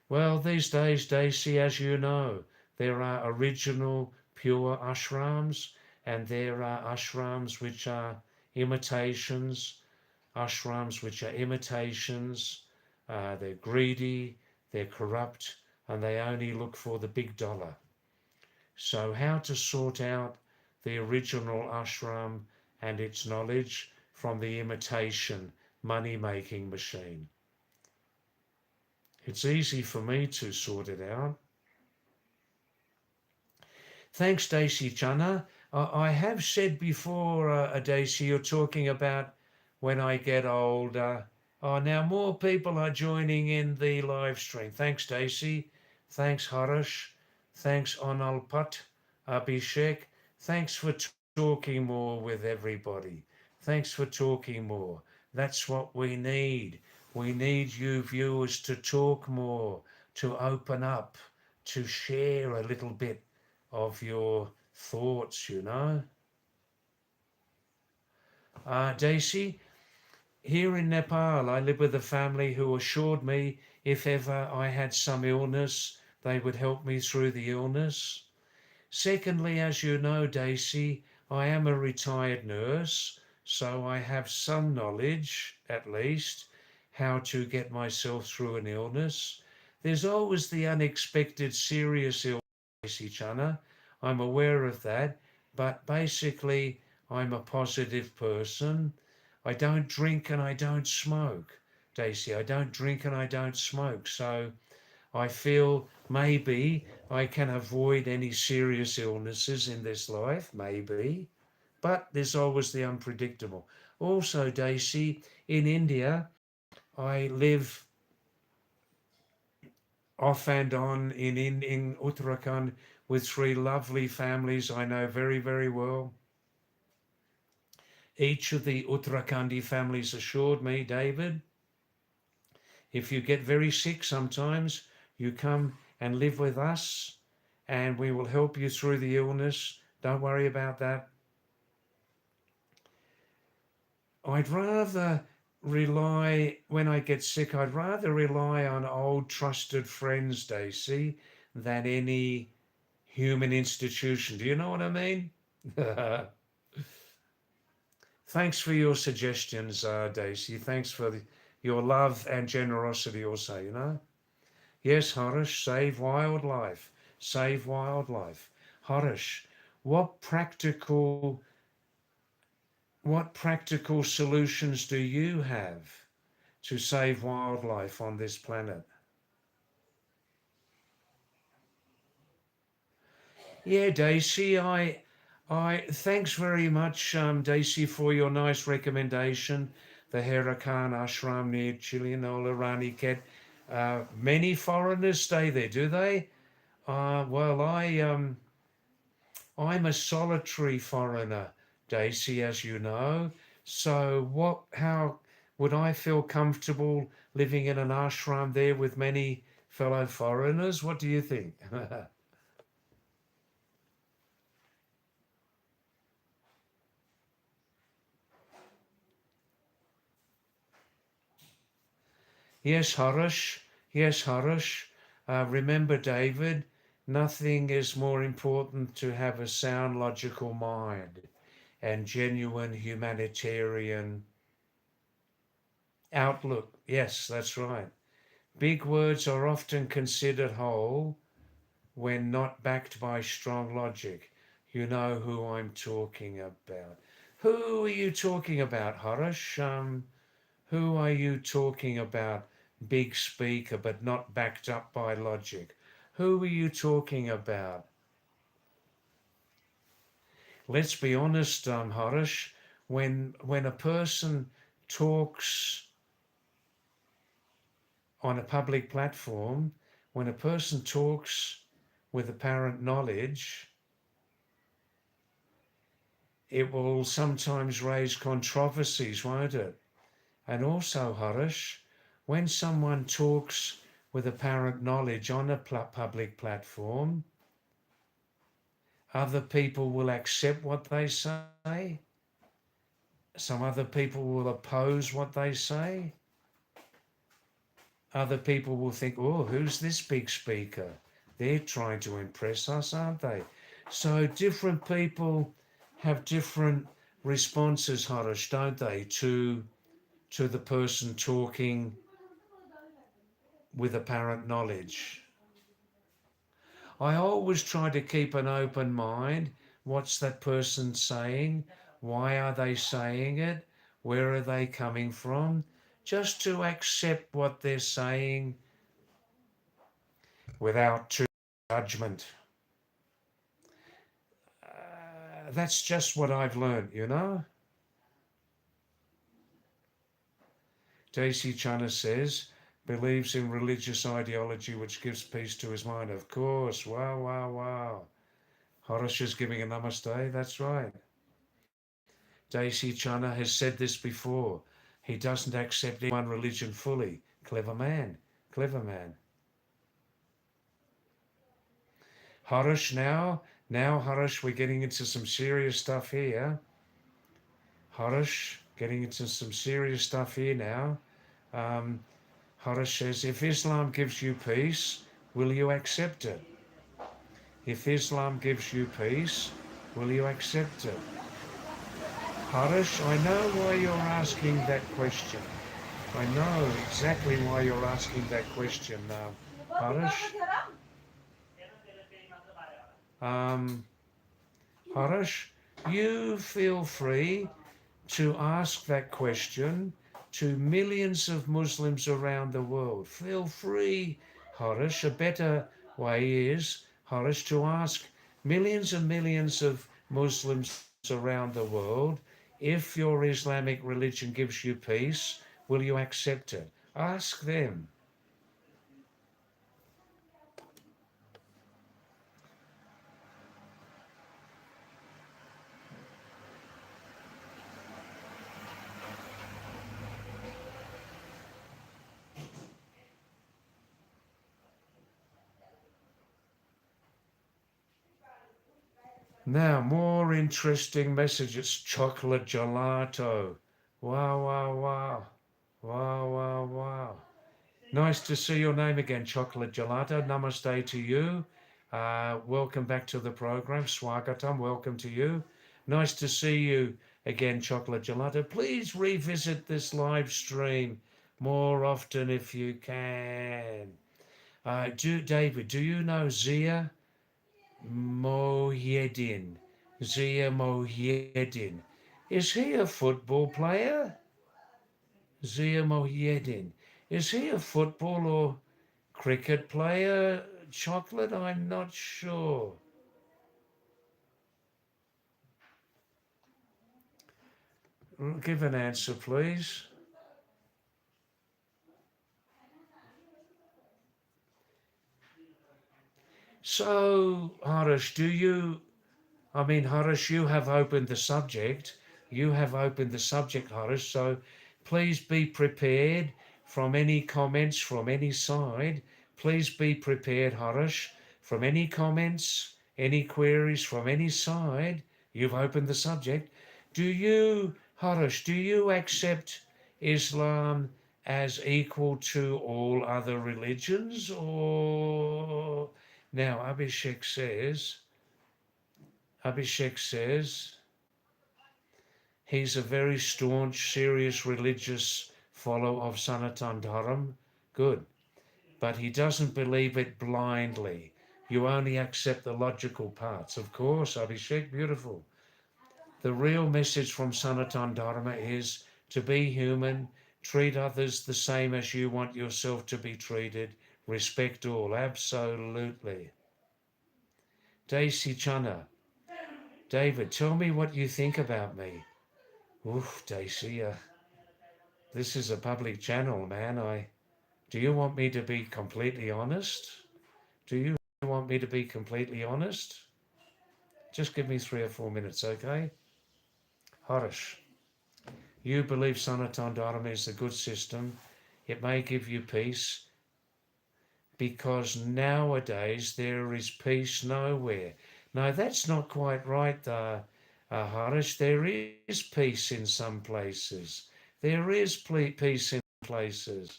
Well, these days, Daisy, as you know, there are original pure ashrams and there are ashrams which are imitations, they're greedy, they're corrupt, and they only look for the big dollar. So how to sort out the original ashram and its knowledge from the imitation money-making machine? It's easy for me to sort it out. Thanks, Daisy Chana. I have said before, Daisy, you're talking about when I get older. Now more people are joining in the live stream. Thanks, Daisy. Thanks, Harish. Thanks, Onalpat, Abhishek. Thanks for talking more with everybody. Thanks for talking more. That's what we need. We need you viewers to talk more, to open up, to share a little bit of your thoughts, you know. Daisy, here in Nepal, I live with a family who assured me if ever I had some illness, they would help me through the illness. Secondly, as you know, Daisy, I am a retired nurse, so I have some knowledge, at least, how to get myself through an illness. There's always the unexpected serious illness, Daisy Chana. I'm aware of that, but basically, I'm a positive person. I don't drink and I don't smoke, Daisy. I don't drink and I don't smoke, so I feel maybe I can avoid any serious illnesses in this life, maybe, but there's always the unpredictable. Also, Daisy, in India, I live off and on in Uttarakhand with three lovely families I know very, very well. Each of the Uttarakhandi families assured me, David, if you get very sick sometimes, you come and live with us and we will help you through the illness. Don't worry about that. I'd rather rely, when I get sick, I'd rather rely on old trusted friends, Daisy, than any human institution. Do you know what I mean? Thanks for your suggestions, Daisy. Thanks for your love and generosity also, you know. Yes, Harish, save wildlife. Save wildlife. Harish, what practical solutions do you have to save wildlife on this planet? Yeah, Daisy, I thanks very much, Daisy, for your nice recommendation. The Herakan Ashram near Chilianola, Raniket. Many foreigners stay there, do they? Well, I'm a solitary foreigner, Daisy, as you know. So how would I feel comfortable living in an ashram there with many fellow foreigners? What do you think? Yes, Harish. Yes, Harish. Remember, David, nothing is more important to have a sound, logical mind and genuine humanitarian outlook. Yes, that's right. Big words are often considered whole when not backed by strong logic. You know who I'm talking about. Who are you talking about, Harish? Who are you talking about? Big speaker, but not backed up by logic. Who are you talking about? Let's be honest, Harish. When a person talks on a public platform, when a person talks with apparent knowledge, it will sometimes raise controversies, won't it? And also, Harish, when someone talks with apparent knowledge on a public platform, other people will accept what they say. Some other people will oppose what they say. Other people will think, oh, who's this big speaker? They're trying to impress us, aren't they? So different people have different responses, Harish, don't they, to the person talking with apparent knowledge. I always try to keep an open mind. What's that person saying? Why are they saying it? Where are they coming from? Just to accept what they're saying without too much judgment. That's just what I've learned, you know. Daisy Chana says, believes in religious ideology which gives peace to his mind. Of course. Wow, wow, wow. Harish is giving a namaste. That's right. Daisy Chana has said this before. He doesn't accept any one religion fully. Clever man. Clever man. Harish now. Now, Harish, we're getting into some serious stuff here. Harish, getting into some serious stuff here now. Harish says, if Islam gives you peace, will you accept it? If Islam gives you peace, will you accept it? Harish, I know why you're asking that question. I know exactly why you're asking that question, Harish. Harish, you feel free to ask that question to millions of Muslims around the world. Feel free, Harish. A better way is, Harish, to ask millions and millions of Muslims around the world, if your Islamic religion gives you peace, will you accept it? Ask them. Now, more interesting messages. Chocolate gelato. Wow, wow, wow. Wow, wow, wow. Nice to see your name again, Chocolate Gelato. Namaste to you. Welcome back to the program. Swagatam, welcome to you. Nice to see you again, Chocolate Gelato. Please revisit this live stream more often if you can. David, do you know Zia Mohyeddin? Zia Mohyeddin. Is he a football player? Zia Mohyeddin. Is he a football or cricket player? Chocolate? I'm not sure. Give an answer, please. So, Harish, Harish, you have opened the subject. You have opened the subject, Harish. So please be prepared from any comments from any side. Please be prepared, Harish, from any comments, any queries from any side. You've opened the subject. Harish, do you accept Islam as equal to all other religions? Or now Abhishek says he's a very staunch, serious religious follower of Sanatan Dharam. Good. But he doesn't believe it blindly. You only accept the logical parts. Of course, Abhishek, beautiful. The real message from Sanatan Dharma is to be human, treat others the same as you want yourself to be treated, respect all, absolutely. Daisy Chana, David, tell me what you think about me. Oof, Daisy, this is a public channel, man. Do you want me to be completely honest? Do you want me to be completely honest? Just give me 3 or 4 minutes, okay? Harish, you believe Sanatan Dharma is a good system. It may give you peace because nowadays there is peace nowhere. No, that's not quite right, Harish. There is peace in some places. There is peace in places.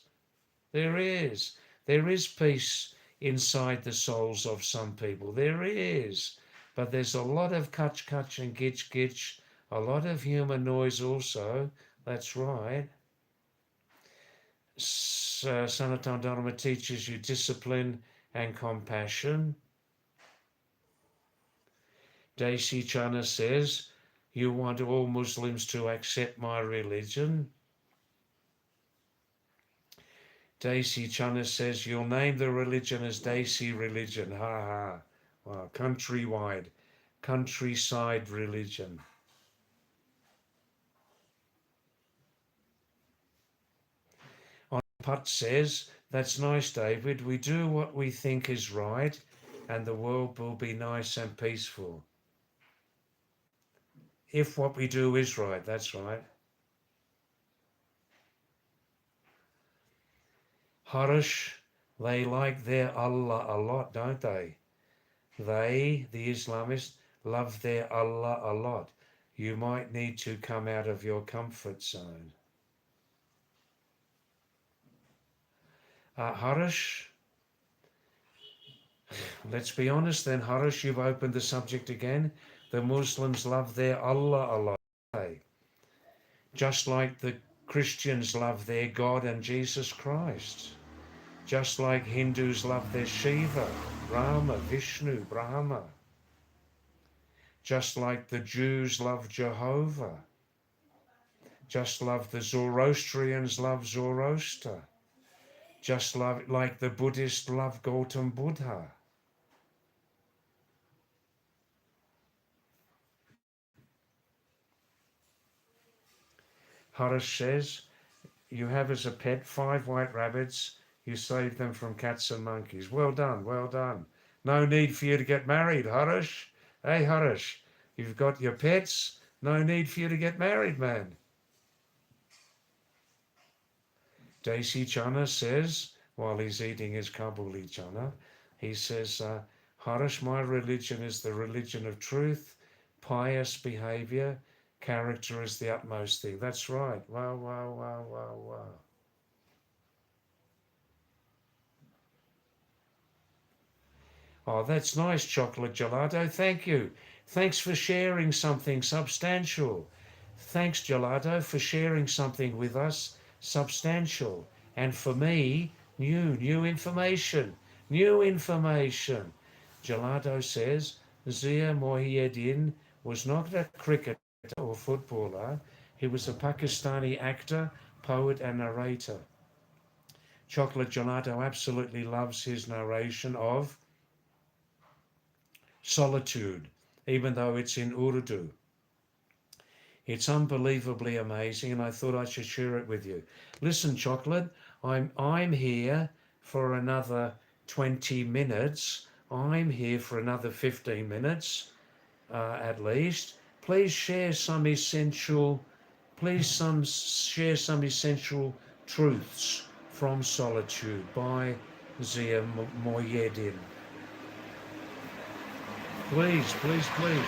There is. There is peace inside the souls of some people. There is. But there's a lot of kutch and gitch, a lot of human noise also. That's right. Sanatana Dharma teaches you discipline and compassion. Desi Chana says, you want all Muslims to accept my religion. Desi Chana says, you'll name the religion as Desi religion. Ha ha. Wow, countryside religion. On Putt says, that's nice, David. We do what we think is right and the world will be nice and peaceful. If what we do is right, that's right. Harish, they like their Allah a lot, don't they? They, the Islamists, love their Allah a lot. You might need to come out of your comfort zone. Harish, let's be honest then, Harish, you've opened the subject again. The Muslims love their Allah a lot, don't they? Just like the Christians love their God and Jesus Christ. Just like Hindus love their Shiva, Rama, Vishnu, Brahma. Just like the Jews love Jehovah. Just like the Zoroastrians love Zoroaster. Just like the Buddhists love Gautam Buddha. Harish says, you have as a pet 5 white rabbits. You saved them from cats and monkeys. Well done, well done. No need for you to get married, Harish. Hey, Harish, you've got your pets. No need for you to get married, man. Desi Chana says, while he's eating his Kabuli Chana, he says, Harish, my religion is the religion of truth, pious behavior, character is the utmost thing. That's right. Wow, wow, wow, wow, wow. Oh, that's nice, Chocolate Gelato. Thank you. Thanks for sharing something substantial. Thanks, Gelato, for sharing something with us substantial. And for me, new information. New information. Gelato says Zia Mohieddin was not a cricketer or footballer. He was a Pakistani actor, poet, and narrator. Chocolate Gelato absolutely loves his narration of Solitude, even though it's in Urdu. It's unbelievably amazing, and I thought I should share it with you. Listen, Chocolate, I'm here for another 20 minutes. I'm here for another 15 minutes, at least. Please share some essential. Share some essential truths from Solitude by Zia Mohieddin. Please, please, please.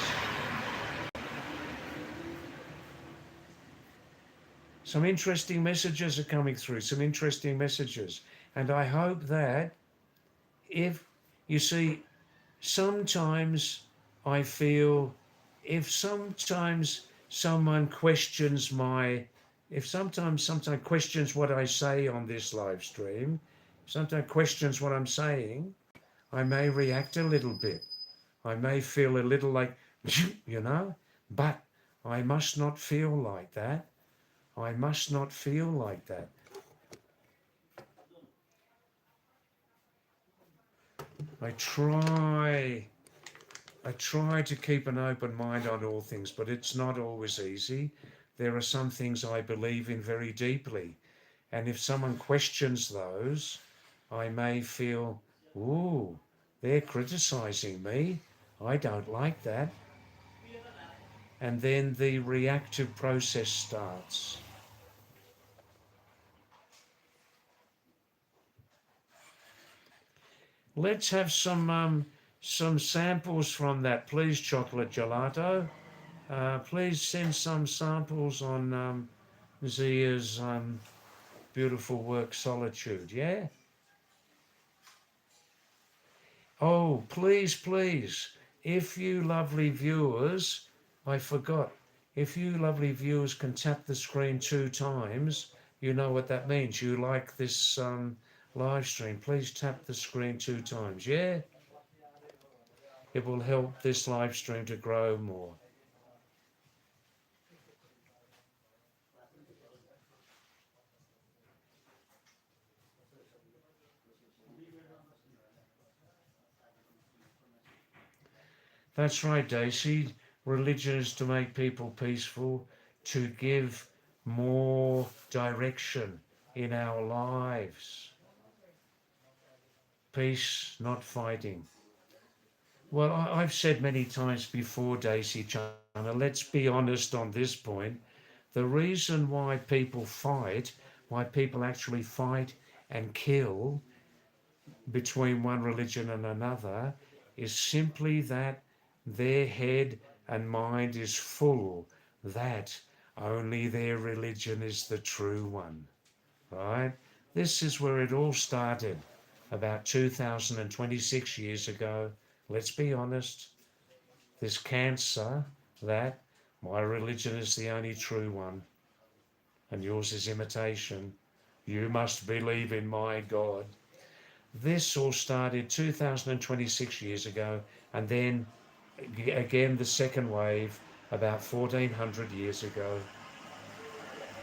Some interesting messages are coming through, some interesting messages. And I hope that if, you see, sometimes I feel if sometimes someone questions if sometimes questions what I say on this live stream, sometimes questions what I'm saying, I may react a little bit. I may feel a little like, but I must not feel like that. I must not feel like that. I try to keep an open mind on all things, but it's not always easy. There are some things I believe in very deeply. And if someone questions those, I may feel, ooh, they're criticizing me. I don't like that. And then the reactive process starts. Let's have some samples from that, please, Chocolate Gelato. Please send some samples on Zia's beautiful work, Solitude, yeah? Oh, please, please, if you lovely viewers, I forgot, if you lovely viewers can tap the screen 2 times, you know what that means. You like this live stream, please tap the screen 2 times, yeah? It will help this live stream to grow more. That's right, Daisy. Religion is to make people peaceful, to give more direction in our lives. Peace, not fighting. Well, I've said many times before, Daisy Chana, let's be honest on this point. The reason why people fight, why people actually fight and kill between one religion and another, is simply that their head and mind is full that only their religion is the true one, right? This is where it all started about 2026 years ago. Let's be honest, this cancer that my religion is the only true one and yours is imitation. You must believe in my God. This all started 2026 years ago, and then again the second wave about 1400 years ago.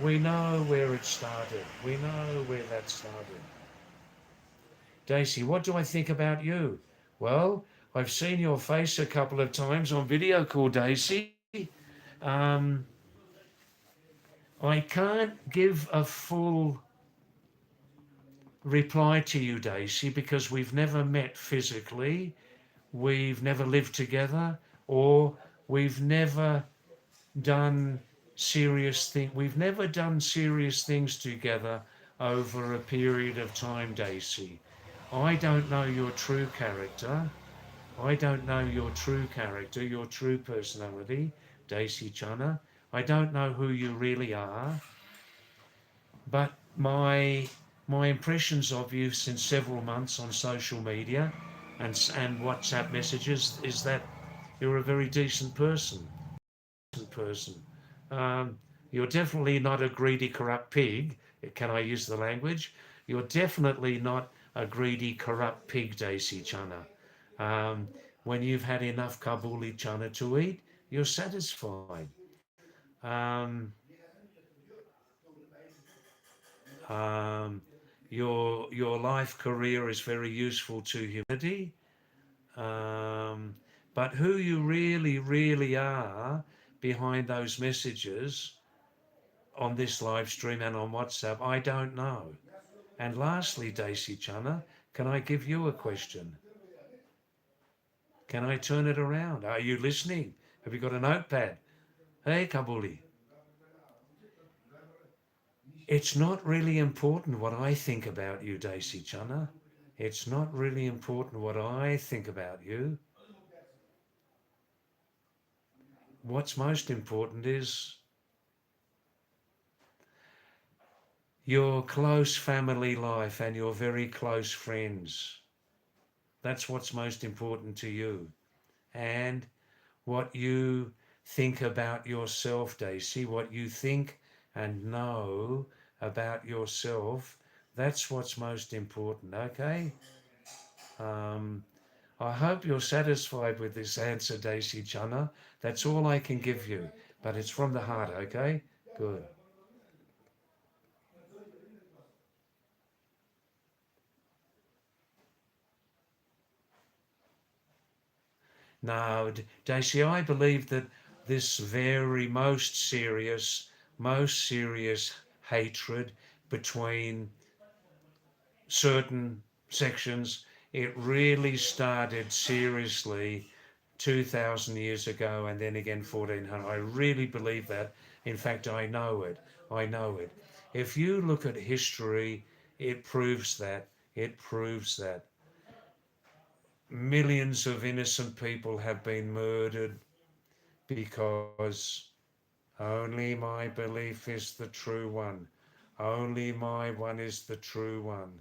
We know where it started. We know where that started. Daisy, what do I think about you? Well, I've seen your face a couple of times on video call, Daisy. Um, I can't give a full reply to you, Daisy, because we've never met physically, we've never lived together, or we've never done we've never done serious things together over a period of time, Daisy. I don't know your true character. I don't know your true character, your true personality, Daisy Chana. I don't know who you really are, but my impressions of you since several months on social media and WhatsApp messages is that you're a very decent person. Um, you're definitely not a greedy, corrupt pig. Can I use the language? You're definitely not a greedy, corrupt pig, Daisy Chana. When you've had enough Kabuli chana to eat, you're satisfied. Um, um, your life career is very useful to humanity. Um, but who you really, really are behind those messages on this live stream and on WhatsApp, I don't know. And lastly, Daisy Chana, can I give you a question? Can I turn it around? Are you listening? Have you got a notepad? Hey, Kabuli. It's not really important what I think about you, Daisy Chana. It's not really important what I think about you. What's most important is your close family life and your very close friends. That's what's most important to you. And what you think about yourself, Daisy, what you think and know about yourself, that's what's most important, okay? Um, I hope you're satisfied with this answer, Daisy Chana. That's all I can give you, but it's from the heart, okay? Good. Now, Daisy, I believe that this very most serious hatred between certain sections, it really started seriously 2,000 years ago and then again 1400. I really believe that. In fact, I know it. I know it. If you look at history, it proves that. It proves that. Millions of innocent people have been murdered because only my belief is the true one. Only my one is the true one.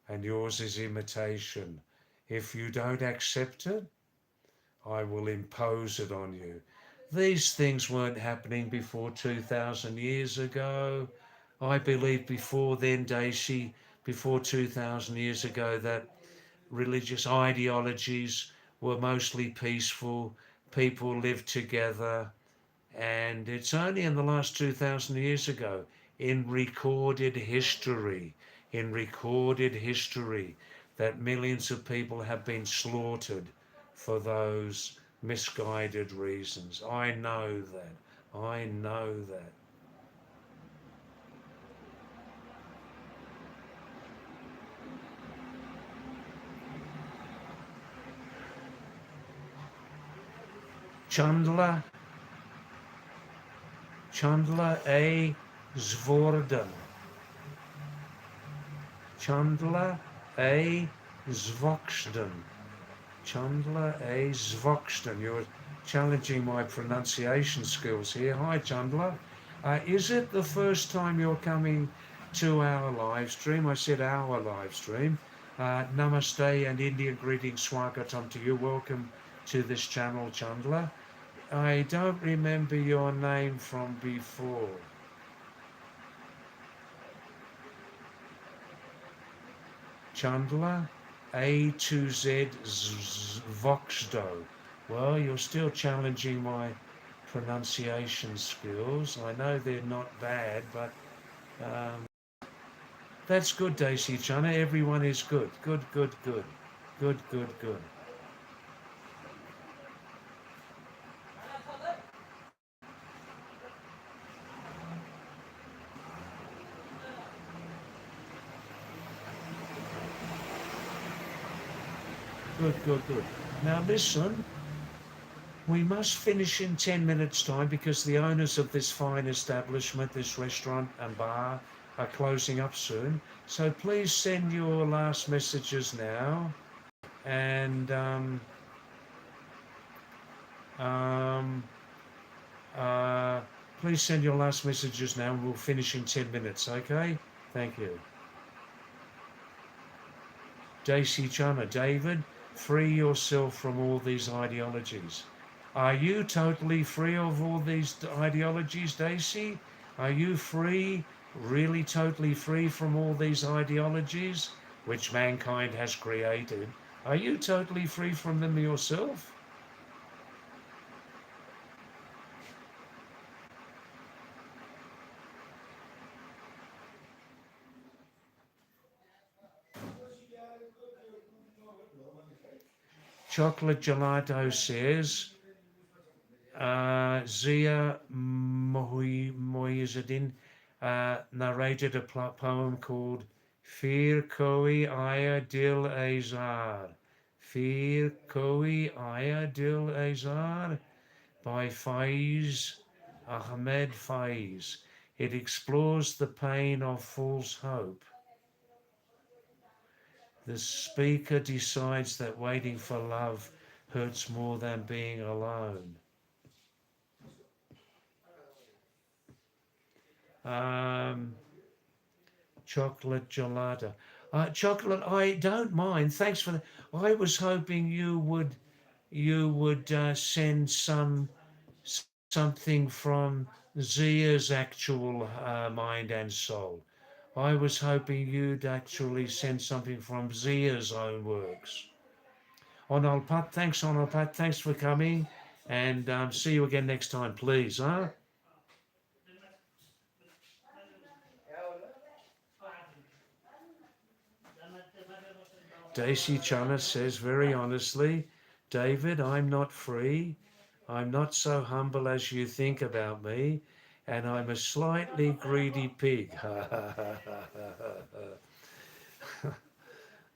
And yours is imitation. If you don't accept it, I will impose it on you. These things weren't happening before 2,000 years ago. I believe before then, Daisy, before 2,000 years ago, that religious ideologies were mostly peaceful. People lived together. And it's only in the last 2,000 years ago, in recorded history, that millions of people have been slaughtered for those misguided reasons. I know that. I know that. Chandler, Chandler A. Zvordan. Chandler A. Zvoxton. Chandler A. Zvoxton. You're challenging my pronunciation skills here. Hi, Chandler. Is it the first time you're coming to our live stream? I said our live stream. Namaste and Indian greetings, Swagatam to you. Welcome to this channel, Chandler. I don't remember your name from before. Chandler, A to Z Voxdo. Well, you're still challenging my pronunciation skills. I know they're not bad, but um, that's good, Daisy Chana. Everyone is good. Good, good, good. Good, good, good. Good, good, good. Now listen, we must finish in 10 minutes' time because the owners of this fine establishment, this restaurant and bar, are closing up soon. So please send your last messages now. And um, uh, please send your last messages now. We'll finish in 10 minutes, okay? Thank you. Daisy Chana, David, free yourself from all these ideologies. Are you totally free of all these ideologies, Daisy? Are you free, really totally free from all these ideologies which mankind has created? Are you totally free from them yourself? Chocolate Gelato says, Zia Mohizuddin narrated a poem called Fir Koi Aya Dil Azar. Fir Koi Aya Dil Azar by Faiz Ahmed Faiz. It explores the pain of false hope. The speaker decides that waiting for love hurts more than being alone. Um, Chocolate gelato. Chocolate, I don't mind. Thanks for that. I was hoping you would send something from Zia's actual mind and soul. I was hoping you'd actually send something from Zia's own works. Onolpat, thanks Onolpat, thanks for coming, and see you again next time, please, huh? Daisy Chana says very honestly, David, I'm not free. I'm not so humble as you think about me, and I'm a slightly greedy pig.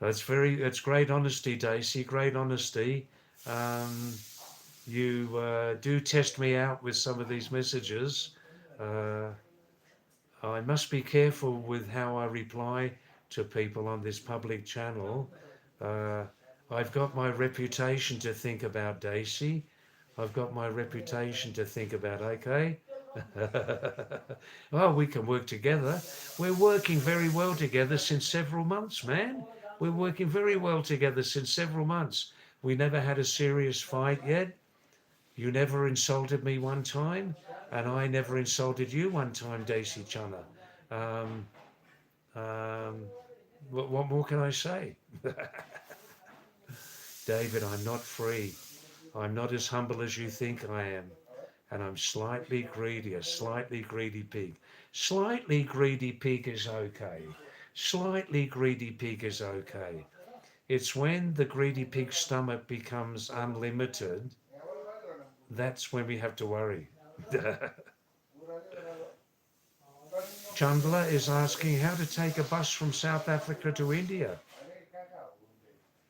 That's great honesty, Daisy. Great honesty. Um, you do test me out with some of these messages. Uh, I must be careful with how I reply to people on this public channel. Uh, I've got my reputation to think about, Daisy. I've got my reputation to think about, okay? Well, we can work together. We're working very well together since several months, man. We're working very well together since several months. We never had a serious fight yet. You never insulted me one time, and I never insulted you one time, Daisy Chana. Um, um, what more can I say? David, I'm not free. I'm not as humble as you think I am. And I'm slightly greedy, a slightly greedy pig. Slightly greedy pig is okay. Slightly greedy pig is okay. It's when the greedy pig's stomach becomes unlimited, that's when we have to worry. Chandler is asking how to take a bus from South Africa to India.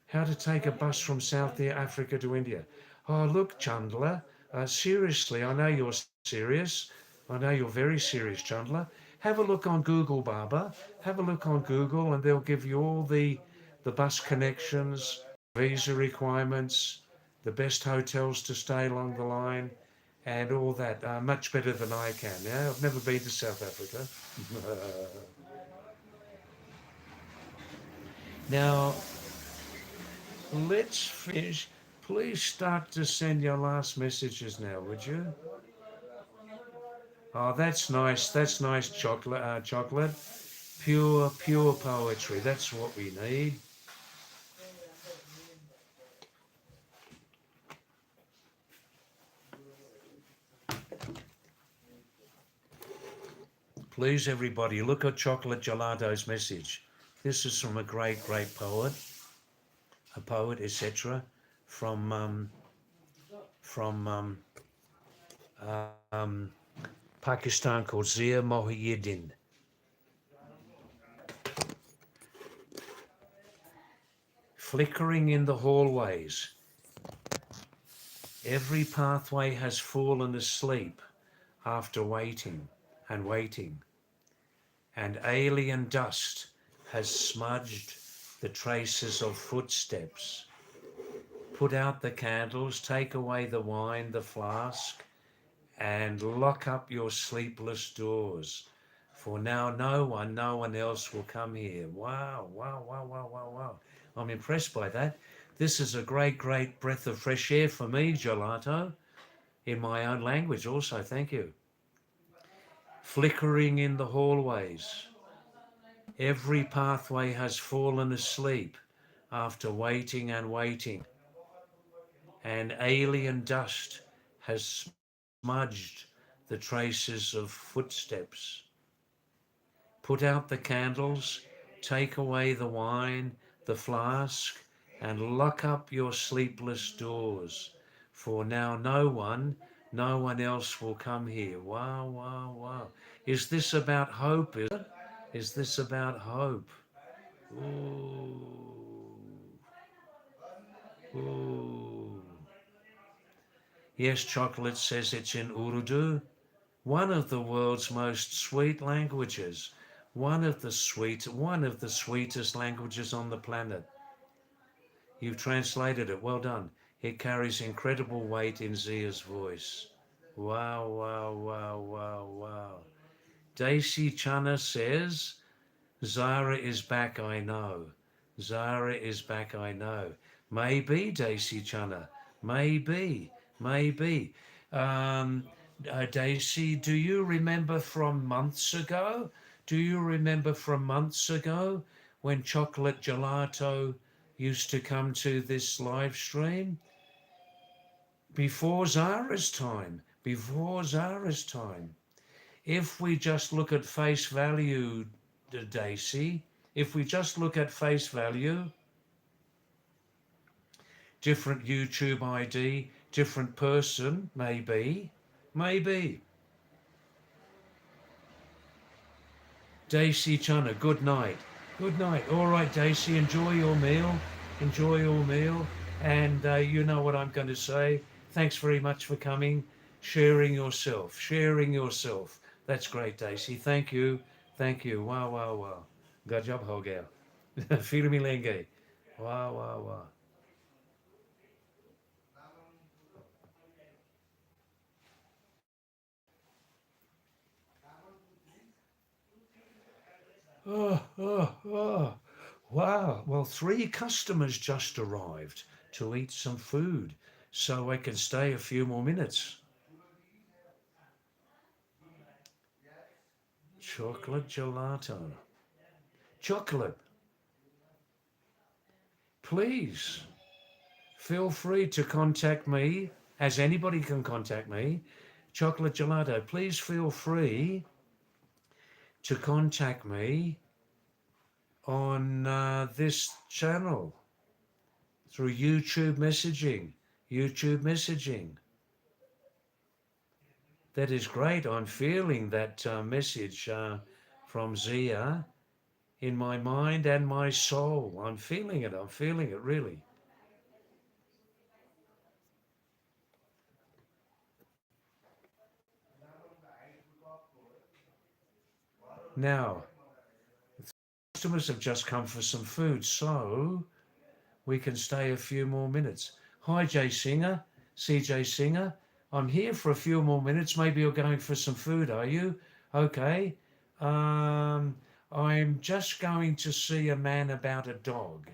How to take a bus from South Africa to India. Oh, look, Chandler, seriously, I know you're serious. I know you're very serious, Chandler. Have a look on Google, Baba. Have a look on Google and they'll give you all the bus connections, visa requirements, the best hotels to stay along the line, and all that. Much better than I can. Yeah, I've never been to South Africa. Now, let's finish. Please start to send your last messages now, would you? Oh, that's nice. That's nice, chocolate. Chocolate. Pure, pure poetry. That's what we need. Please, everybody, look at Chocolate Gelato's message. This is from a great, great poet, etc., from from um, Pakistan called Zia Mohieddin. Flickering in the hallways. Every pathway has fallen asleep after waiting and waiting, and alien dust has smudged the traces of footsteps. Put out the candles, take away the wine, the flask, and lock up your sleepless doors. For now no one else will come here. Wow, wow, wow, wow, wow, wow. I'm impressed by that. This is a great, great breath of fresh air for me, Gelato, in my own language also, thank you. Flickering in the hallways. Every pathway has fallen asleep after waiting and waiting, and alien dust has smudged the traces of footsteps. Put out the candles, take away the wine, the flask, and lock up your sleepless doors. For now no one else will come here. Wow, wow, wow. Is this about hope, is it? Is this about hope? Ooh. Ooh. Yes, Chocolate says it's in Urdu, one of the world's most sweet languages, one of the sweetest languages on the planet. You've translated it, well done. It carries incredible weight in Zia's voice. Wow, wow, wow, wow, wow. Daisy Chana says, Zara is back, I know. Zara is back, I know. Maybe, Daisy Chana. Maybe, maybe. Daisy, do you remember from months ago? Do you remember from months ago when Chocolate Gelato used to come to this live stream? Before Zara's time. Before Zara's time. If we just look at face value, Daisy, if we just look at face value, different YouTube ID, different person, maybe. Daisy Chana, good night. Good night. All right, Daisy, enjoy your meal. Enjoy your meal. And you know what I'm going to say. Thanks very much for coming, sharing yourself, sharing yourself. That's great, Daisy. Thank you. Thank you. Wow, wow, wow. Gajab ho gaya. Fir milenge. Wow, wow, wow. Oh. Wow. Well, 3 customers just arrived to eat some food, so I can stay a few more minutes. Chocolate gelato. Chocolate. Please feel free to contact me, as anybody can contact me. Chocolate gelato. Please feel free to contact me on this channel through YouTube messaging. YouTube messaging. That is great. I'm feeling that message from Zia in my mind and my soul. I'm feeling it. I'm feeling it really. Now, customers have just come for some food, so we can stay a few more minutes. Hi, Jay Singer, CJ Singer. I'm here for a few more minutes. Maybe you're going for some food, are you? Okay. I'm just going to see a man about a dog.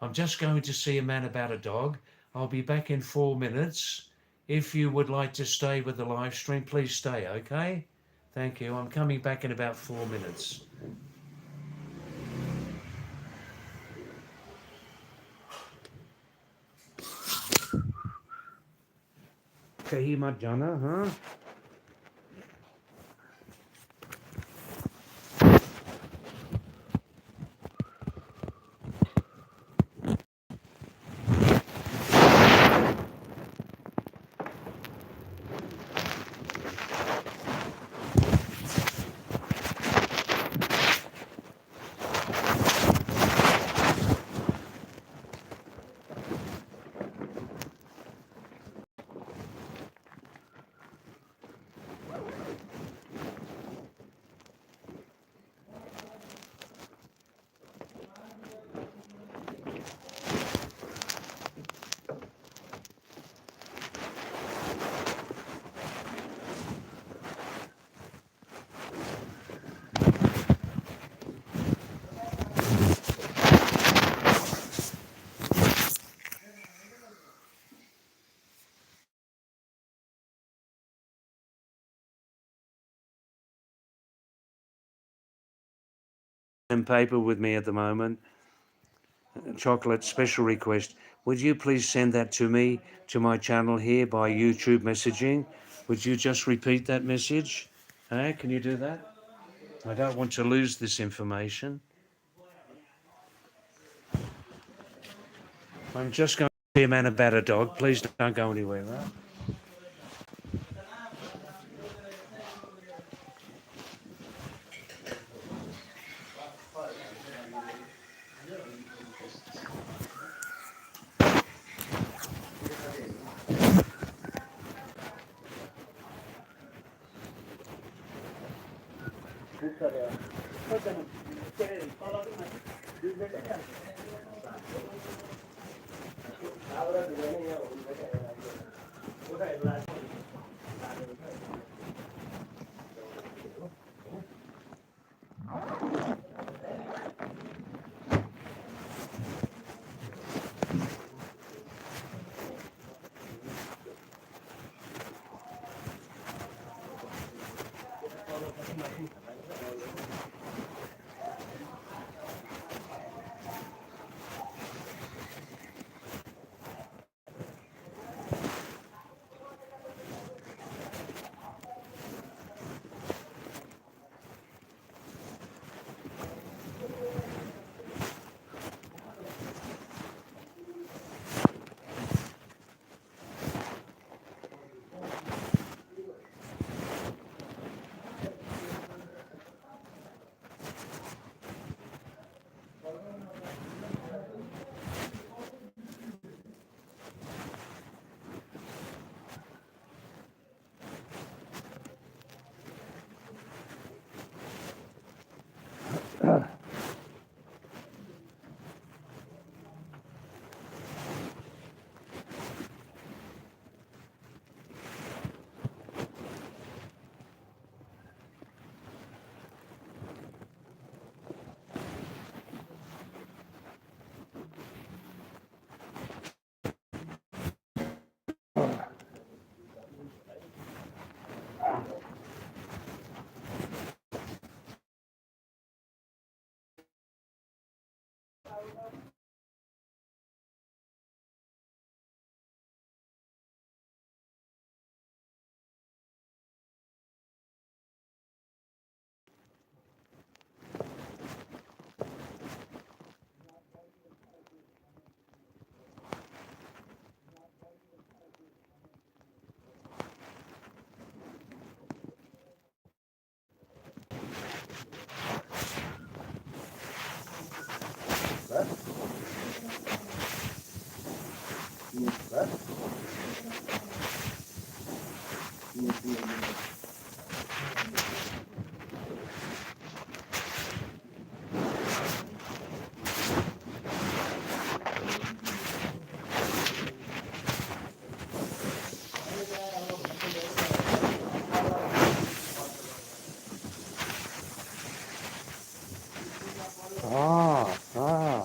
I'm just going to see a man about a dog. I'll be back in 4 minutes. If you would like to stay with the live stream, please stay, okay? Thank you. I'm coming back in about 4 minutes. Kahimat Jana, huh? And paper with me at the moment. Chocolate special request. Would you please send that to me, to my channel here by YouTube messaging? Would you just repeat that message? Hey, can you do that? I don't want to lose this information. I'm just going to see a man about a dog. Please don't go anywhere, right?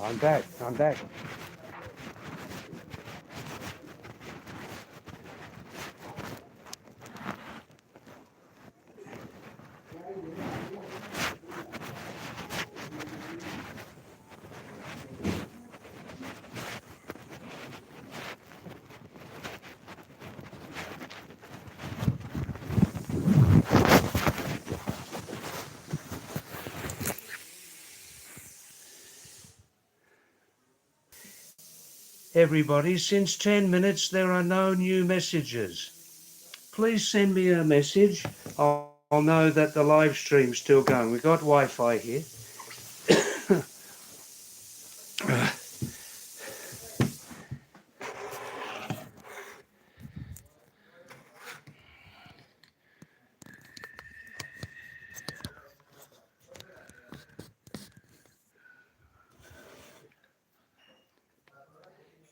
I'm back. I'm back. Everybody, since 10 minutes there are no new messages. Please send me a message. I'll know that the live stream's still going. We've got Wi-Fi here.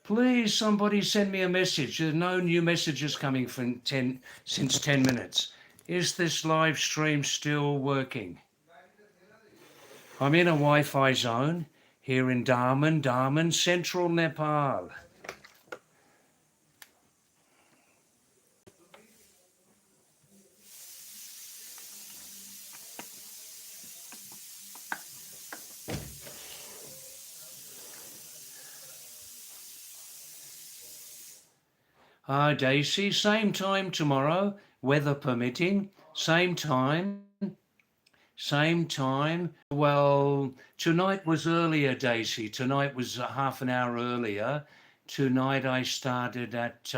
Please, somebody send me a message. There's no new messages coming since 10 minutes. Is this live stream still working? I'm in a Wi-Fi zone here in Daman, central Nepal. Daisy, same time tomorrow, weather permitting, same time. Well, tonight was earlier, Daisy. Tonight was half an hour earlier. Tonight I started at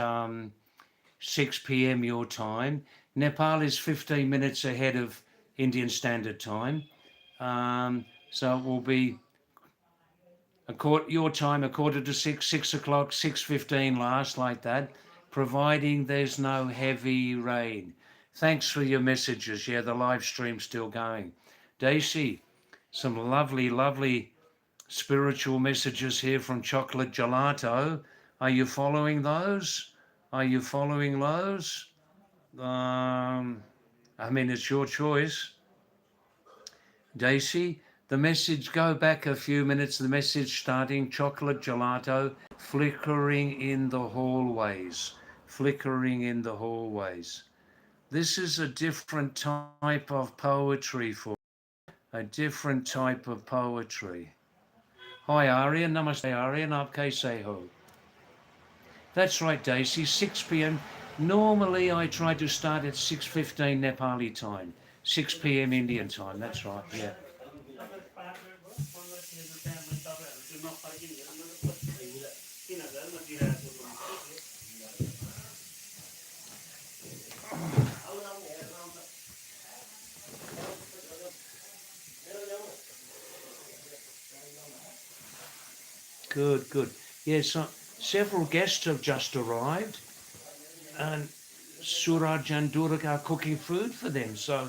6 p.m. your time. Nepal is 15 minutes ahead of Indian Standard Time. So it will be your time, 5:45, 6 o'clock, 6:15 last, like that, providing there's no heavy rain. Thanks for your messages. Yeah, the live stream's still going. Daisy, some lovely spiritual messages here from Chocolate Gelato. Are you following those? Are you following those? I mean, it's your choice. Daisy, the message, go back a few minutes, the message starting, Chocolate Gelato, flickering in the hallways. Flickering in the hallways. This is a different type of poetry for a different type of poetry. Hi Aryan, namaste Aryan, aapke se ho. That's right, Daisy, 6 p.m. Normally I try to start at 6:15 Nepali time, 6 p.m. Indian time, that's right, yeah. Good. Yes, several guests have just arrived, and Suraj and Durga are cooking food for them. So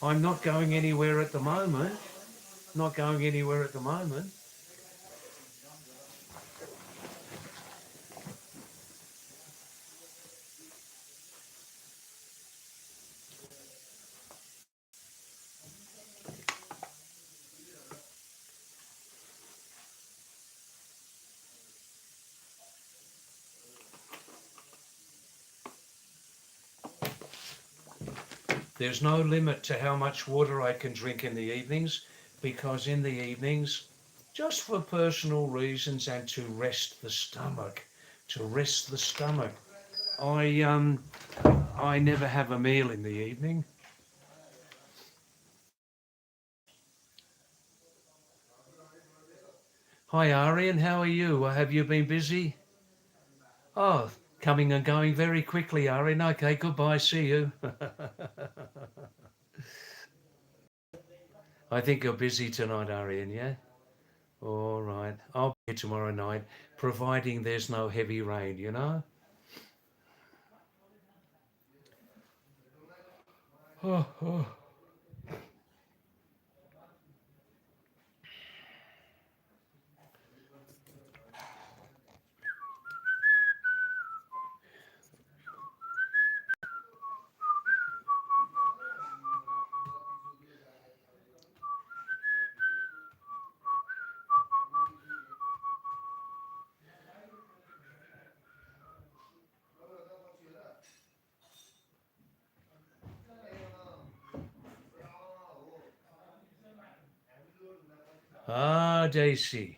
I'm not going anywhere at the moment. Not going anywhere at the moment. There's no limit to how much water I can drink in the evenings, because in the evenings, just for personal reasons and to rest the stomach, I never have a meal in the evening. Hi Arian, how are you? Have you been busy? Oh, coming and going very quickly, Arian. Okay, goodbye, see you. I think you're busy tonight, Arian, yeah? All right. I'll be here tomorrow night, providing there's no heavy rain, you know? Oh. Daisy.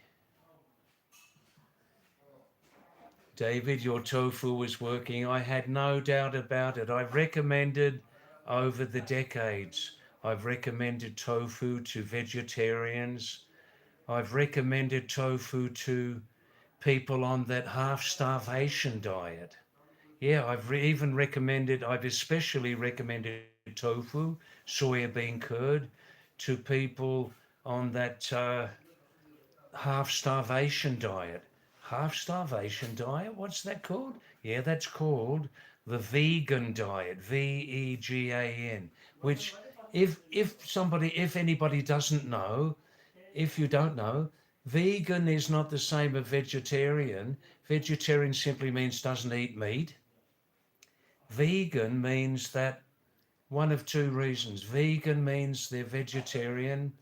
David, your tofu was working. I had no doubt about it. I've recommended over the decades, I've recommended tofu to vegetarians. I've recommended tofu to people on that half starvation diet. Yeah, even recommended, I've especially recommended tofu, soya bean curd to people on that half starvation diet. Half starvation diet? What's that called? Yeah, that's called the vegan diet, VEGAN, which if anybody doesn't know, if you don't know, vegan is not the same as vegetarian. Vegetarian simply means doesn't eat meat. Vegan means that one of two reasons. Vegan means they're vegetarian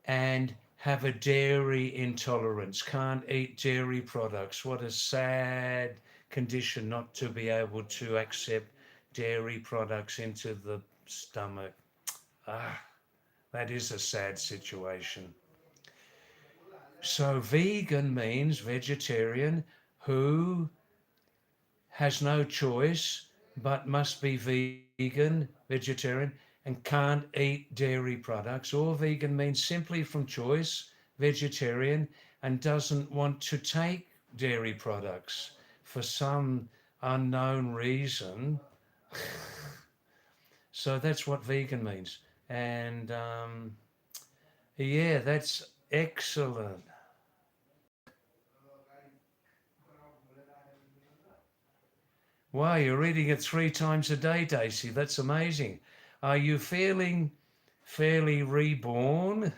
and have a dairy intolerance, can't eat dairy products. What a sad condition not to be able to accept dairy products into the stomach. Ah, that is a sad situation. So vegan means vegetarian who has no choice but must be vegan, vegetarian, and can't eat dairy products. Or vegan means simply from choice, vegetarian, and doesn't want to take dairy products for some unknown reason. So that's what vegan means. And yeah, that's excellent. Wow, you're reading it 3 times a day, Daisy. That's amazing. Are you feeling fairly reborn?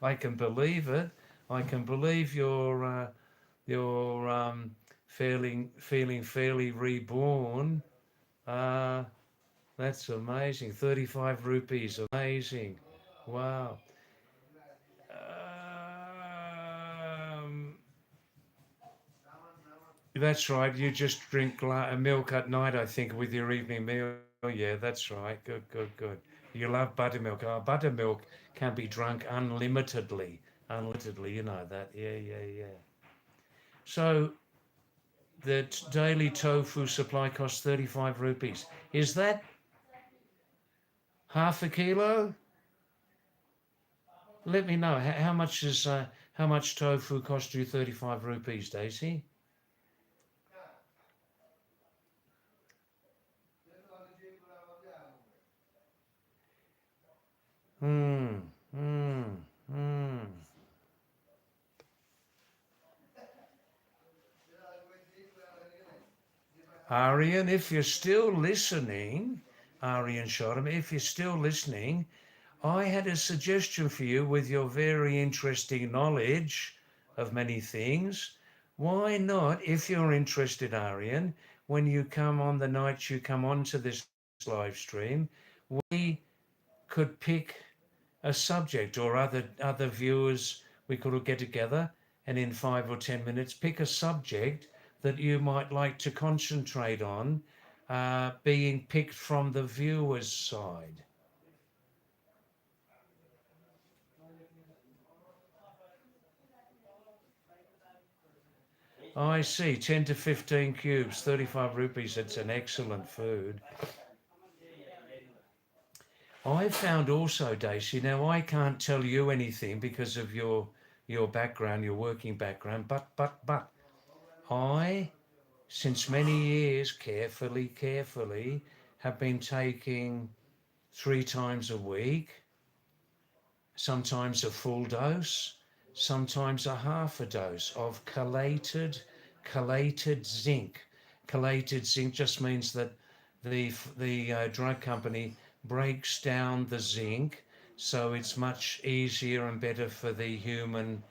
I can believe it. I can believe you're feeling fairly reborn. Uh, that's amazing. 35 rupees, amazing. Wow. Um, That's right. You just drink milk at night, I think, with your evening meal. Yeah, that's right. Good, good, good. You love buttermilk. Oh, buttermilk can be drunk unlimitedly. Unlimitedly, you know that. Yeah, yeah, yeah. So the daily tofu supply costs 35 rupees. Is that half a kilo? Let me know. How much tofu cost you 35 rupees, Daisy? Hmm. Hmm. Hmm. Arian, if you're still listening, Arian Shodom, if you're still listening, I had a suggestion for you with your very interesting knowledge of many things. Why not, if you're interested, Arian, when you come on the night you come onto this live stream, we could pick a subject or other viewers, we could all get together and in 5 or 10 minutes pick a subject that you might like to concentrate on, being picked from the viewer's side. I see, 10 to 15 cubes, 35 rupees. It's an excellent food. I found also, Daisy, now I can't tell you anything because of your background, your working background, but I, since many years, carefully, have been taking 3 times a week, sometimes a full dose, sometimes a half a dose of chelated zinc. Chelated zinc just means that the drug company breaks down the zinc so it's much easier and better for the human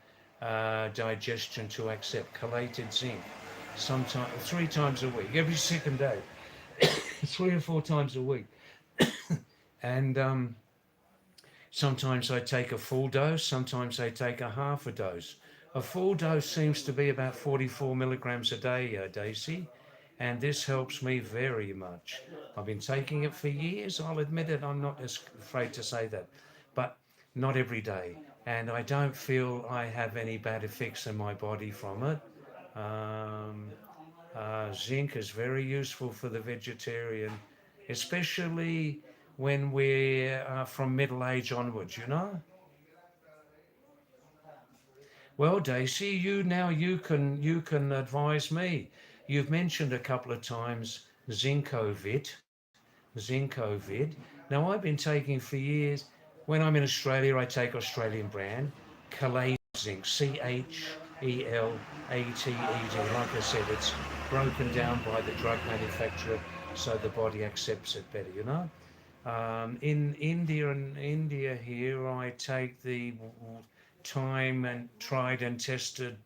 digestion to accept chelated zinc. Sometimes 3 times a week, every second day, 3 or 4 times a week, and sometimes I take a full dose, sometimes I take a half a dose. A full dose seems to be about 44 milligrams a day, Daisy, and this helps me very much. I've been taking it for years, I'll admit it, I'm not as afraid to say that, but not every day. and I don't feel I have any bad effects in my body from it. Um, Zinc is very useful for the vegetarian, especially when we're from middle age onwards, you know. Well, Daisy, you can advise me. You've mentioned a couple of times Zincovit, Zincovit. Now I've been taking for years. When I'm in Australia, I take Australian brand, Calais Zinc, Chelate. Like I said, it's broken down by the drug manufacturer, so the body accepts it better. You know. In India here, I take the time and tried and tested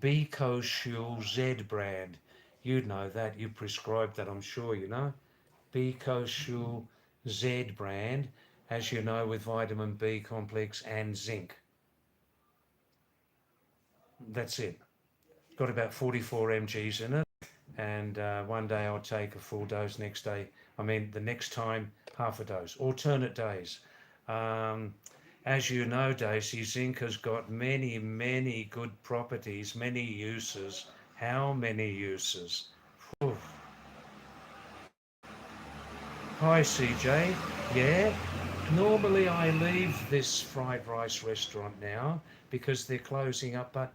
Bicosure Z brand. You'd know that. You prescribed that, I'm sure. You know. Bicosure Z brand, as you know, with vitamin B complex and zinc. That's it. Got about 44 mgs in it, and one day I'll take a full dose. Next day, I mean the next time, half a dose. Alternate days. Um, as you know, Daisy, zinc has got many good properties, many uses. How many uses? Oof. Hi, CJ. Yeah, normally I leave this fried rice restaurant now because they're closing up, but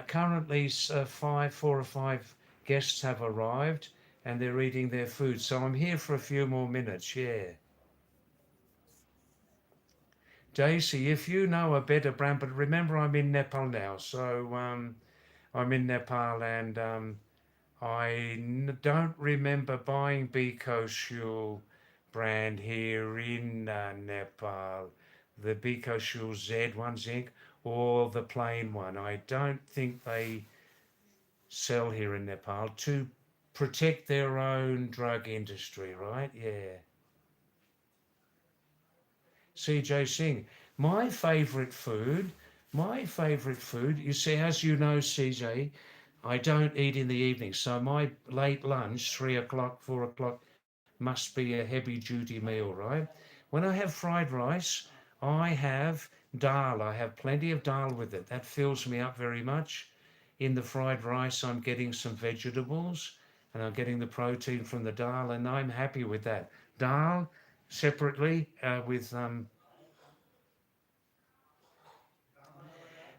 currently four or five guests have arrived and they're eating their food. So I'm here for a few more minutes, yeah. Daisy, if you know a better brand, but remember I'm in Nepal now, so I'm in Nepal and don't remember buying Bicosure brand here in Nepal, the Bicosure Z1 zinc or the plain one. I don't think they sell here in Nepal to protect their own drug industry, right? Yeah. CJ Singh, my favourite food, you see, as you know, CJ, I don't eat in the evening. So my late lunch, 3 o'clock, 4 o'clock, must be a heavy duty meal, right? When I have fried rice, I have dal. I have plenty of dal with it. That fills me up very much. In the fried rice, I'm getting some vegetables and I'm getting the protein from the dal, and I'm happy with that. Dal separately with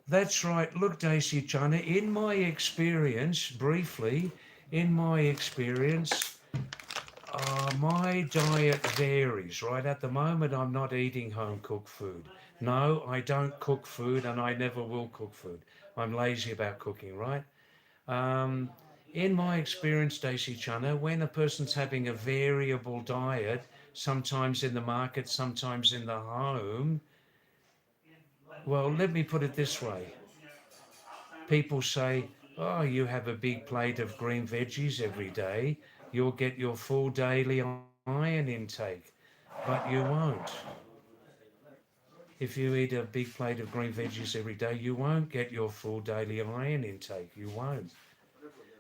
That's right. Look, Daisy China, in my experience, briefly, in my experience, my diet varies, right? At the moment, I'm not eating home cooked food. No, I don't cook food and I never will cook food. I'm lazy about cooking, right? Um, in my experience, Daisy Chana, when a person's having a variable diet, sometimes in the market, sometimes in the home, well, let me put it this way. People say, oh, you have a big plate of green veggies every day, you'll get your full daily iron intake. But you won't. If you eat a big plate of green veggies every day, you won't get your full daily iron intake. You won't.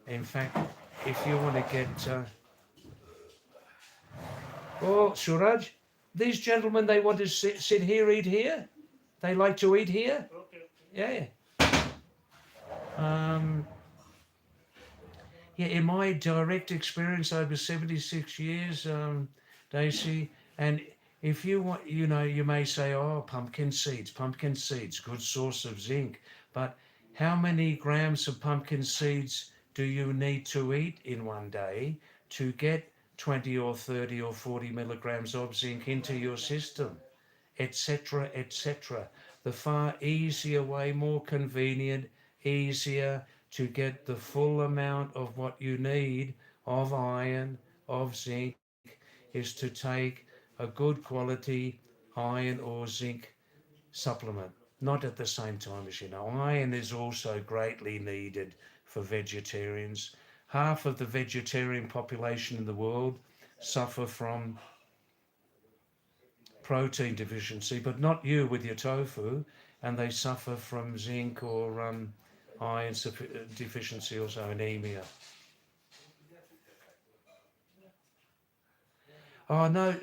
In fact, if you want to get. Oh, Suraj, these gentlemen, they want to sit here, eat here? They like to eat here? Yeah. Um, yeah, in my direct experience over 76 years, Daisy, and if you want, you may say, oh, pumpkin seeds, good source of zinc. But how many grams of pumpkin seeds do you need to eat in one day to get 20 or 30 or 40 milligrams of zinc into your system, etc., etc.? The far easier way, more convenient, easier to get the full amount of what you need of iron, of zinc, is to take a good quality iron or zinc supplement. Not at the same time, as you know. Iron is also greatly needed for vegetarians. Half of the vegetarian population in the world suffer from protein deficiency, but not you with your tofu, and they suffer from zinc or iron deficiency, also anemia. Oh no,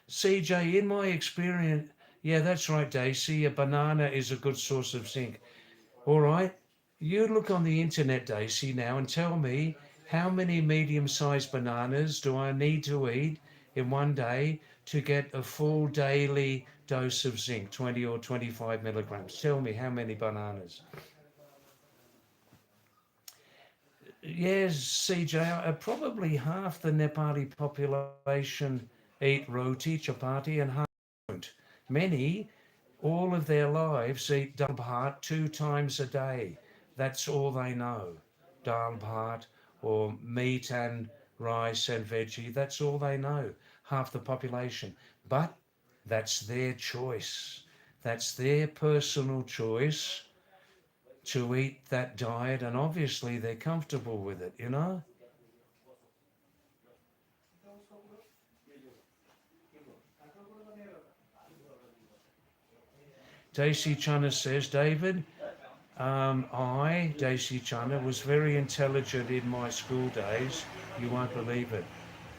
CJ, in my experience, Yeah, that's right, Daisy. A banana is a good source of zinc. All right. You look on the internet, Daisy, now and tell me how many medium-sized bananas do I need to eat in one day to get a full daily dose of zinc, 20 or 25 milligrams. Tell me how many bananas. Yes, CJ, probably half the Nepali population eat roti, chapati, and half don't. Many, all of their lives, eat dal bhat 2 times a day. That's all they know. Dal bhat or meat and rice and veggie, that's all they know. Half the population. But that's their choice. That's their personal choice to eat that diet, and obviously they're comfortable with it, you know? Daisy Chana says, David, Daisy Chana, was very intelligent in my school days. You won't believe it.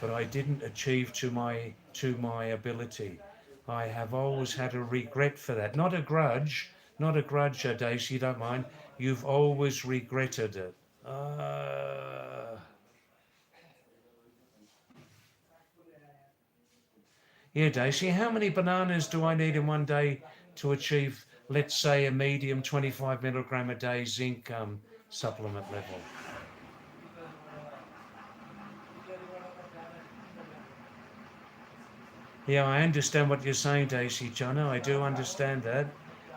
But I didn't achieve to my ability. I have always had a regret for that. Not a grudge, Daisy, don't mind. You've always regretted it. Yeah, Daisy, how many bananas do I need in one day to achieve, let's say, a medium 25 milligram a day zinc supplement level? Yeah, I understand what you're saying, Daisy Jono. I do understand that.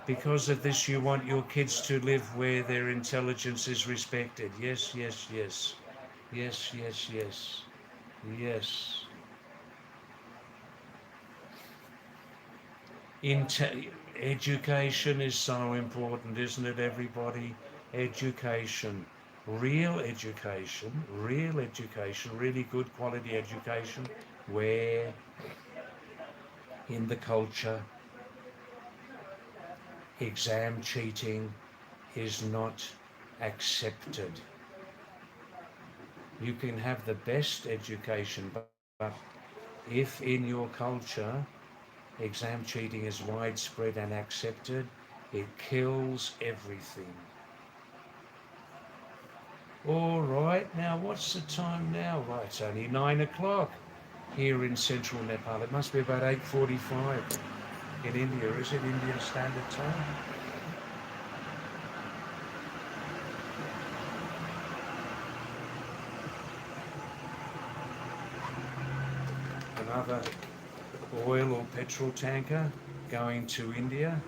Because of this, you want your kids to live where their intelligence is respected. Yes, yes, yes. Yes, yes, yes. Yes. Inte- Education is so important, isn't it, everybody? Education. Real education, really good quality education, where in the culture exam cheating is not accepted. You can have the best education, but if in your culture exam cheating is widespread and accepted, it kills everything. All right, now what's the time now? Right, it's only 9 o'clock here in central Nepal. It must be about 8:45 in India. Is it Indian Standard Time? Another oil or petrol tanker going to India.